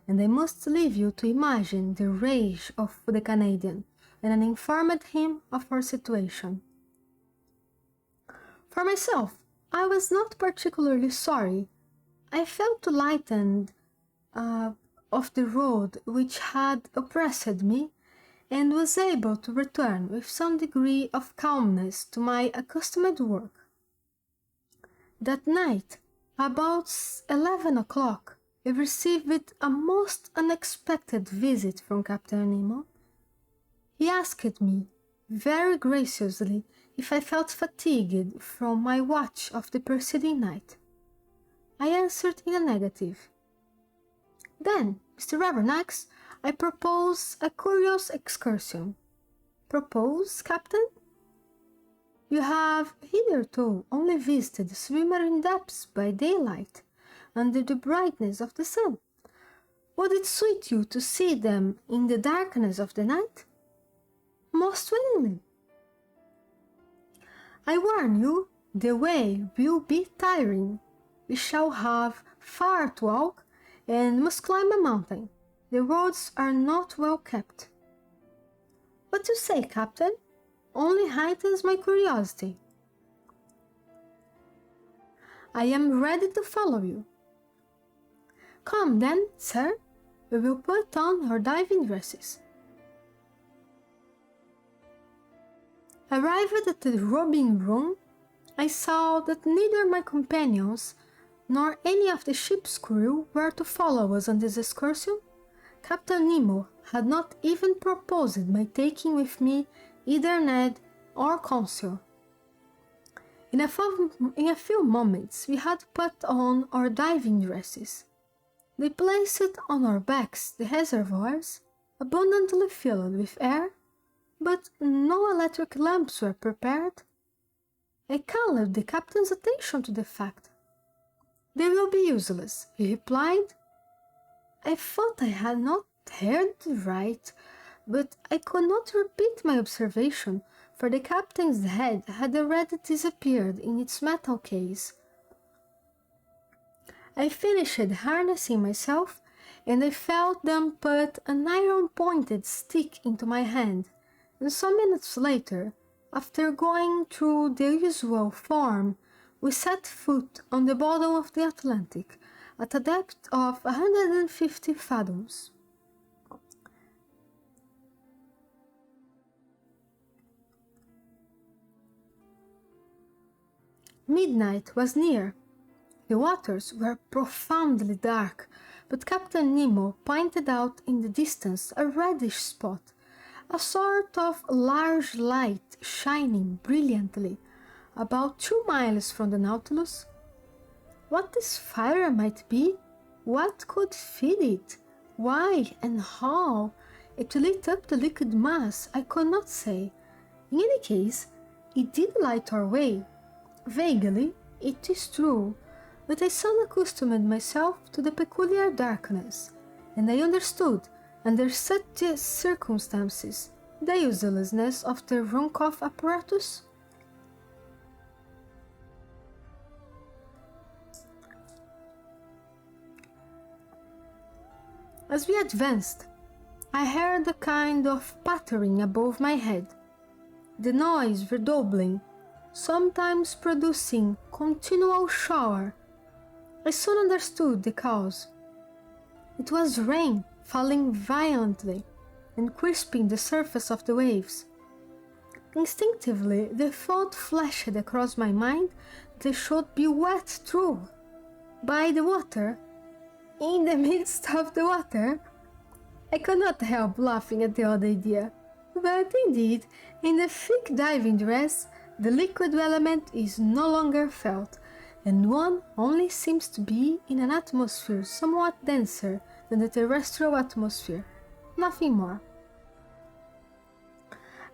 and I must leave you to imagine the rage of the Canadian, and I informed him of our situation. For myself, I was not particularly sorry. I felt lightened of the road which had oppressed me, and was able to return with some degree of calmness to my accustomed work. That night, about 11 o'clock, I received a most unexpected visit from Captain Nemo. He asked me, very graciously, if I felt fatigued from my watch of the preceding night. I answered in a negative. Then, Mr. Aronnax, I propose a curious excursion. Propose, Captain? You have hitherto only visited swimming depths by daylight, under the brightness of the sun. Would it suit you to see them in the darkness of the night? Most willingly. I warn you, the way will be tiring. We shall have far to walk and must climb a mountain. The roads are not well kept. What you say, Captain? Only heightens my curiosity. I am ready to follow you. Come then, sir, we will put on our diving dresses. Arrived at the robing room, I saw that neither my companions nor any of the ship's crew were to follow us on this excursion, Captain Nemo had not even proposed my taking with me either Ned or Conseil. In a few moments we had put on our diving dresses. They placed on our backs the reservoirs, abundantly filled with air, but no electric lamps were prepared. I called the captain's attention to the fact. "They will be useless," he replied. I thought I had not heard right, but I could not repeat my observation, for the captain's head had already disappeared in its metal case. I finished harnessing myself, and I felt them put an iron-pointed stick into my hand, and some minutes later, after going through the usual form, we set foot on the bottom of the Atlantic at a depth of 150 fathoms. Midnight was near. The waters were profoundly dark, but Captain Nemo pointed out in the distance a reddish spot, a sort of large light shining brilliantly, about 2 miles from the Nautilus. What this fire might be, what could feed it, why and how it lit up the liquid mass, I could not say. In any case, it did light our way. Vaguely, it is true, but I soon accustomed myself to the peculiar darkness, and I understood, under such circumstances, the uselessness of the Ruhmkorff apparatus. As we advanced, I heard a kind of pattering above my head, the noise redoubling, sometimes producing continual shower. I soon understood the cause. It was rain falling violently and crisping the surface of the waves. Instinctively, the thought flashed across my mind that I should be wet through by the water. In the midst of the water, I could not help laughing at the odd idea. But indeed, in the thick diving dress, the liquid element is no longer felt, and one only seems to be in an atmosphere somewhat denser than the terrestrial atmosphere, nothing more.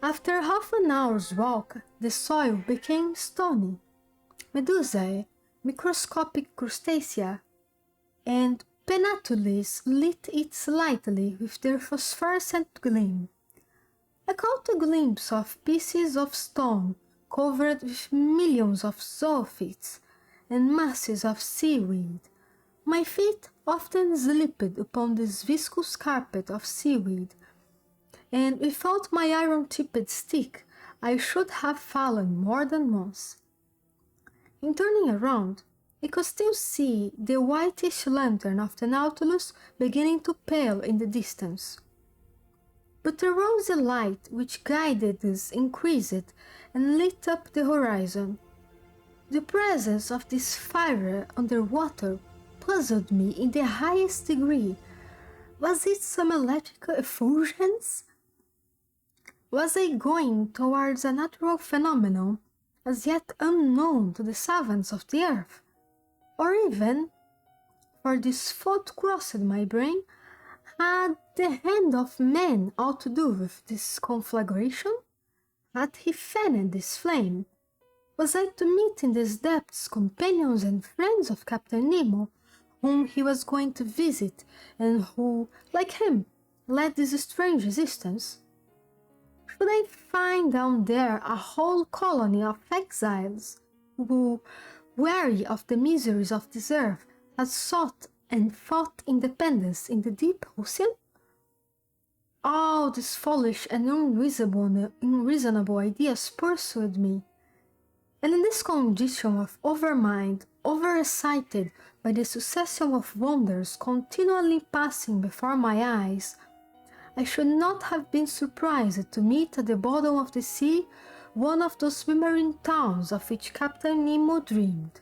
After half an hour's walk, the soil became stony. Medusae, microscopic crustacea, and Penatulis lit it slightly with their phosphorescent gleam. I caught a glimpse of pieces of stone covered with millions of zoophytes and masses of seaweed. My feet often slipped upon this viscous carpet of seaweed, and without my iron-tipped stick I should have fallen more than once. In turning around, I could still see the whitish lantern of the Nautilus beginning to pale in the distance. But the rosy light which guided us increased and lit up the horizon. The presence of this fire under water puzzled me in the highest degree. Was it some electrical effulgence? Was I going towards a natural phenomenon as yet unknown to the savants of the earth? Or even, for this thought crossed my brain, had the hand of man aught to do with this conflagration? Had he fanned this flame? Was I to meet in these depths companions and friends of Captain Nemo, whom he was going to visit, and who, like him, led this strange existence? Should I find down there a whole colony of exiles, who, weary of the miseries of this earth, had sought and fought independence in the deep ocean? All these foolish and unreasonable ideas pursued me, and in this condition of overmind, overexcited by the succession of wonders continually passing before my eyes, I should not have been surprised to meet at the bottom of the sea one of those submarine towns of which Captain Nemo dreamed.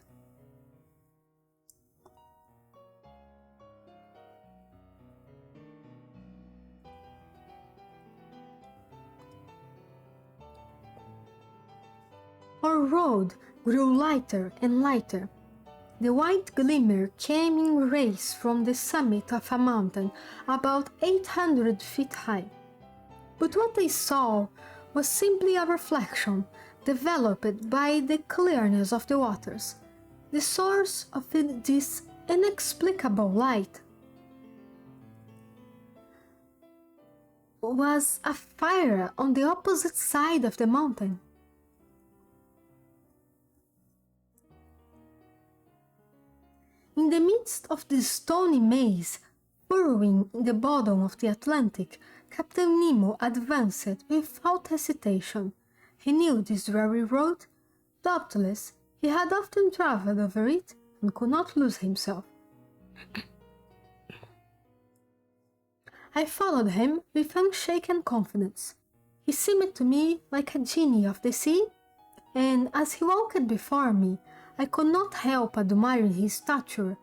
Our road grew lighter and lighter. The white glimmer came in rays from the summit of a mountain about 800 feet high. But what I saw was simply a reflection developed by the clearness of the waters. The source of this inexplicable light was a fire on the opposite side of the mountain. In the midst of this stony maze, burrowing in the bottom of the Atlantic, Captain Nemo advanced without hesitation. He knew this very road. Doubtless, he had often traveled over it and could not lose himself. I followed him with unshaken confidence. He seemed to me like a genie of the sea, and as he walked before me, I could not help admiring his stature,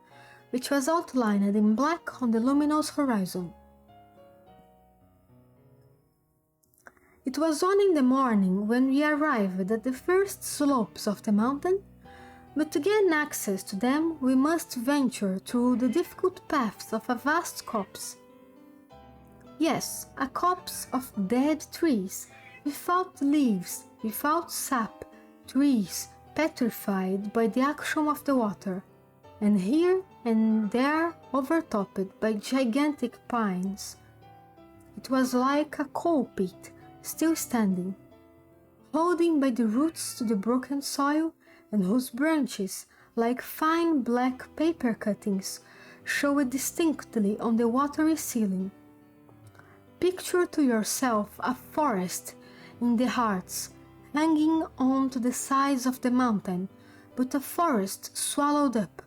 which was outlined in black on the luminous horizon. It was 1 in the morning when we arrived at the first slopes of the mountain, but to gain access to them we must venture through the difficult paths of a vast copse. Yes, a copse of dead trees, without leaves, without sap, trees petrified by the action of the water, and here and there overtopped by gigantic pines. It was like a coal pit, still standing, holding by the roots to the broken soil, and whose branches, like fine black paper cuttings, showed distinctly on the watery ceiling. Picture to yourself a forest in the Hartz, hanging on to the sides of the mountain, but a forest swallowed up.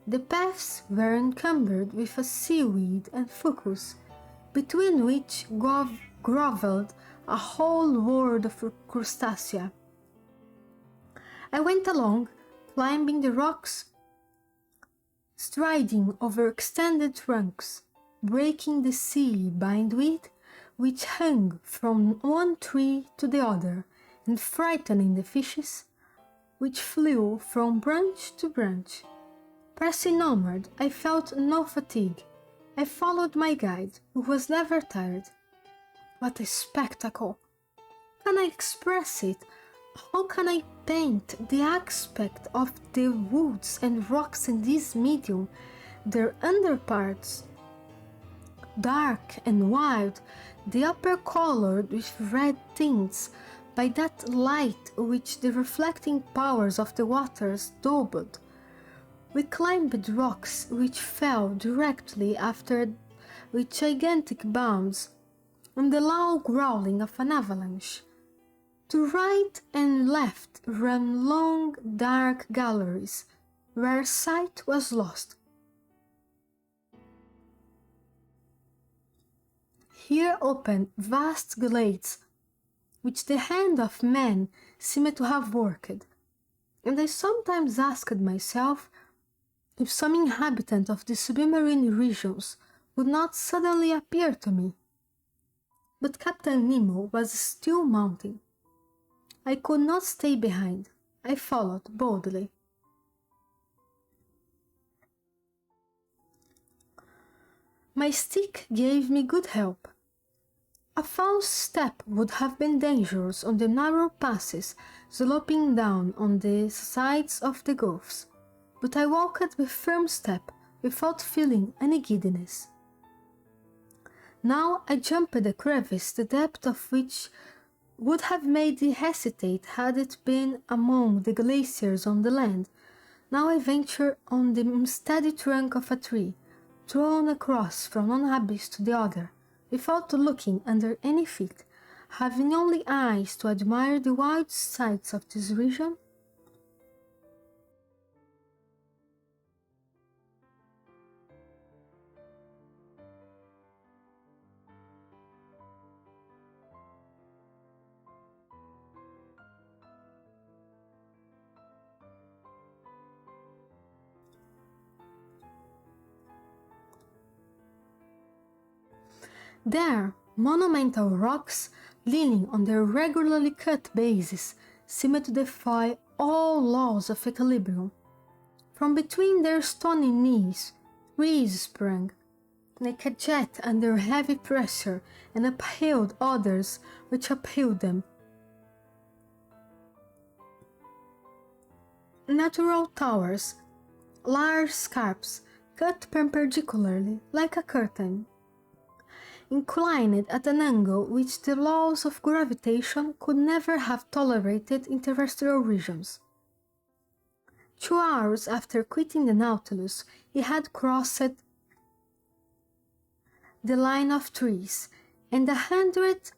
The paths were encumbered with a seaweed and fucus, between which grovelled a whole world of crustacea. I went along, climbing the rocks, striding over extended trunks, breaking the sea bindweed which hung from one tree to the other, and frightening the fishes which flew from branch to branch. Pressing onward, I felt no fatigue. I followed my guide, who was never tired. What a spectacle! Can I express it? How can I paint the aspect of the woods and rocks in this medium, their underparts dark and wild, the upper colored with red tints by that light which the reflecting powers of the waters doubled? We climbed rocks which fell directly after with gigantic bounds, and the loud growling of an avalanche. To right and left ran long, dark galleries, where sight was lost. Here opened vast glades, which the hand of man seemed to have worked, and I sometimes asked myself if some inhabitant of the submarine regions would not suddenly appear to me. But Captain Nemo was still mounting. I could not stay behind. I followed boldly. My stick gave me good help. A false step would have been dangerous on the narrow passes sloping down on the sides of the gulfs, but I walked with firm step without feeling any giddiness. Now I jumped a crevice the depth of which would have made me hesitate had it been among the glaciers on the land. Now I venture on the unsteady trunk of a tree, thrown across from one abyss to the other, without looking under any feet, having only eyes to admire the wild sights of this region. There, monumental rocks, leaning on their regularly cut bases, seemed to defy all laws of equilibrium. From between their stony knees, trees sprang, like a jet under heavy pressure, and upheld others which upheld them. Natural towers, large scarps, cut perpendicularly like a curtain, inclined at an angle which the laws of gravitation could never have tolerated in terrestrial regions. 2 hours after quitting the Nautilus, he had crossed the line of trees, and 100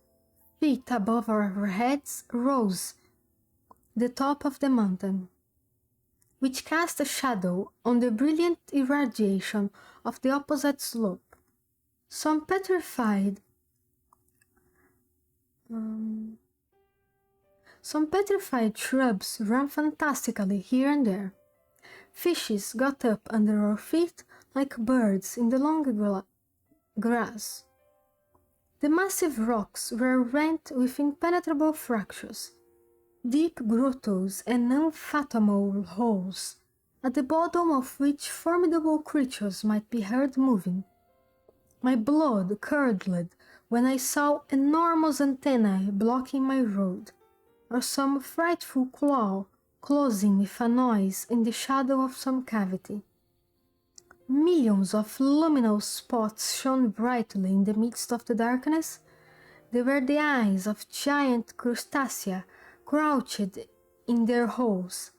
feet above our heads rose the top of the mountain, which cast a shadow on the brilliant irradiation of the opposite slope. Some petrified shrubs ran fantastically here and there. Fishes got up under our feet like birds in the long grass. The massive rocks were rent with impenetrable fractures, deep grottos and unfathomable holes, at the bottom of which formidable creatures might be heard moving. My blood curdled when I saw enormous antennae blocking my road, or some frightful claw closing with a noise in the shadow of some cavity. Millions of luminous spots shone brightly in the midst of the darkness. They were the eyes of giant crustacea crouched in their holes,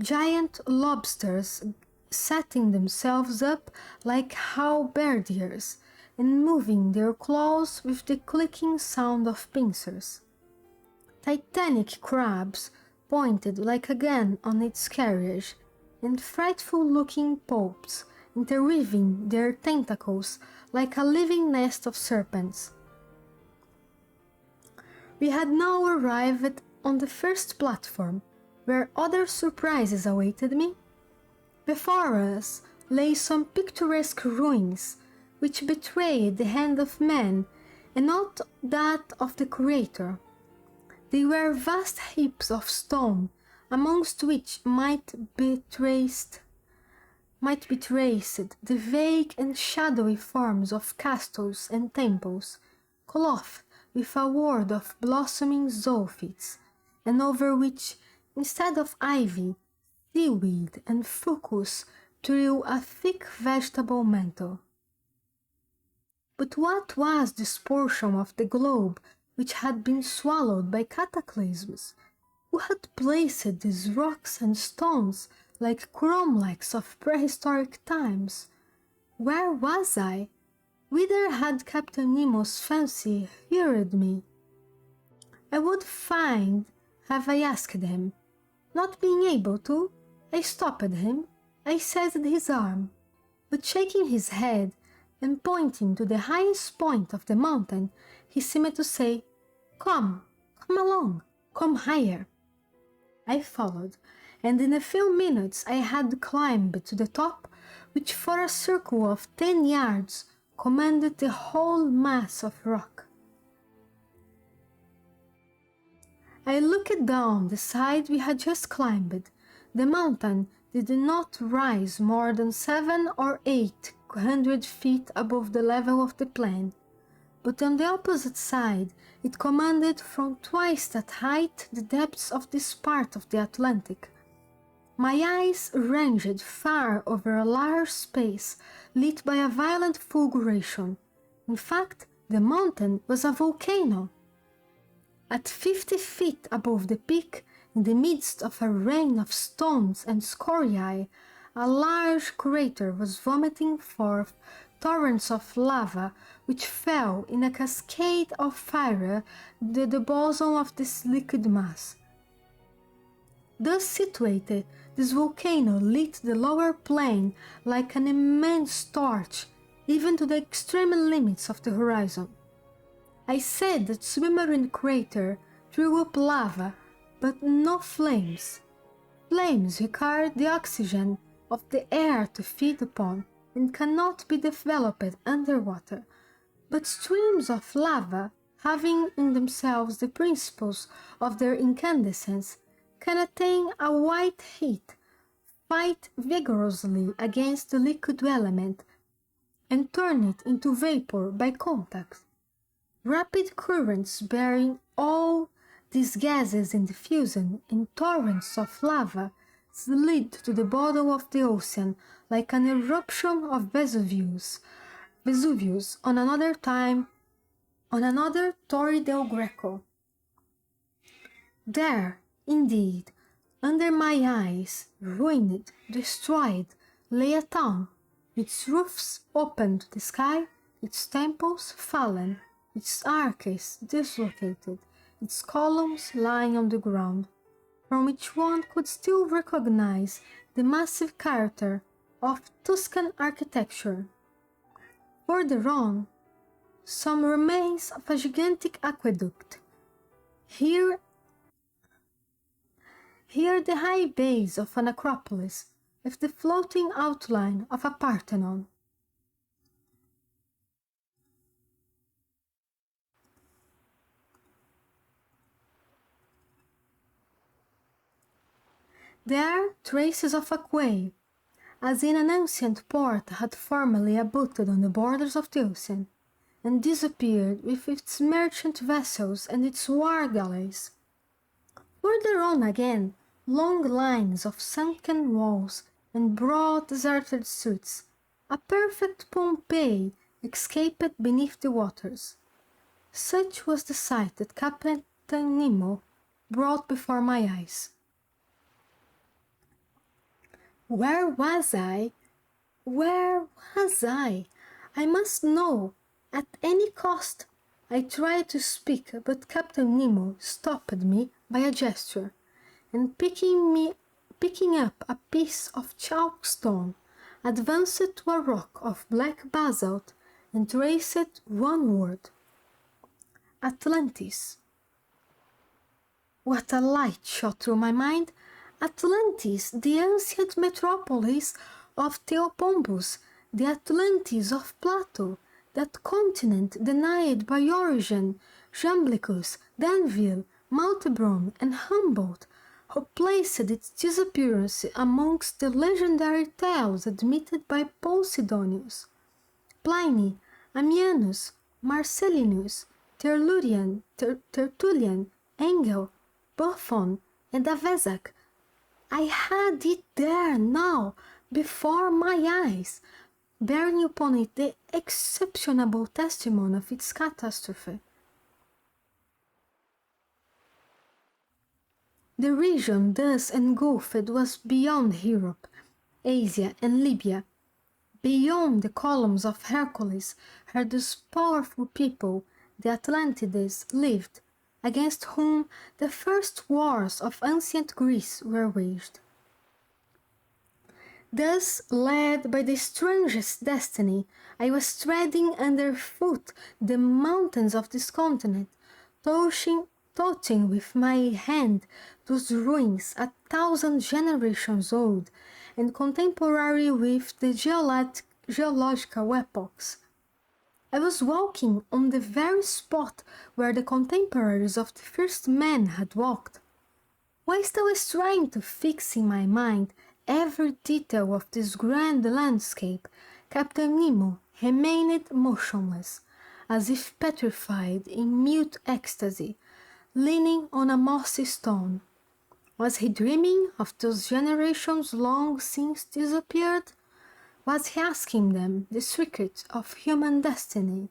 giant lobsters setting themselves up like halberdiers and moving their claws with the clicking sound of pincers. Titanic crabs pointed like a gun on its carriage, and frightful-looking poulps interweaving their tentacles like a living nest of serpents. We had now arrived on the first platform, where other surprises awaited me. Before us lay some picturesque ruins, which betrayed the hand of man and not that of the Creator. They were vast heaps of stone, amongst which might be traced the vague and shadowy forms of castles and temples, clothed with a world of blossoming zoophytes, and over which, instead of ivy, seaweed and fucus threw a thick vegetable mantle. But what was this portion of the globe which had been swallowed by cataclysms? Who had placed these rocks and stones like cromlechs of prehistoric times? Where was I? Whither had Captain Nemo's fancy hurried me? I would fain have I asked him. Not being able to, I stopped him, I seized his arm, but shaking his head and pointing to the highest point of the mountain, he seemed to say, "Come along, come higher." I followed, and in a few minutes I had climbed to the top, which for a circle of 10 yards commanded the whole mass of rock. I looked down the side we had just climbed. The mountain did not rise more than 700 or 800 feet above the level of the plain, but on the opposite side it commanded from twice that height the depths of this part of the Atlantic. My eyes ranged far over a large space lit by a violent fulguration. In fact, the mountain was a volcano. At 50 feet above the peak, in the midst of a rain of stones and scoriae, a large crater was vomiting forth torrents of lava which fell in a cascade of fire to the bosom of this liquid mass. Thus situated, this volcano lit the lower plain like an immense torch, even to the extreme limits of the horizon. I said that submarine crater threw up lava, but no flames. Flames require the oxygen of the air to feed upon and cannot be developed underwater, but streams of lava, having in themselves the principles of their incandescence, can attain a white heat, fight vigorously against the liquid element, and turn it into vapor by contact. Rapid currents bearing all these gases in diffusion in torrents of lava slid to the bottom of the ocean like an eruption of Vesuvius on another Torre del Greco. There, indeed, under my eyes, ruined, destroyed, lay a town, its roofs open to the sky, its temples fallen, its arches dislocated, its columns lying on the ground, from which one could still recognize the massive character of Tuscan architecture. Further on, some remains of a gigantic aqueduct. Here the high base of an acropolis, with the floating outline of a Parthenon. There traces of a quay, as in an ancient port had formerly abutted on the borders of the ocean, and disappeared with its merchant vessels and its war galleys. Further on again, long lines of sunken walls and broad deserted streets, a perfect Pompeii escaped beneath the waters. Such was the sight that Captain Nemo brought before my eyes. Where was I? Where was I? I must know, at any cost. I tried to speak, but Captain Nemo stopped me by a gesture, and picking up a piece of chalk stone, advanced to a rock of black basalt and traced one word: Atlantis. What a light shot through my mind! Atlantis, the ancient metropolis of Theopompus, the Atlantis of Plato, that continent denied by Origen, Jamblichus, D'Anville, Maltebron, and Humboldt, who placed its disappearance amongst the legendary tales admitted by Posidonius, Pliny, Ammianus, Marcellinus, Tertullian, Engel, Buffon, and Avezac. I had it there now, before my eyes, bearing upon it the exceptional testimony of its catastrophe. The region thus engulfed was beyond Europe, Asia, and Libya, beyond the columns of Hercules, where those powerful people, the Atlantides, lived, against whom the first wars of ancient Greece were waged. Thus, led by the strangest destiny, I was treading underfoot the mountains of this continent, touching with my hand those ruins 1,000 generations old and contemporary with the geological epochs. I was walking on the very spot where the contemporaries of the first men had walked. Whilst I was trying to fix in my mind every detail of this grand landscape, Captain Nemo remained motionless, as if petrified in mute ecstasy, leaning on a mossy stone. Was he dreaming of those generations long since disappeared? Was he asking them the secret of human destiny?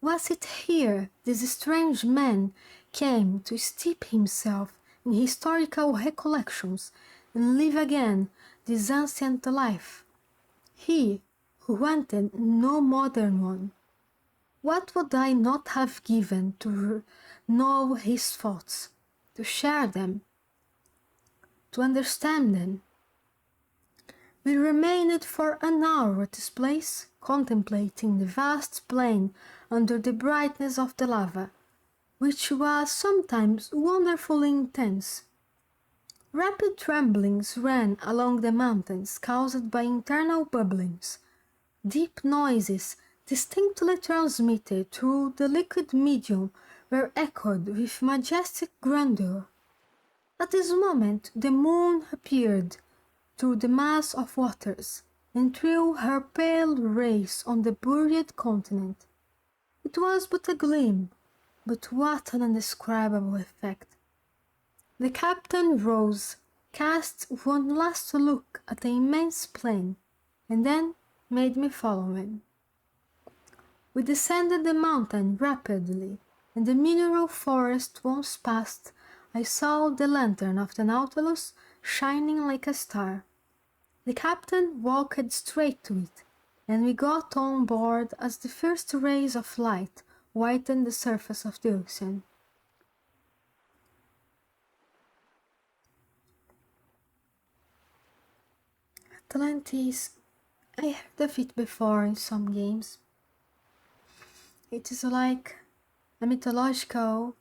Was it here this strange man came to steep himself in historical recollections and live again this ancient life? He who wanted no modern one. What would I not have given to know his thoughts, to share them, to understand them? We remained for an hour at this place, contemplating the vast plain under the brightness of the lava, which was sometimes wonderfully intense. Rapid tremblings ran along the mountains caused by internal bubblings. Deep noises, distinctly transmitted through the liquid medium, were echoed with majestic grandeur. At this moment the moon appeared through the mass of waters and threw her pale rays on the buried continent. It was but a gleam, but what an indescribable effect! The captain rose, cast one last look at the immense plain, and then made me follow him. We descended the mountain rapidly, and the mineral forest once past, I saw the lantern of the Nautilus shining like a star. The captain walked straight to it, and we got on board as the first rays of light whitened the surface of the ocean. Atlantis, I heard of it before in some games. It is like a mythological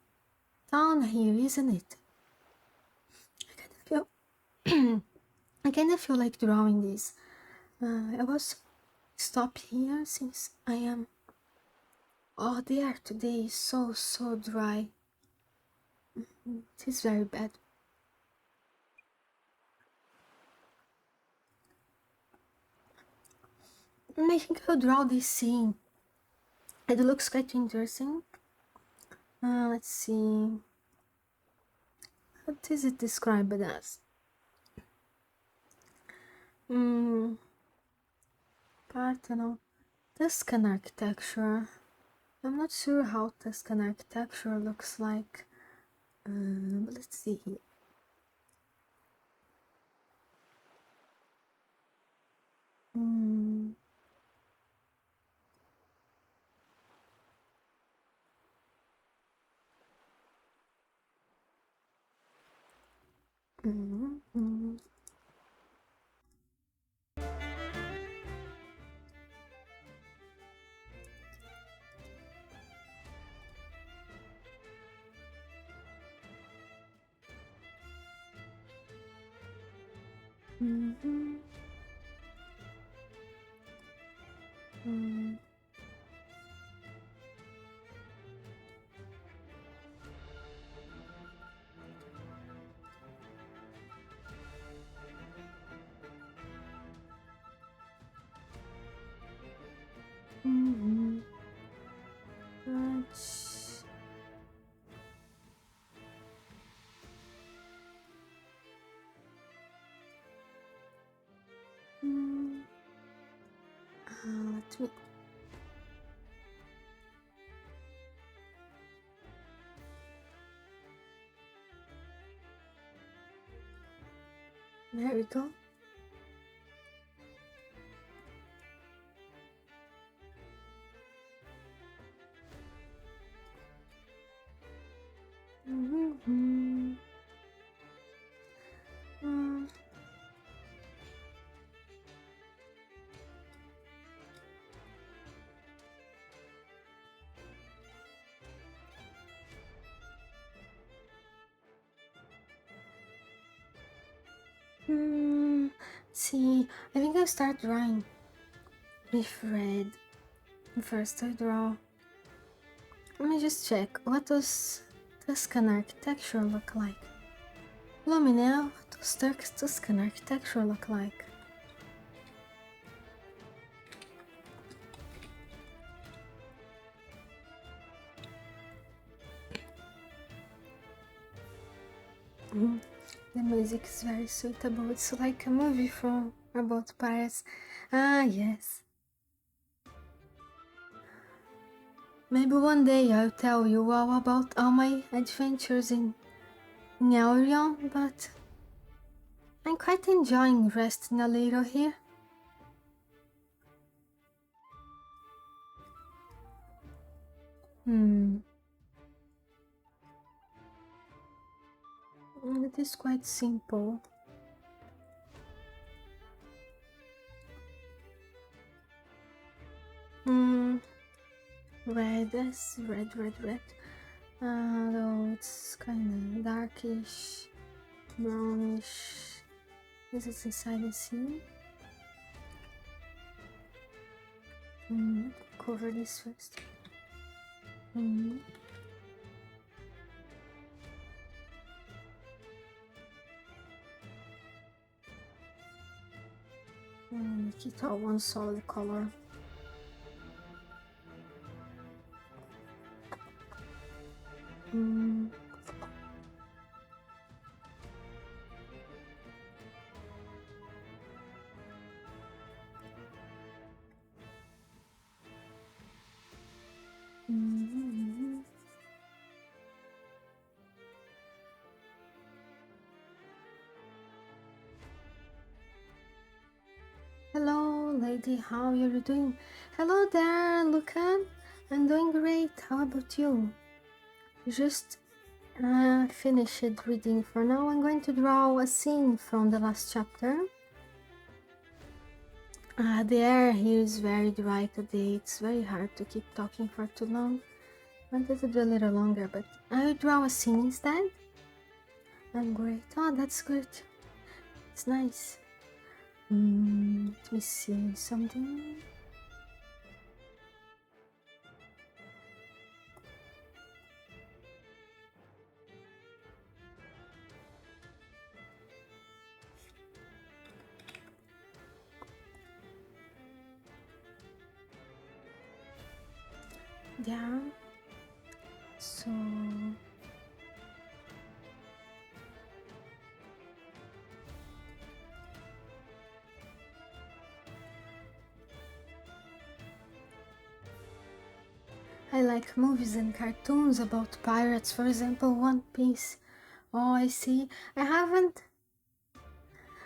town here, isn't it? I kind of feel like drawing this. I was stop here since I am. Oh, the air today is so dry. It is very bad. I think I'll draw this scene. It looks quite interesting. Let's see. What is it described as? Parthenon. Tuscan architecture. I'm not sure how Tuscan architecture looks like. But let's see here. Let me. There we go. See, I think I'll start drawing with red. First I draw. Let me just check. What does Tuscan architecture look like? Luminel, what does Tuscan architecture look like? The music is very suitable. It's like a movie from about pirates. Ah, yes. Maybe one day I'll tell you all about all my adventures in Aurion, but I'm quite enjoying resting a little here. It is quite simple. Red, yes, red. Though it's kind of darkish, brownish. This is inside the sea. Cover this first. Make it all one solid color. Hello, lady, how are you doing? Hello there, Luca. I'm doing great. How about you? Just finished reading. For now, I'm going to draw a scene from the last chapter. The air here is very dry today. It's very hard to keep talking for too long. I wanted to do a little longer, but I will draw a scene instead. I'm great. Oh, that's good. It's nice. Let me see something. Yeah. So I like movies and cartoons about pirates, for example, One Piece. Oh, I see. I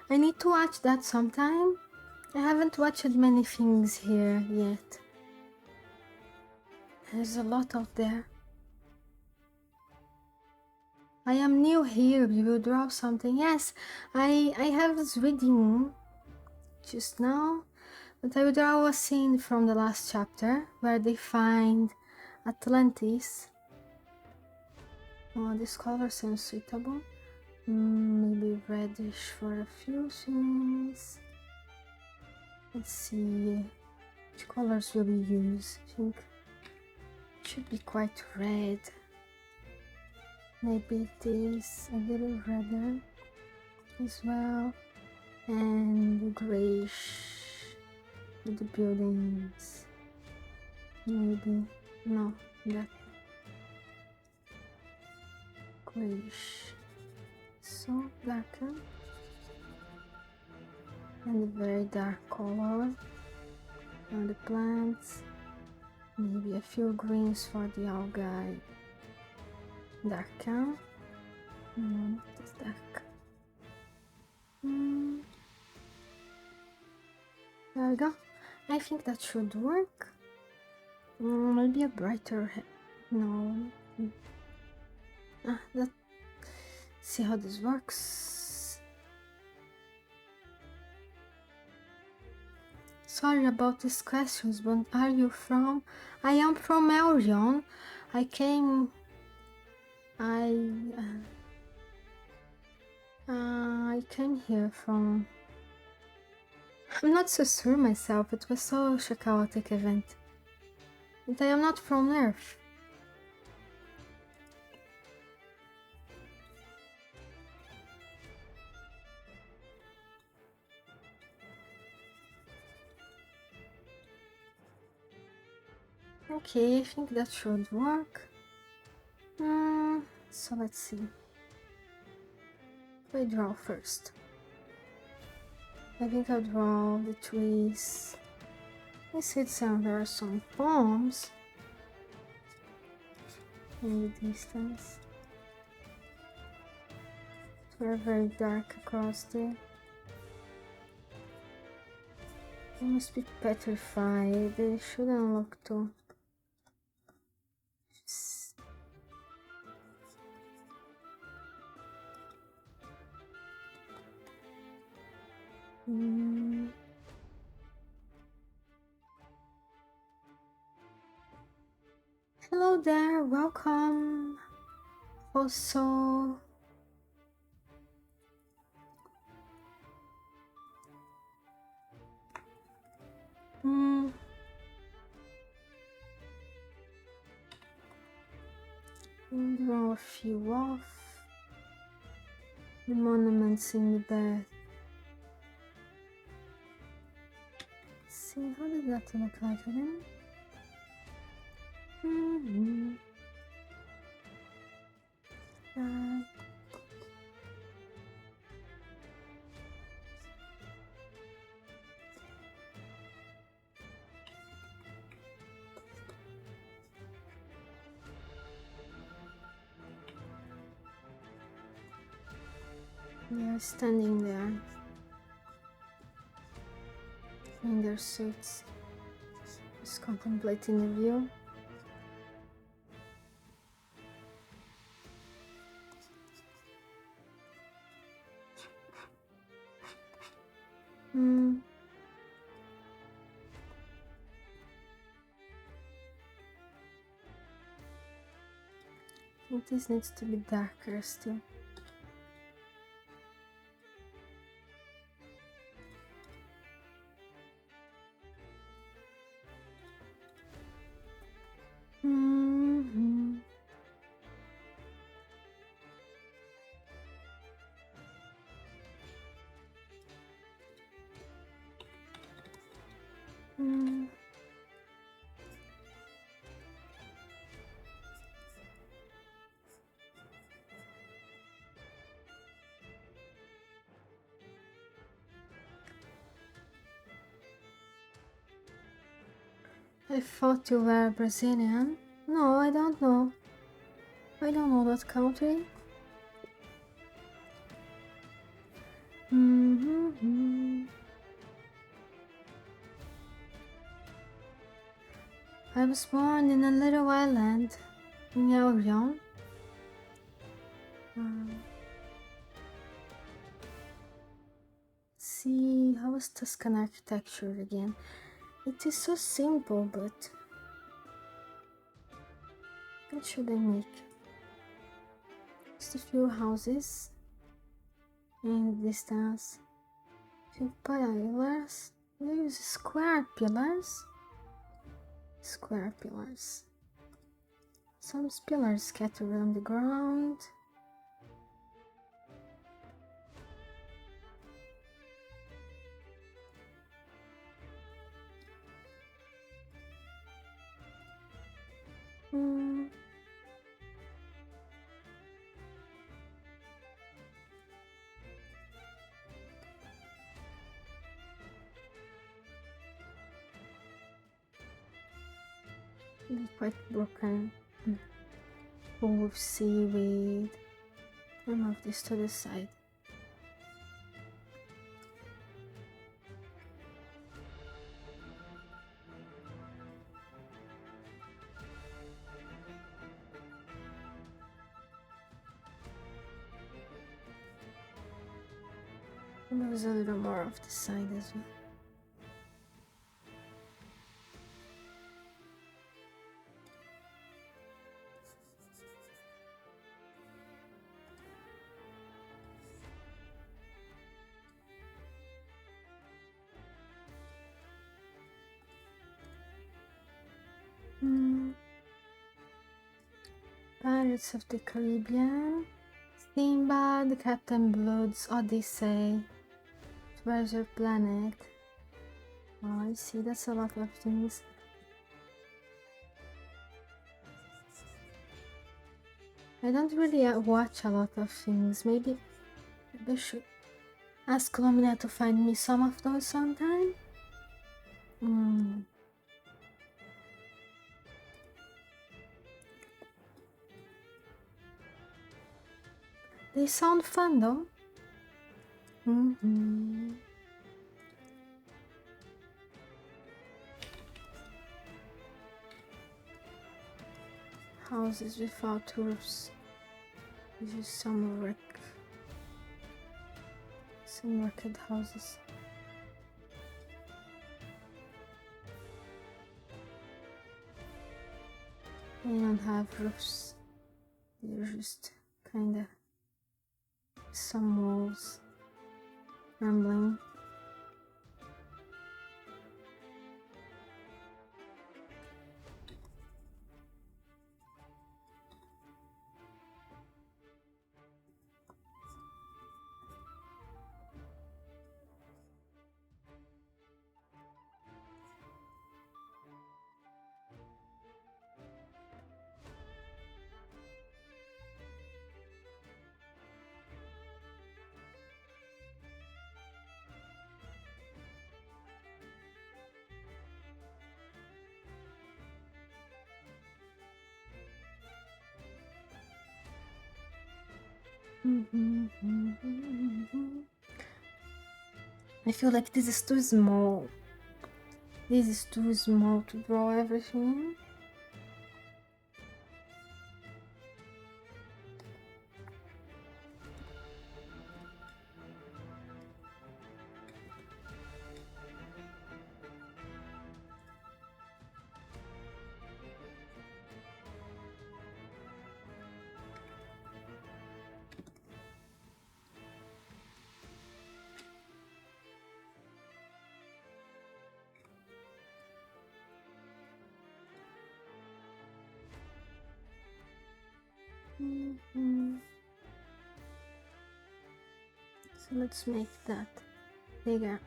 need to watch that sometime. I haven't watched many things here yet. There's a lot out there. I am new here. You will draw something. Yes, I was reading just now, but I will draw a scene from the last chapter where they find Atlantis. Oh, this color seems suitable. Maybe reddish for a few scenes. Let's see which colors will we use. I think it should be quite red. Maybe it is a little redder as well, and grayish with the buildings. Maybe no, that grayish. So darker, and a very dark color on the plants. Maybe a few greens for the algae. Darker. No, not as dark. There we go. I think that should work. Maybe a brighter. No. Let's see how this works. Sorry about these questions, but are you from? I am from Elrion. I came here from... I'm not so sure myself, it was such a chaotic event. But I am not from Earth. Okay, I think that should work. So let's see. I draw first. I think I'll draw the trees. I see there are some palms in the distance. They're very dark across there. They must be petrified. They shouldn't look too... Hello there, welcome. Also, draw a few off. The monuments in the bed. does that look like again? Mm-hmm. They are standing there in their suits, just contemplating the view. This needs to be darker still. Mm-hmm. Mm. I thought you were Brazilian. No, I don't know. I don't know that country. Mm-hmm. I was born in a little island in Réunion. See, how is Tuscan architecture again? It is so simple, but what should I make? Just a few houses in the distance. Few pillars. Use square pillars. Square pillars. Some pillars scattered on the ground. Quite broken. Full of seaweed. I'll move this to the side. Move a little more off the side as well. Pirates of the Caribbean, Sinbad, Captain Blood's Odyssey, Treasure Planet. Oh, I see, that's a lot of things. I don't really watch a lot of things. Maybe I should ask Lumina to find me some of those sometime. They sound fun though. Houses without roofs. This is some wrecked houses. They don't have roofs. They're just kinda some walls rambling. I feel like this is too small. This is too small to draw everything. So let's make that bigger.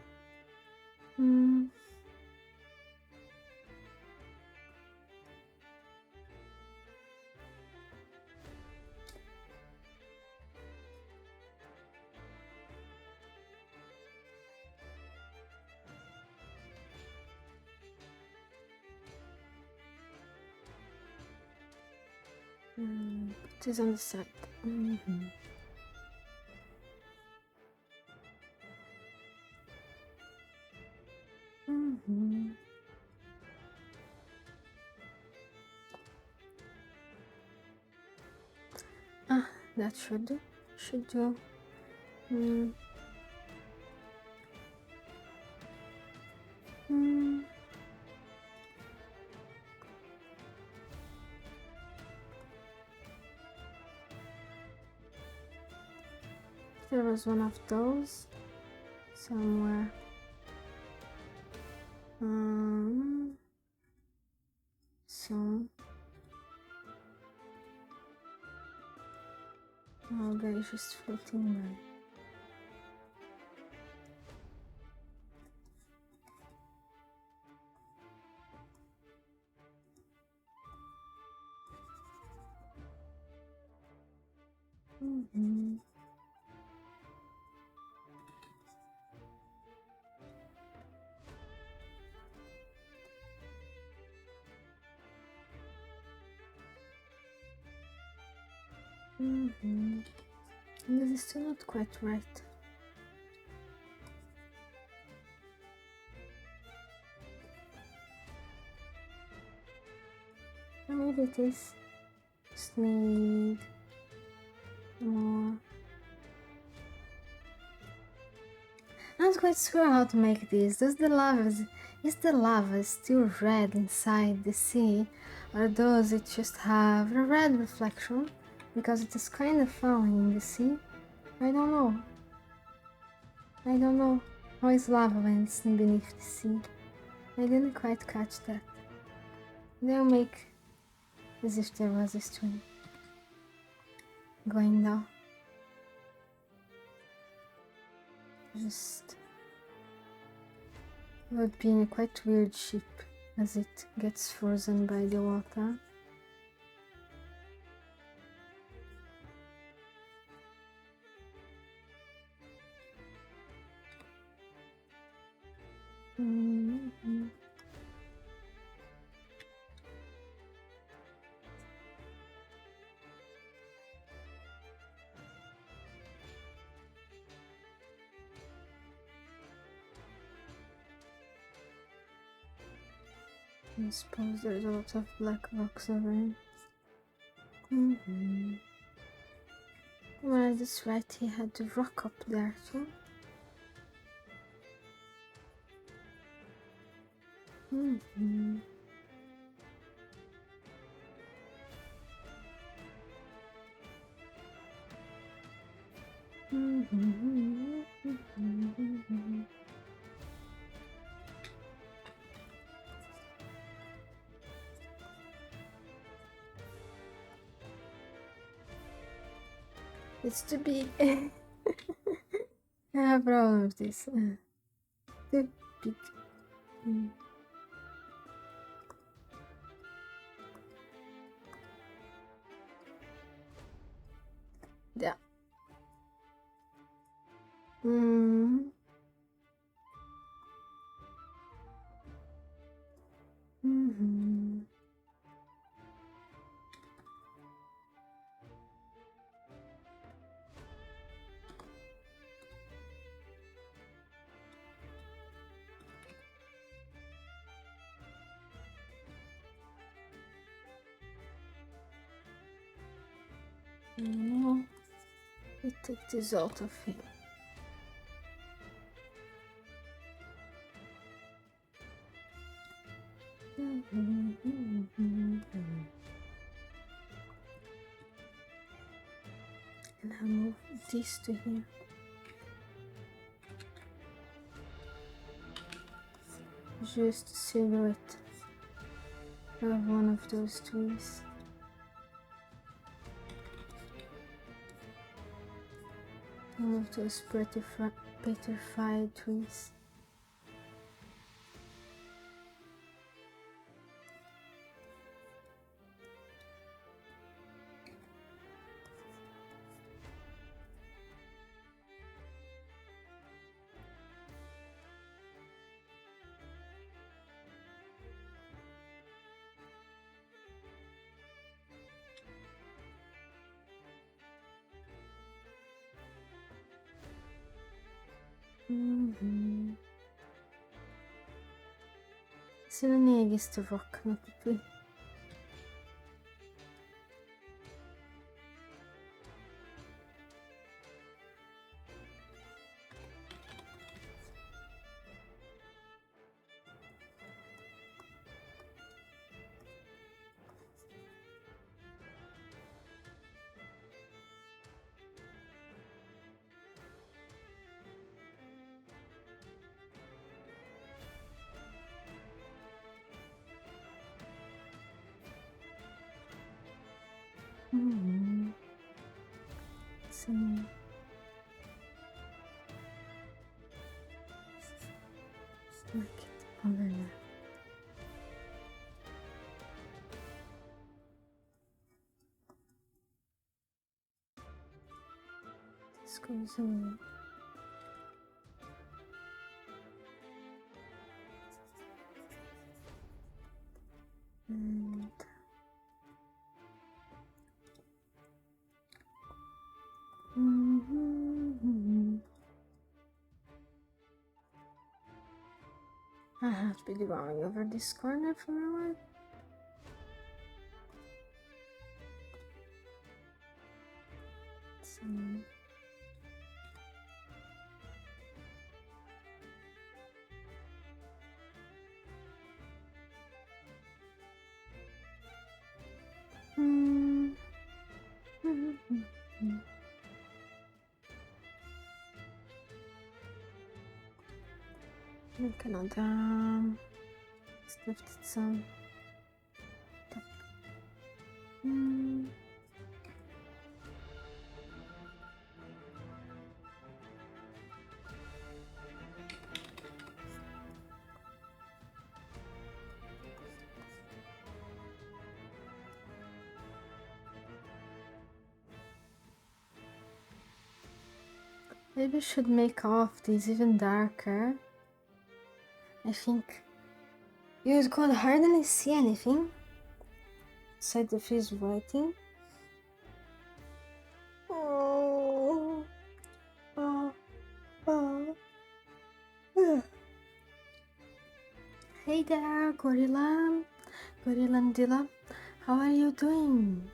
Put this on the side. That should do. There was one of those somewhere. So they're just floating by. This is still not quite right. Or maybe it is. Just need more. I'm not quite sure how to make this. Is the lava still red inside the sea, or does it just have a red reflection because it is kind of falling in the sea? I don't know. How is lava when it's beneath the sea? I didn't quite catch that. They'll make as if there was a stream going down. Just would be in a quite weird shape as it gets frozen by the water. I suppose there's a lot of black rocks over it. Well, that's right, he had the rock up there too. It's too big. I have a problem with this. Too big. Yeah. Now we take this out of here. And I move this to here. Just a silhouette of one of those trees. One of those petrified trees. Sen niye gizli vakna pipi? Sen naked over there. This goes away. And I have to be going over this corner for a while. So, look another stuff that's maybe I should make all of these even darker. I think you could hardly see anything outside of his writing. Hey there, Gorillandilla. How are you doing?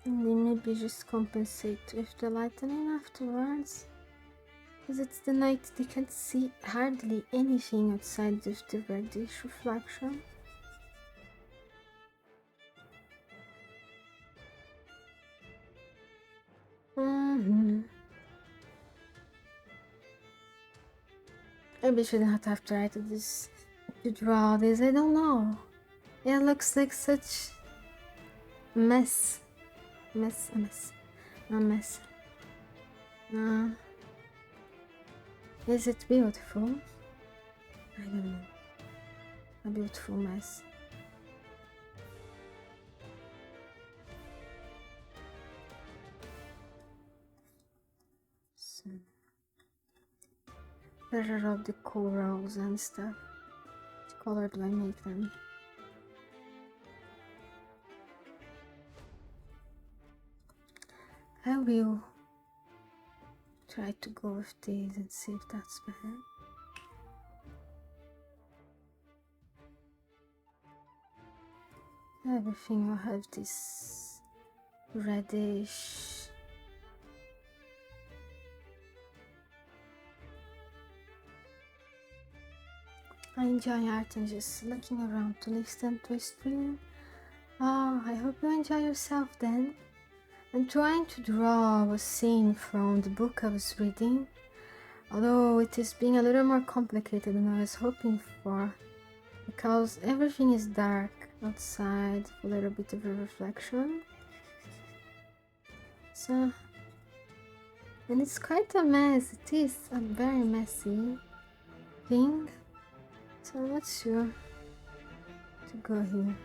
Maybe just compensate with the lightning afterwards. Because it's the night, they can't see hardly anything outside of the reddish reflection. Maybe I shouldn't have tried to draw this, I don't know. It looks like such a mess. A mess. Is it beautiful? I don't know. A beautiful mess. So, better of the corals and stuff. What color do I make them? I will try to go with these and see if that's better. Everything will have this reddish. I enjoy art and just looking around to listen to a stream. Oh, I hope you enjoy yourself then. I'm trying to draw a scene from the book I was reading, although it is being a little more complicated than I was hoping for, because everything is dark outside, a little bit of a reflection. So, and it's quite a mess. It is a very messy thing, so I'm not sure to go here.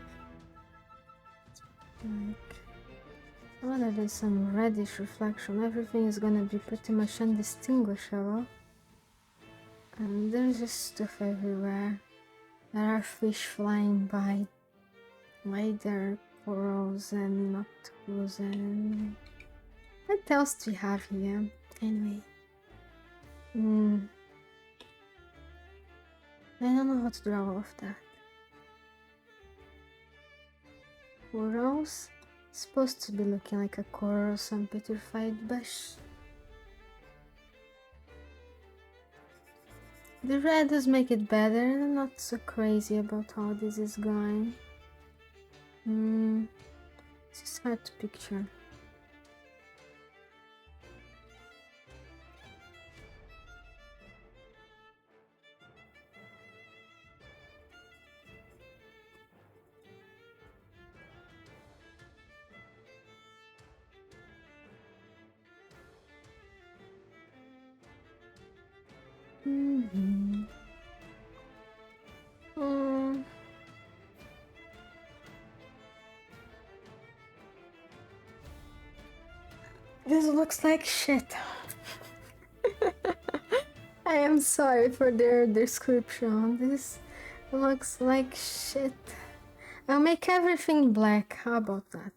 Like, other than some reddish reflection, everything is gonna be pretty much undistinguishable. And there's just stuff everywhere. There are fish flying by. Like there are corals and octopus and... What else do we have here? Anyway. I don't know how to draw all of that. Corals? Supposed to be looking like a coral, some petrified bush. The red does make it better, and I'm not so crazy about how this is going. It's just hard to picture. This looks like shit. I am sorry for their description. This looks like shit. I'll make everything black. How about that?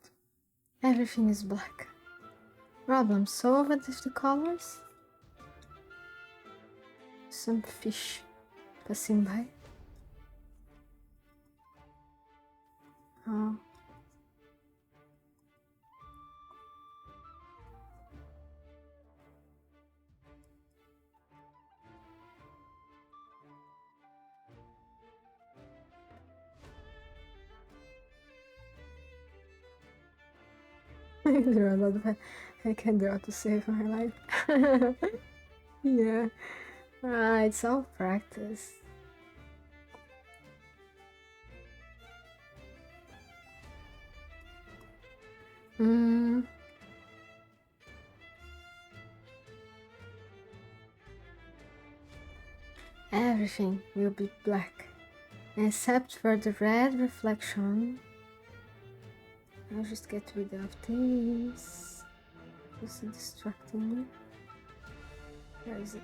Everything is black. Problem solved with the colors. Some fish passing by. Oh. Draw a lot of I can draw to save my life. Yeah. It's all practice. Everything will be black, except for the red reflection. I'll just get rid of this. This is distracting me. Where is it?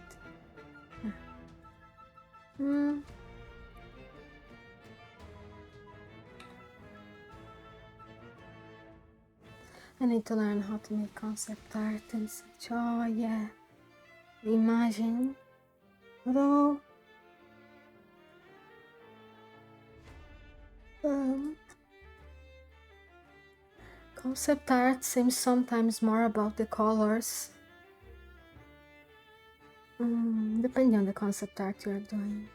I need to learn how to make concept art and such. Oh yeah. Imagine. Although concept art seems sometimes more about the colors. Depending on the concept art you're doing.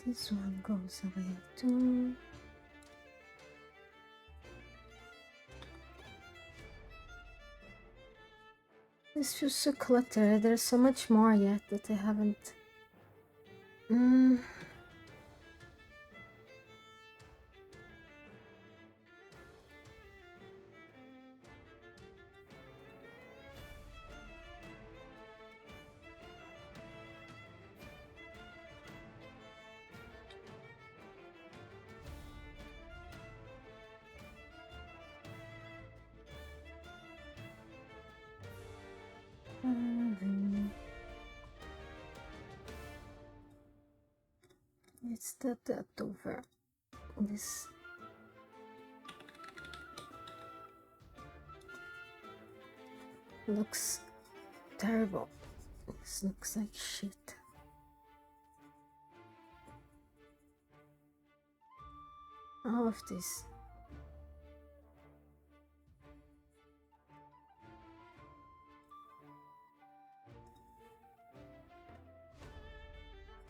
This one goes away too. This feels so cluttered. There's so much more yet that I haven't. Let's start that over this. Looks terrible. This looks like shit. All of this.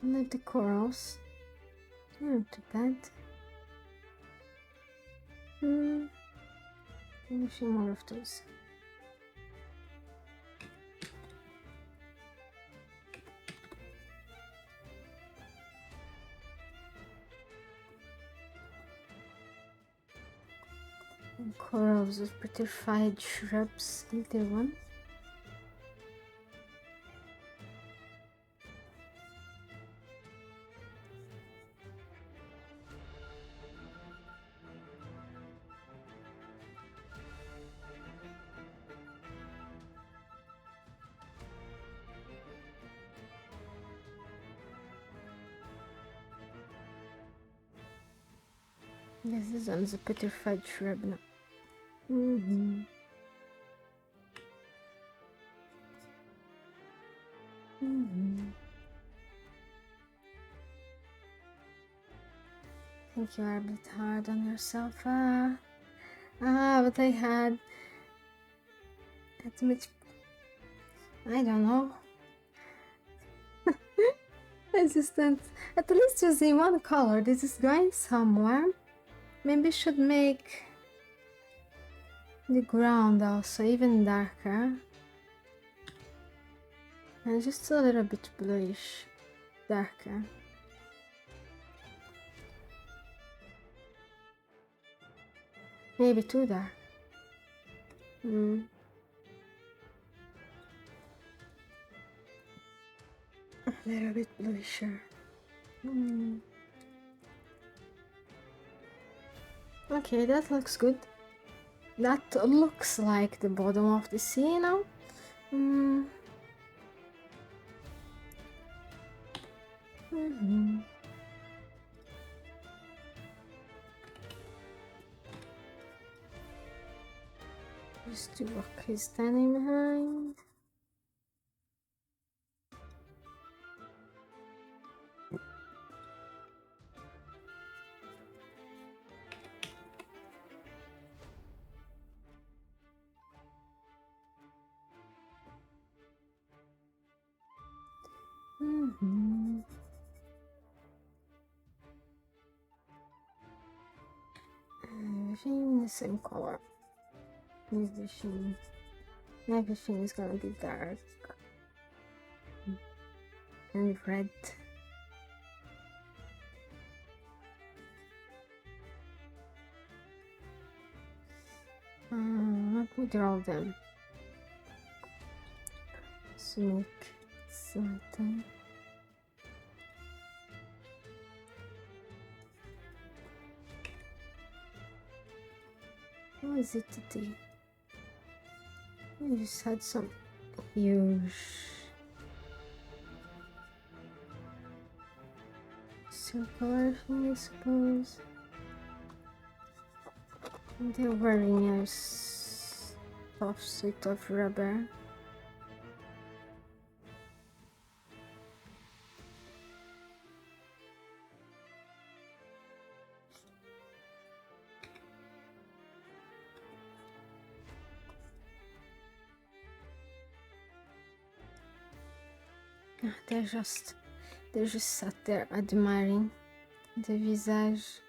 I like the corals. They're not too bad. A few more of those. And corals of petrified shrubs, little one. Yes, this one's a petrified shrub now. I think you are a bit hard on yourself. But I had that much. I don't know. I just don't. At least using one color. This is going somewhere. Maybe should make the ground also even darker. And just a little bit bluish darker. Maybe too dark. A little bit bluisher. Okay, that looks good. That looks like the bottom of the sea now. Just to rock he's standing behind. Everything the same color. Everything is gonna be dark and red. Let me draw them. So make something. How is it today? I just had some huge circular thing, I suppose. And they're wearing a soft suit of rubber. They're just sat there admiring the visage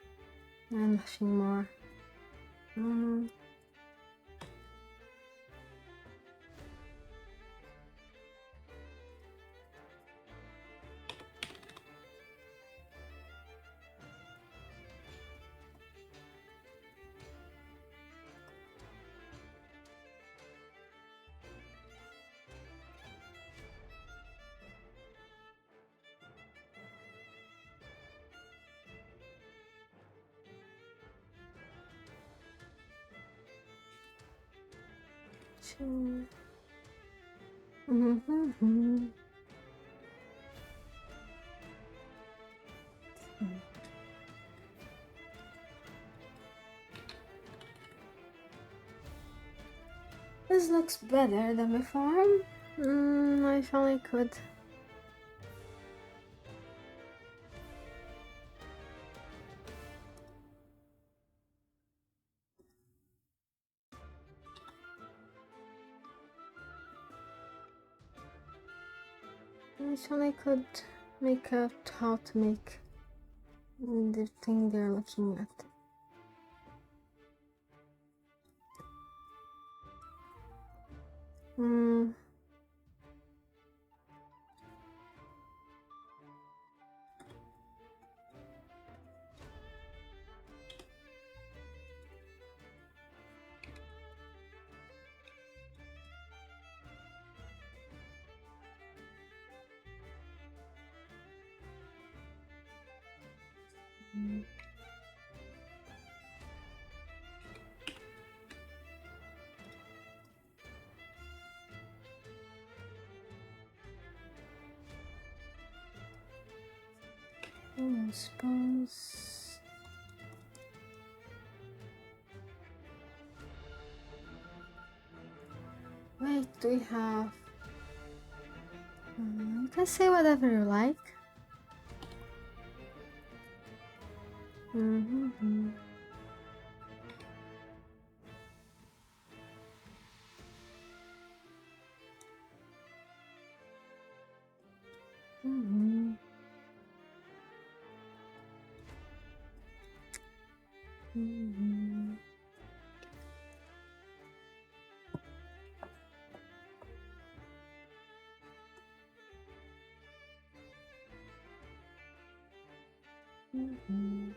and nothing more. This looks better than before. I finally could. I finally could make out how to make the thing they're looking at. I suppose. Wait, do we have? You can say whatever you like. Mm-hmm. Mm-hmm. Mm-hmm. Mm-hmm.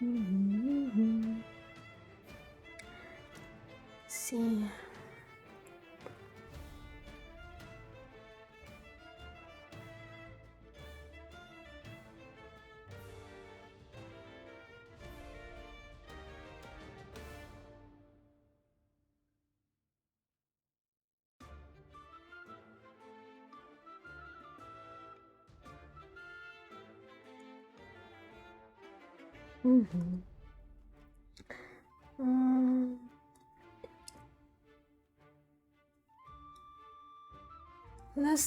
Mm-hmm. See. Mm-hmm.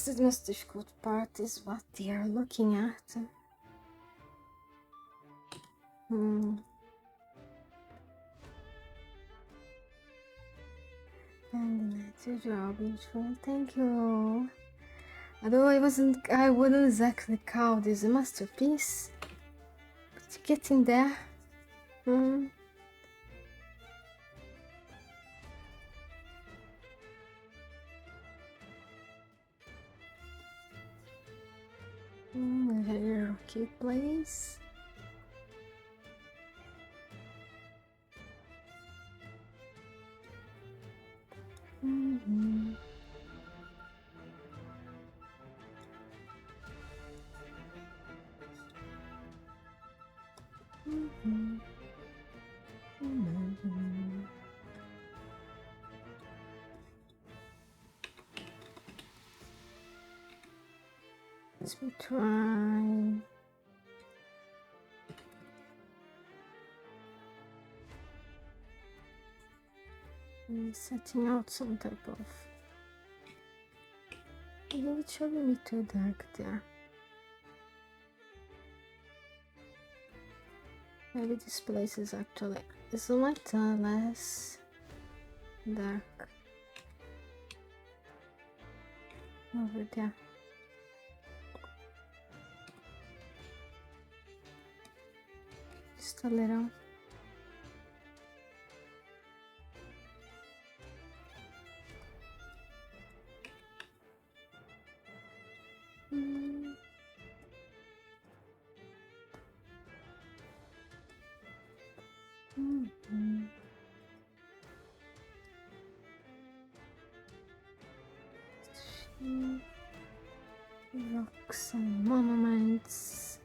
The most difficult part is what they are looking at. And your job, beautiful. Thank you. Although I wouldn't exactly call this a masterpiece, but getting there. Very rocky place. Mm-hmm. Mm-hmm. Mm-hmm. Let me try. Setting out some type of. It shouldn't be too dark there. Maybe this place is actually a little less dark over there. Just a little. Rocks and monuments.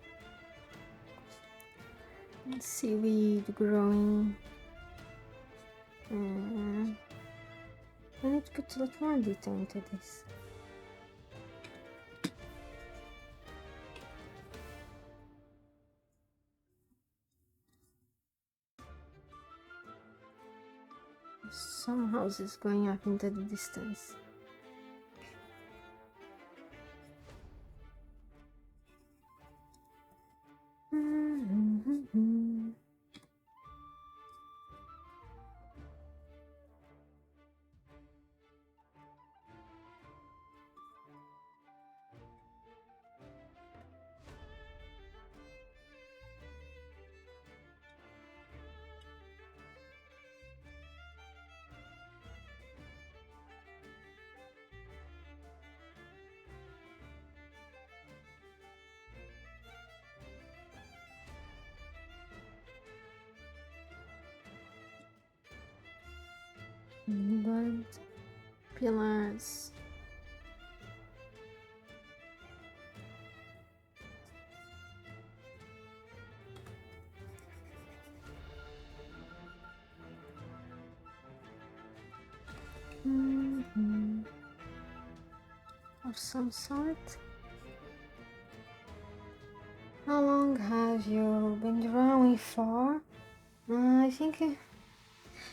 And seaweed growing. I need to put a lot more detail into this. Some houses going up into the distance. Bird pillars. Of some sort. How long have you been drawing for? I think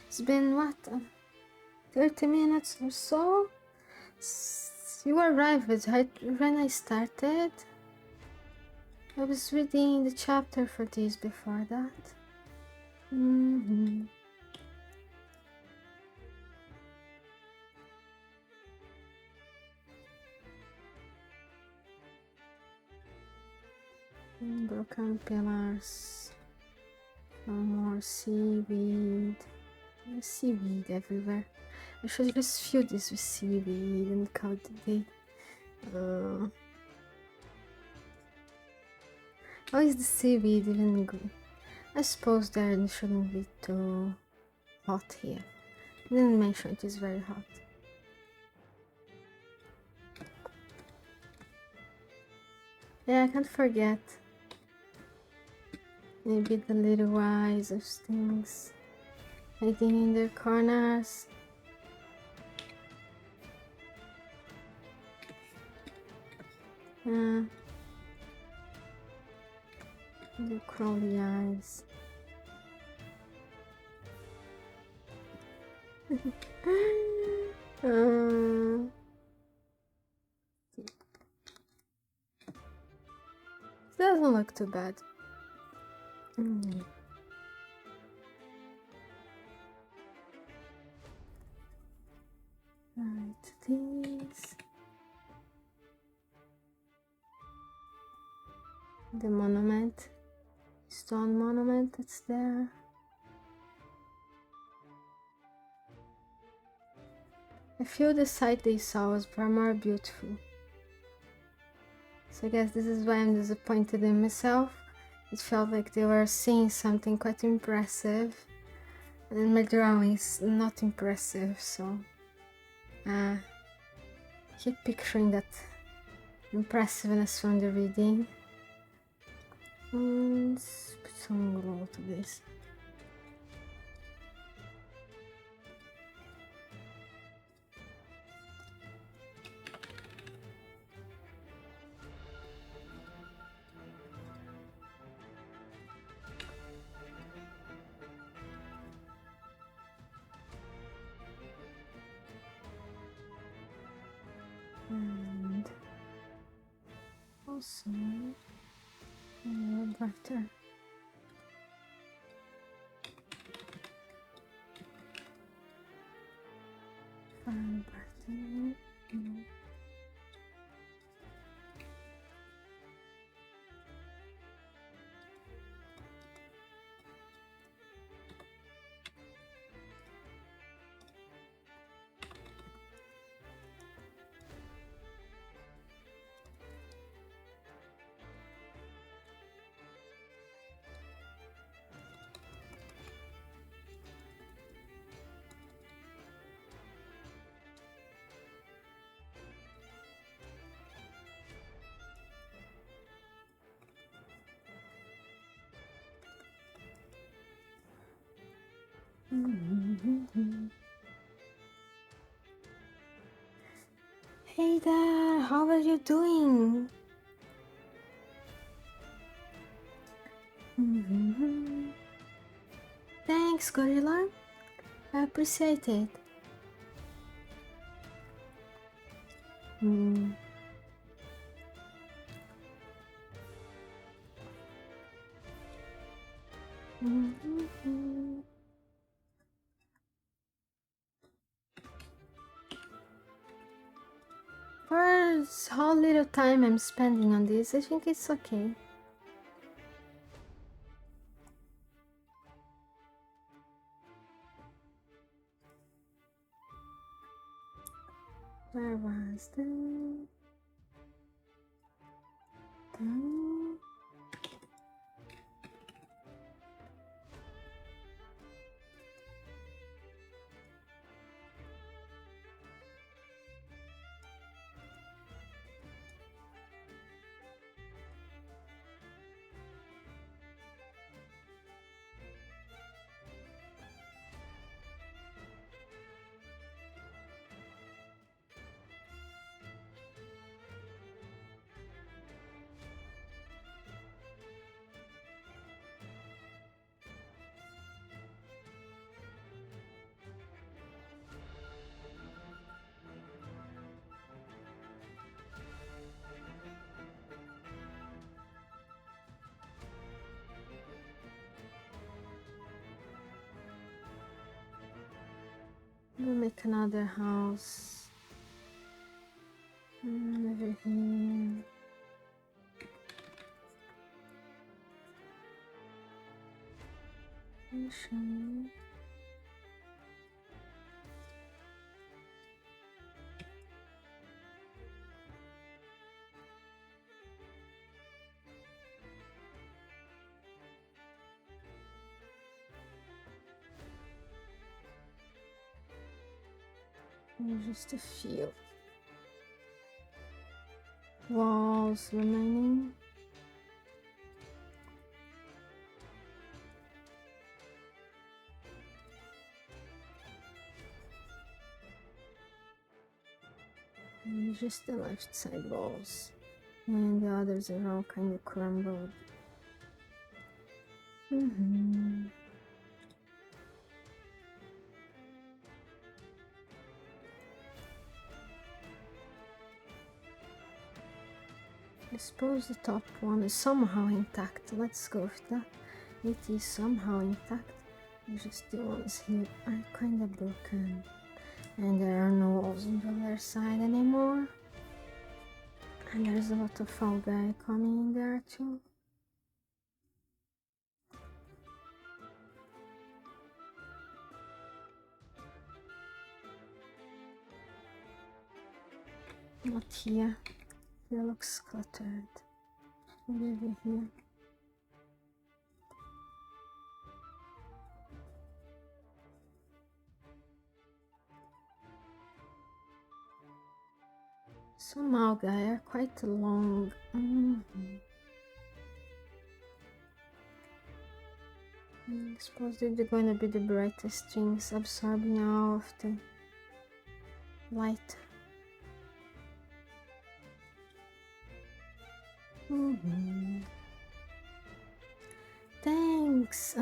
it's been what, 30 minutes or so? You arrived when I started. I was reading the chapter for this before that. Broken pillars. Some more seaweed. There's seaweed everywhere. I should just fill this with seaweed and call it a day. How is the seaweed even good? I suppose there shouldn't be too hot here. I didn't mention it is very hot. Yeah, I can't forget. Maybe the little eyes of things hiding in their corners. The crawly eyes. Doesn't look too bad. Right, these. The monument, stone monument that's there. I feel the sight they saw was far more beautiful. So I guess this is why I'm disappointed in myself. It felt like they were seeing something quite impressive, and my drawing is not impressive, so keep picturing that impressiveness from the reading. Let's put some glow to this. And also a little brighter. Far brighter. Hey there, how are you doing? Thanks, Gorilla. I appreciate it. For how little time I'm spending on this, I think it's okay. Where was the... We'll make another house. Over here. Actually, just a few walls remaining. And just the left side walls, and the others are all kind of crumbled. I suppose the top one is somehow intact. Let's go with that. It is somehow intact. It's just the ones here are kind of broken. And there are no walls on the other side anymore. And there's a lot of fungi coming in there too. Not here. Here looks cluttered. Maybe here. Some algae are quite long. I suppose they're going to be the brightest things, absorbing all of the light. Thanks.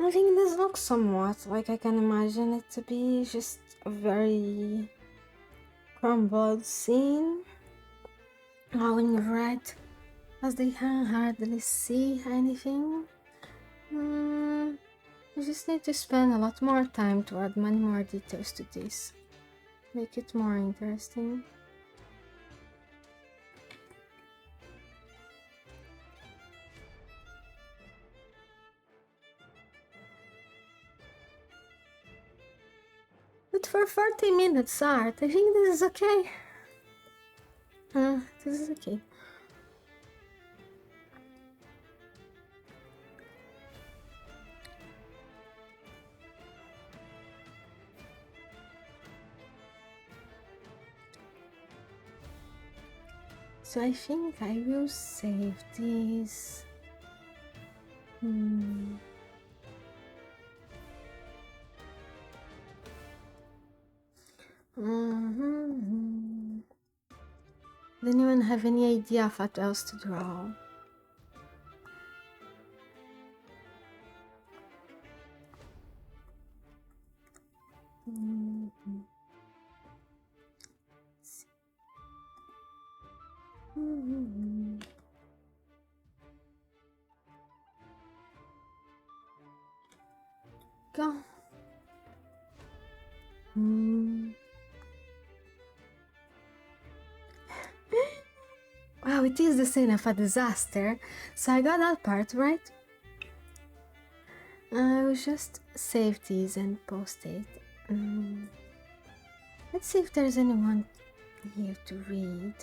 I think this looks somewhat like I can imagine it to be just a very crumbled scene, all in red, as they can hardly see anything. I just need to spend a lot more time to add many more details to this. Make it more interesting. But for 40 minutes art, I think this is okay. This is okay. So I think I will save this. Does anyone have any idea of what else to draw? Go. Wow, it is the scene of a disaster. So I got that part right. I will just save these and post it. Let's see if there's anyone here to read.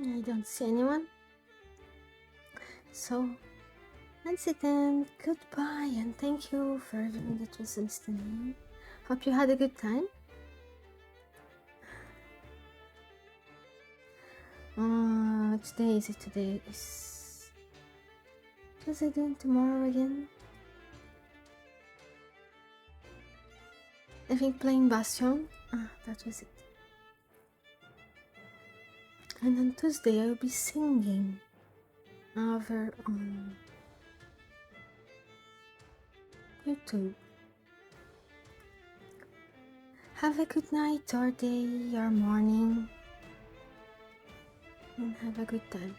I don't see anyone. So that's it then. Goodbye and thank you for everyone that was listening. Hope you had a good time. Which day is it today? Is Tuesday then tomorrow again? I think playing Bastion. That was it. And on Tuesday I'll be singing over on YouTube. Have a good night or day or morning and have a good time.